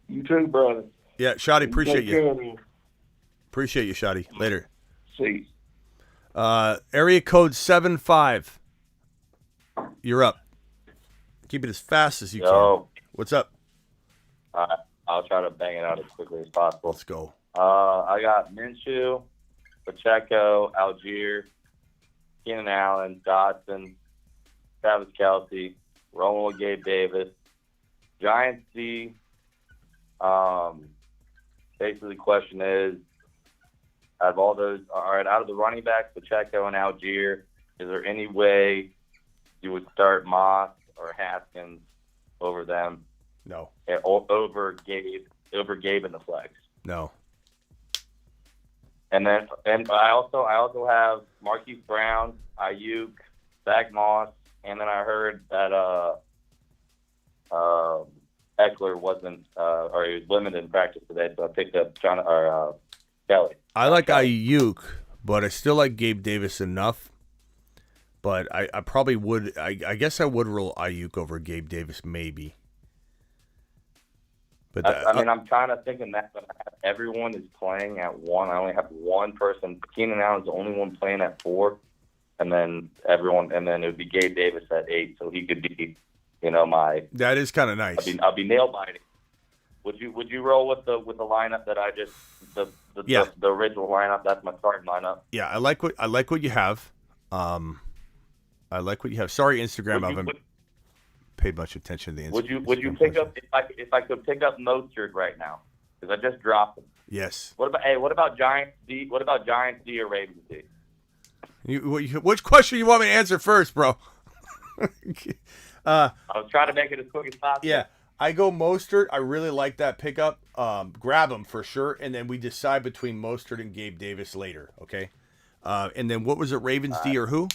You too, brother. Yeah, Shotty, appreciate Take care of you. Appreciate you, Shotty. Later. See. Area code 75. You're up. Keep it as fast as you can. What's up? I'll try to bang it out as quickly as possible. Let's go. I got Minshew, Pacheco, Algier, Keenan Allen, Dotson, Travis Kelce, rolling with Gabe Davis, Giants D. Basically, the question is, out of all those, out of the running backs, Pacheco and Algier, is there any way you would start Moss or Haskins over them? No. Over Gabe in the flex. No. And I also have Marquise Brown, Ayuk, Zach Moss, and then I heard that Eckler wasn't or he was limited in practice today, so I picked up Kelly. I like Ayuk, but I still like Gabe Davis enough. But I probably would. I guess I would roll Ayuk over Gabe Davis, maybe. But I'm kind of thinking that, but everyone is playing at 1. I only have one person. Keenan Allen's the only one playing at 4, and then it would be Gabe Davis at 8, so he could be, my. That is kind of nice. I'll be nail biting. Would you roll with the lineup that I just the original lineup? That's my starting lineup. Yeah, I like what you have. I like what you have. Sorry, Instagram, I haven't paid much attention to the Instagram. Would you pick up if I could pick up Mostert right now? Because I just dropped him. Yes. What about Giants D? What about Giants D or Ravens D? Which question you want me to answer first, bro? I was trying to make it as quick as possible. Yeah, I go Mostert. I really like that pickup. Grab him for sure, and then we decide between Mostert and Gabe Davis later. Okay. And then what was it? Ravens D or who?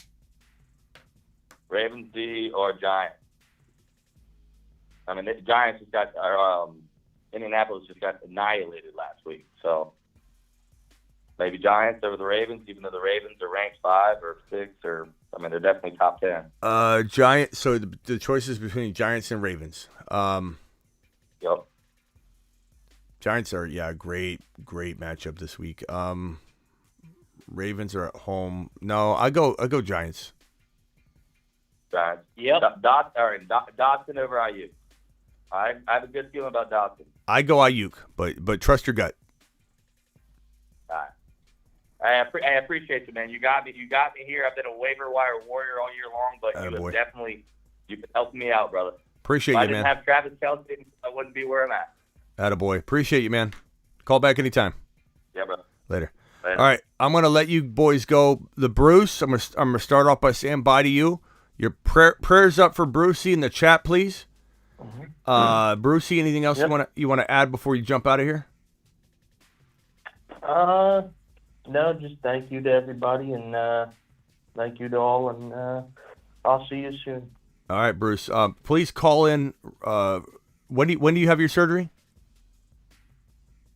Ravens D or Giants. I mean, the Giants just got Indianapolis just got annihilated last week, so maybe Giants over the Ravens, even though the Ravens are ranked 5 or 6 or. I mean, they're definitely top 10. Giants. So the choice is between Giants and Ravens. Yep. Giants are great matchup this week. Ravens are at home. No, I go Giants. Giants. Yep. Dotson over Ayuk. I have a good feeling about Dotson. I go Ayuk, but trust your gut. All right. I appreciate you, man. You got me here. I've been a waiver wire warrior all year long, but you've been helping me out, brother. Appreciate if you, I didn't man. have Travis Kelce, I wouldn't be where I'm at. Attaboy. Appreciate you, man. Call back anytime. Yeah, brother. Later. All right, I'm gonna let you boys go. The Bruce. I'm gonna start off by saying bye to you. Your prayers up for Brucey in the chat, please. Brucey, anything else you want to add before you jump out of here? No, just thank you to everybody, and thank you to all, and I'll see you soon. All right, Bruce. Please call in. When do you have your surgery?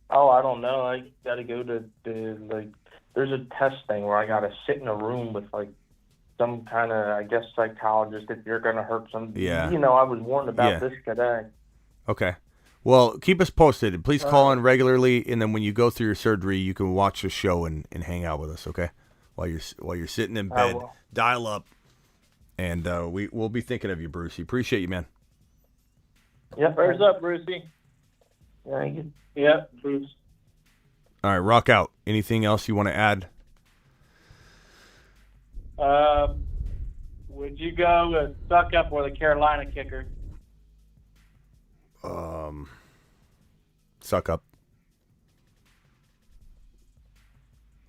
Oh, I don't know. I got to go to there's a test thing where I got to sit in a room with some kind of, I guess, psychologist if you're going to hurt some. Yeah. I was warned about this today. Okay. Well, keep us posted. Please call in regularly, and then when you go through your surgery, you can watch the show and hang out with us. Okay, while you're sitting in bed, dial up, and we'll be thinking of you, Brucey. Appreciate you, man. Yep. Prayers up, Brucey. Thank you. Yep, Bruce. All right, rock out. Anything else you want to add? Would you go with Suck Up or the Carolina kicker? Suck Up.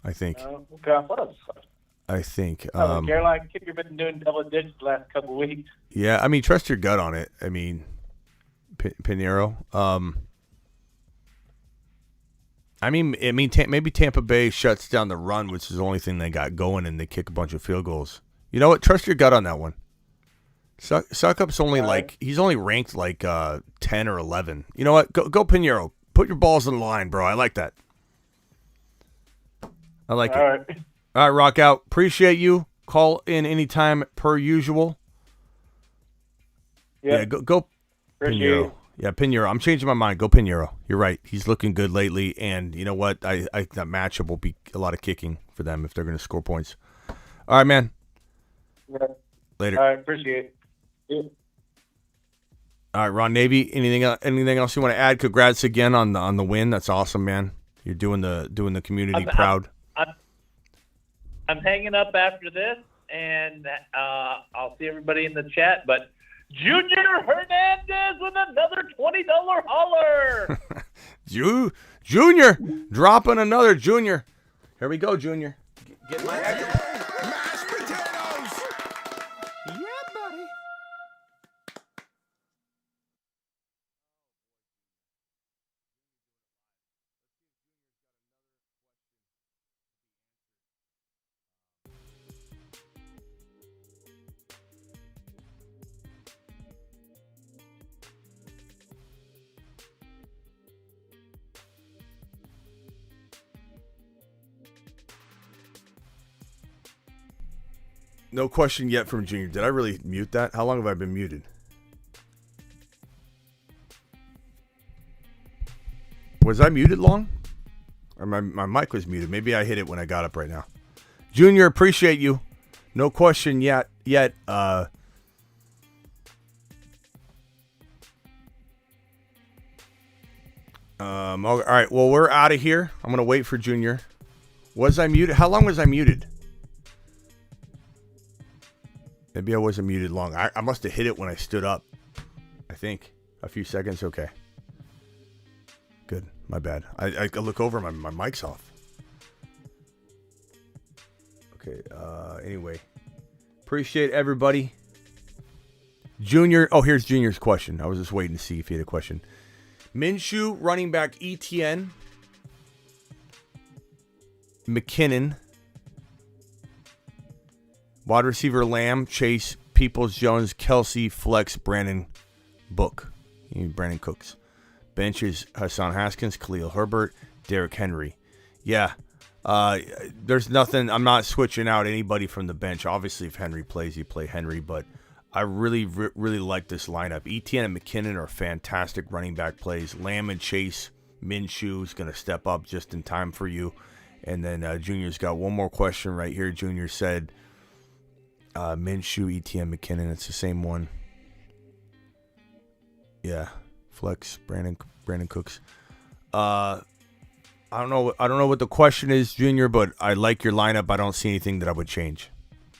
I think. Okay. What else? I think. The Carolina kicker been doing double digits the last couple of weeks. Yeah, I mean, trust your gut on it. I mean, Pinheiro. Maybe Tampa Bay shuts down the run, which is the only thing they got going, and they kick a bunch of field goals. You know what? Trust your gut on that one. Suck Up's only he's only ranked 10 or 11. You know what? Go Pinheiro. Put your balls in the line, bro. I like that. I like it. All right. All right, rock out. Appreciate you. Call in anytime per usual. Yep. Yeah, go Appreciate Pinheiro. it. Yeah, Pinheiro. I'm changing my mind. Go Pinheiro. You're right. He's looking good lately, and you know what? I that matchup will be a lot of kicking for them if they're going to score points. All right, man. Yeah. Later. All right, appreciate it. Yeah. All right, Ron Navy. Anything else you want to add? Congrats again on the win. That's awesome, man. You're doing the community proud. I'm hanging up after this, and I'll see everybody in the chat. But Junior Hernandez with another $20 holler. Junior dropping another Junior. Here we go, Junior. Get my Mashed potatoes! Yeah, buddy. No question yet from Junior. Did I really mute that? How long have I been muted? Was I muted long? Or my mic was muted. Maybe I hit it when I got up right now. Junior, appreciate you. No question yet. All right. Well, we're out of here. I'm going to wait for Junior. Was I muted? How long was I muted? Maybe I wasn't muted long. I must have hit it when I stood up. I think. A few seconds. Okay. Good. My bad. I look over. My mic's off. Okay. Anyway, appreciate everybody. Junior. Oh, here's Junior's question. I was just waiting to see if he had a question. Minshew, running back ETN, McKinnon, wide receiver Lamb, Chase, Peoples, Jones, Kelsey, Flex, Brandon, Book. You need Brandon Cooks. Benches Hassan Haskins, Khalil Herbert, Derrick Henry. Yeah, there's nothing. I'm not switching out anybody from the bench. Obviously, if Henry plays, you play Henry, but I really like this lineup. ETN and McKinnon are fantastic running back plays. Lamb and Chase, Minshew is going to step up just in time for you. And then Junior's got one more question right here. Junior said Minshew, ETN, McKinnon. It's the same one. Yeah, Flex, Brandon Cooks. I don't know what the question is, Junior, but I like your lineup. I don't see anything that I would change,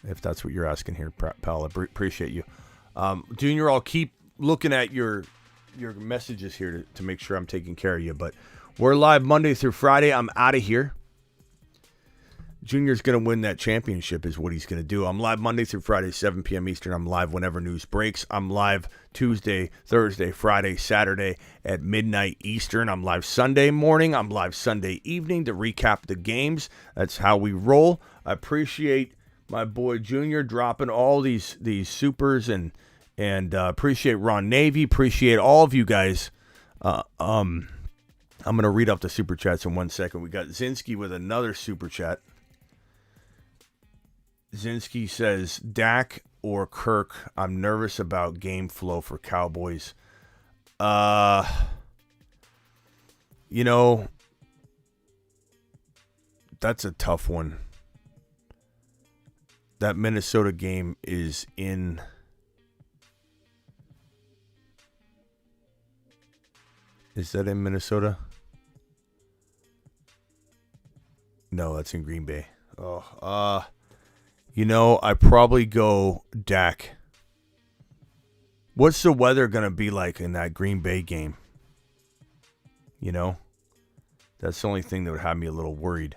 if that's what you're asking here, pal. I appreciate you. Junior, I'll keep looking at your messages here to make sure I'm taking care of you. But we're live Monday through Friday. I'm out of here. Junior's going to win that championship is what he's going to do. I'm live Monday through Friday, 7 p.m. Eastern. I'm live whenever news breaks. I'm live Tuesday, Thursday, Friday, Saturday at midnight Eastern. I'm live Sunday morning. I'm live Sunday evening to recap the games. That's how we roll. I appreciate my boy Junior dropping all these supers and appreciate Ron Navy. Appreciate all of you guys. I'm going to read up the super chats in 1 second. We got Zinski with another super chat. Zinski says, Dak or Kirk, I'm nervous about game flow for Cowboys. That's a tough one. That Minnesota game is in... Is that in Minnesota? No, that's in Green Bay. I probably go Dak. What's the weather going to be like in that Green Bay game? That's the only thing that would have me a little worried.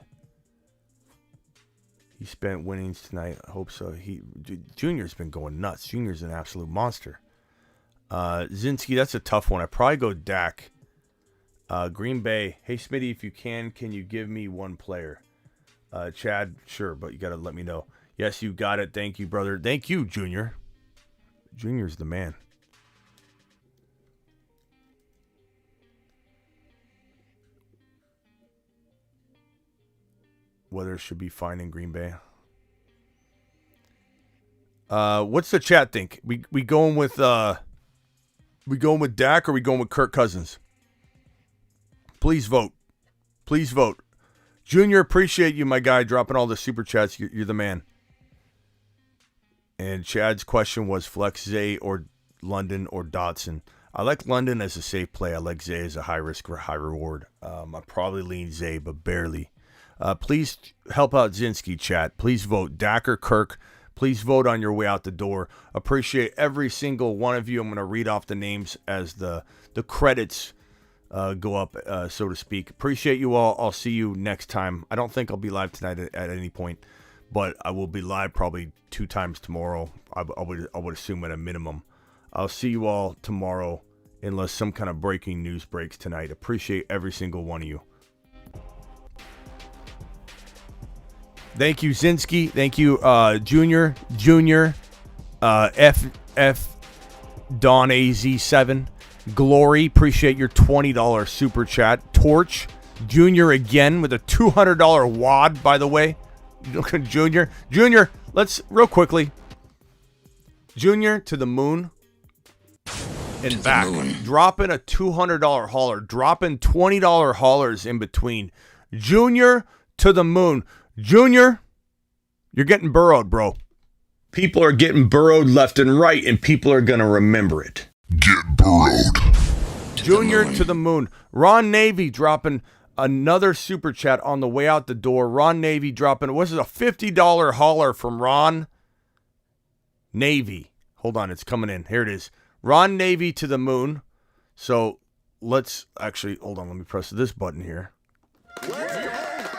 He spent winnings tonight. I hope so. Junior's been going nuts. Junior's an absolute monster. Zinski, that's a tough one. I'd probably go Dak. Green Bay. Hey, Smitty, if you can you give me one player? Chad, sure, but you got to let me know. Yes, you got it. Thank you, brother. Thank you, Junior. Junior's the man. Weather should be fine in Green Bay. What's the chat think? We going with Dak or we going with Kirk Cousins? Please vote. Please vote. Junior, appreciate you, my guy, dropping all the super chats. You're the man. And Chad's question was flex Zay or London or Dotson. I like London as a safe play. I like Zay as a high risk or high reward. I probably lean Zay, but barely. Please help out Zinski, chat. Please vote Dak or Kirk. Please vote on your way out the door. Appreciate every single one of you. I'm going to read off the names as the credits go up, so to speak. Appreciate you all. I'll see you next time. I don't think I'll be live tonight at any point, but I will be live probably 2 times tomorrow. I would assume at a minimum. I'll see you all tomorrow unless some kind of breaking news breaks tonight. Appreciate every single one of you. Thank you, Zinski. Thank you, Junior, FF Don AZ7. Glory, appreciate your $20 super chat. Torch, Junior again with a $200 wad, by the way. Junior, let's real quickly. Junior to the moon and back. Dropping a $200 hauler, dropping $20 haulers in between. Junior to the moon. Junior, you're getting burrowed, bro. People are getting burrowed left and right, and people are going to remember it. Get burrowed. Junior to the moon. Ron Navy dropping another super chat on the way out the door. Ron Navy dropping, what's it, a $50 hauler from Ron Navy. Hold on, it's coming in. Here it is. Ron Navy to the moon. So let's actually, hold on, let me press this button here. Let's go,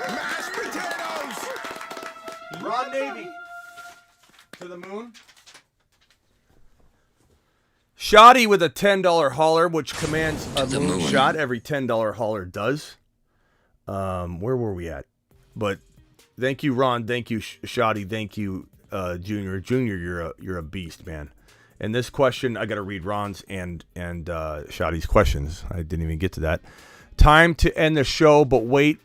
mashed potatoes! Ron Ron Navy. To the moon. Shoddy with a $10 hauler, which commands a moon shot. Every $10 hauler does. Where were we at? But thank you, Ron. Thank you, Shoddy. Thank you, Junior. Junior, you're a beast, man. And this question, I got to read Ron's and Shoddy's questions. I didn't even get to that. Time to end the show, but wait,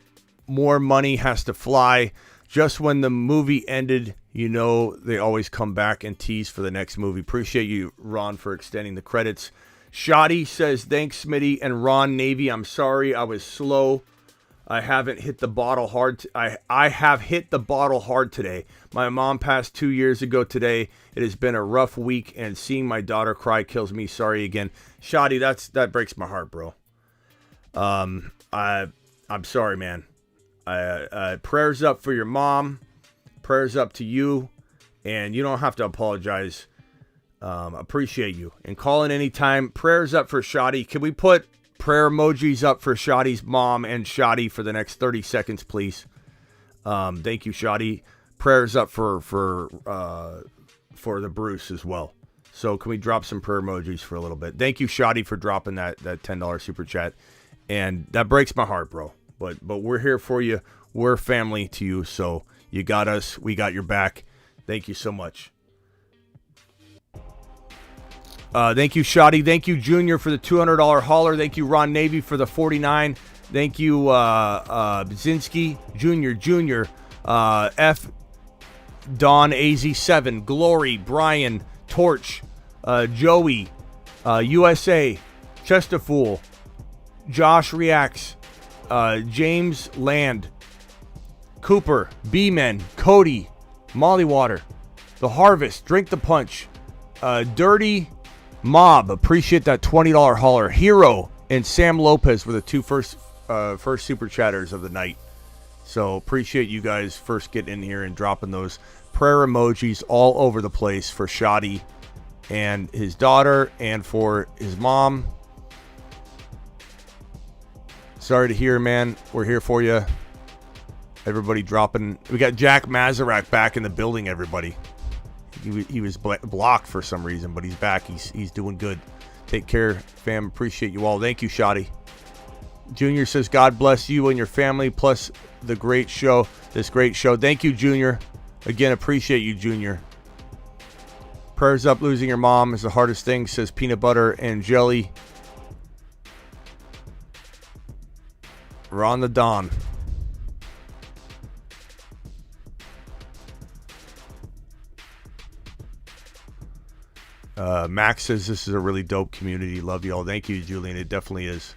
more money has to fly. Just when the movie ended, you know they always come back and tease for the next movie. Appreciate you, Ron, for extending the credits. Shoddy says, thanks, Smitty and Ron Navy. I'm sorry I was slow. I haven't hit the bottle hard. I have hit the bottle hard today. My mom passed 2 years ago today. It has been a rough week, and seeing my daughter cry kills me. Sorry again. Shoddy, that breaks my heart, bro. I'm sorry, man. Prayers up for your mom. Prayers up to you. And you don't have to apologize. Appreciate you. And call in anytime. Prayers up for Shoddy. Can we put prayer emojis up for Shoddy's mom and Shoddy for the next 30 seconds, please? Thank you, Shoddy. Prayers up for the Bruce as well. So can we drop some prayer emojis for a little bit? Thank you, Shoddy, for dropping that $10 super chat. And that breaks my heart, bro. But we're here for you. We're family to you. So you got us. We got your back. Thank you so much. Thank you, Shoddy. Thank you, Junior, for the $200 hauler. Thank you, Ron Navy, for the $49. Thank you, Bzinski, Junior, F, Don, AZ7, Glory, Brian, Torch, Joey, USA, Chesterfool, Josh Reacts, James Land, Cooper, B-Men, Cody, Mollywater, The Harvest, Drink the Punch, Dirty Mob, appreciate that $20 hauler, Hero, and Sam Lopez were the two first super chatters of the night. So appreciate you guys first getting in here and dropping those prayer emojis all over the place for Shoddy and his daughter and for his mom. Sorry to hear, man. We're here for you. Everybody dropping. We got Jack Mazarak back in the building, everybody. He was blocked for some reason, but he's back. He's doing good. Take care, fam. Appreciate you all. Thank you, Shoddy. Junior says, God bless you and your family, plus this great show. Thank you, Junior. Again, appreciate you, Junior. Prayers up. Losing your mom is the hardest thing, says Peanut Butter and Jelly. Ron the Don. Max says this is a really dope community. Love you all. Thank you, Julian. It definitely is.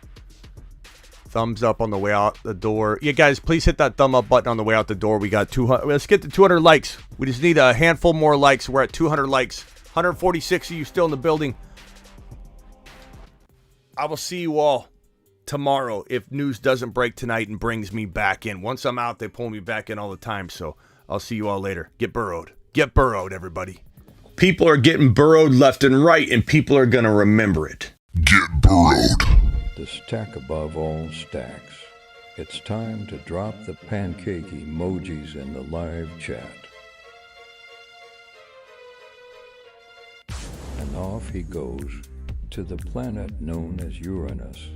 Thumbs up on the way out the door. Yeah, guys, please hit that thumb up button on the way out the door. We got 200. Let's get to 200 likes. We just need a handful more likes. We're at 200 likes. 146 of you still in the building. I will see you all tomorrow if news doesn't break tonight and brings me back in. Once I'm out, they pull me back in all the time. So I'll see you all later. Get burrowed. Get burrowed, everybody. People are getting burrowed left and right, and people are going to remember it. Get burrowed. The stack above all stacks. It's time to drop the pancake emojis in the live chat. And off he goes to the planet known as Uranus.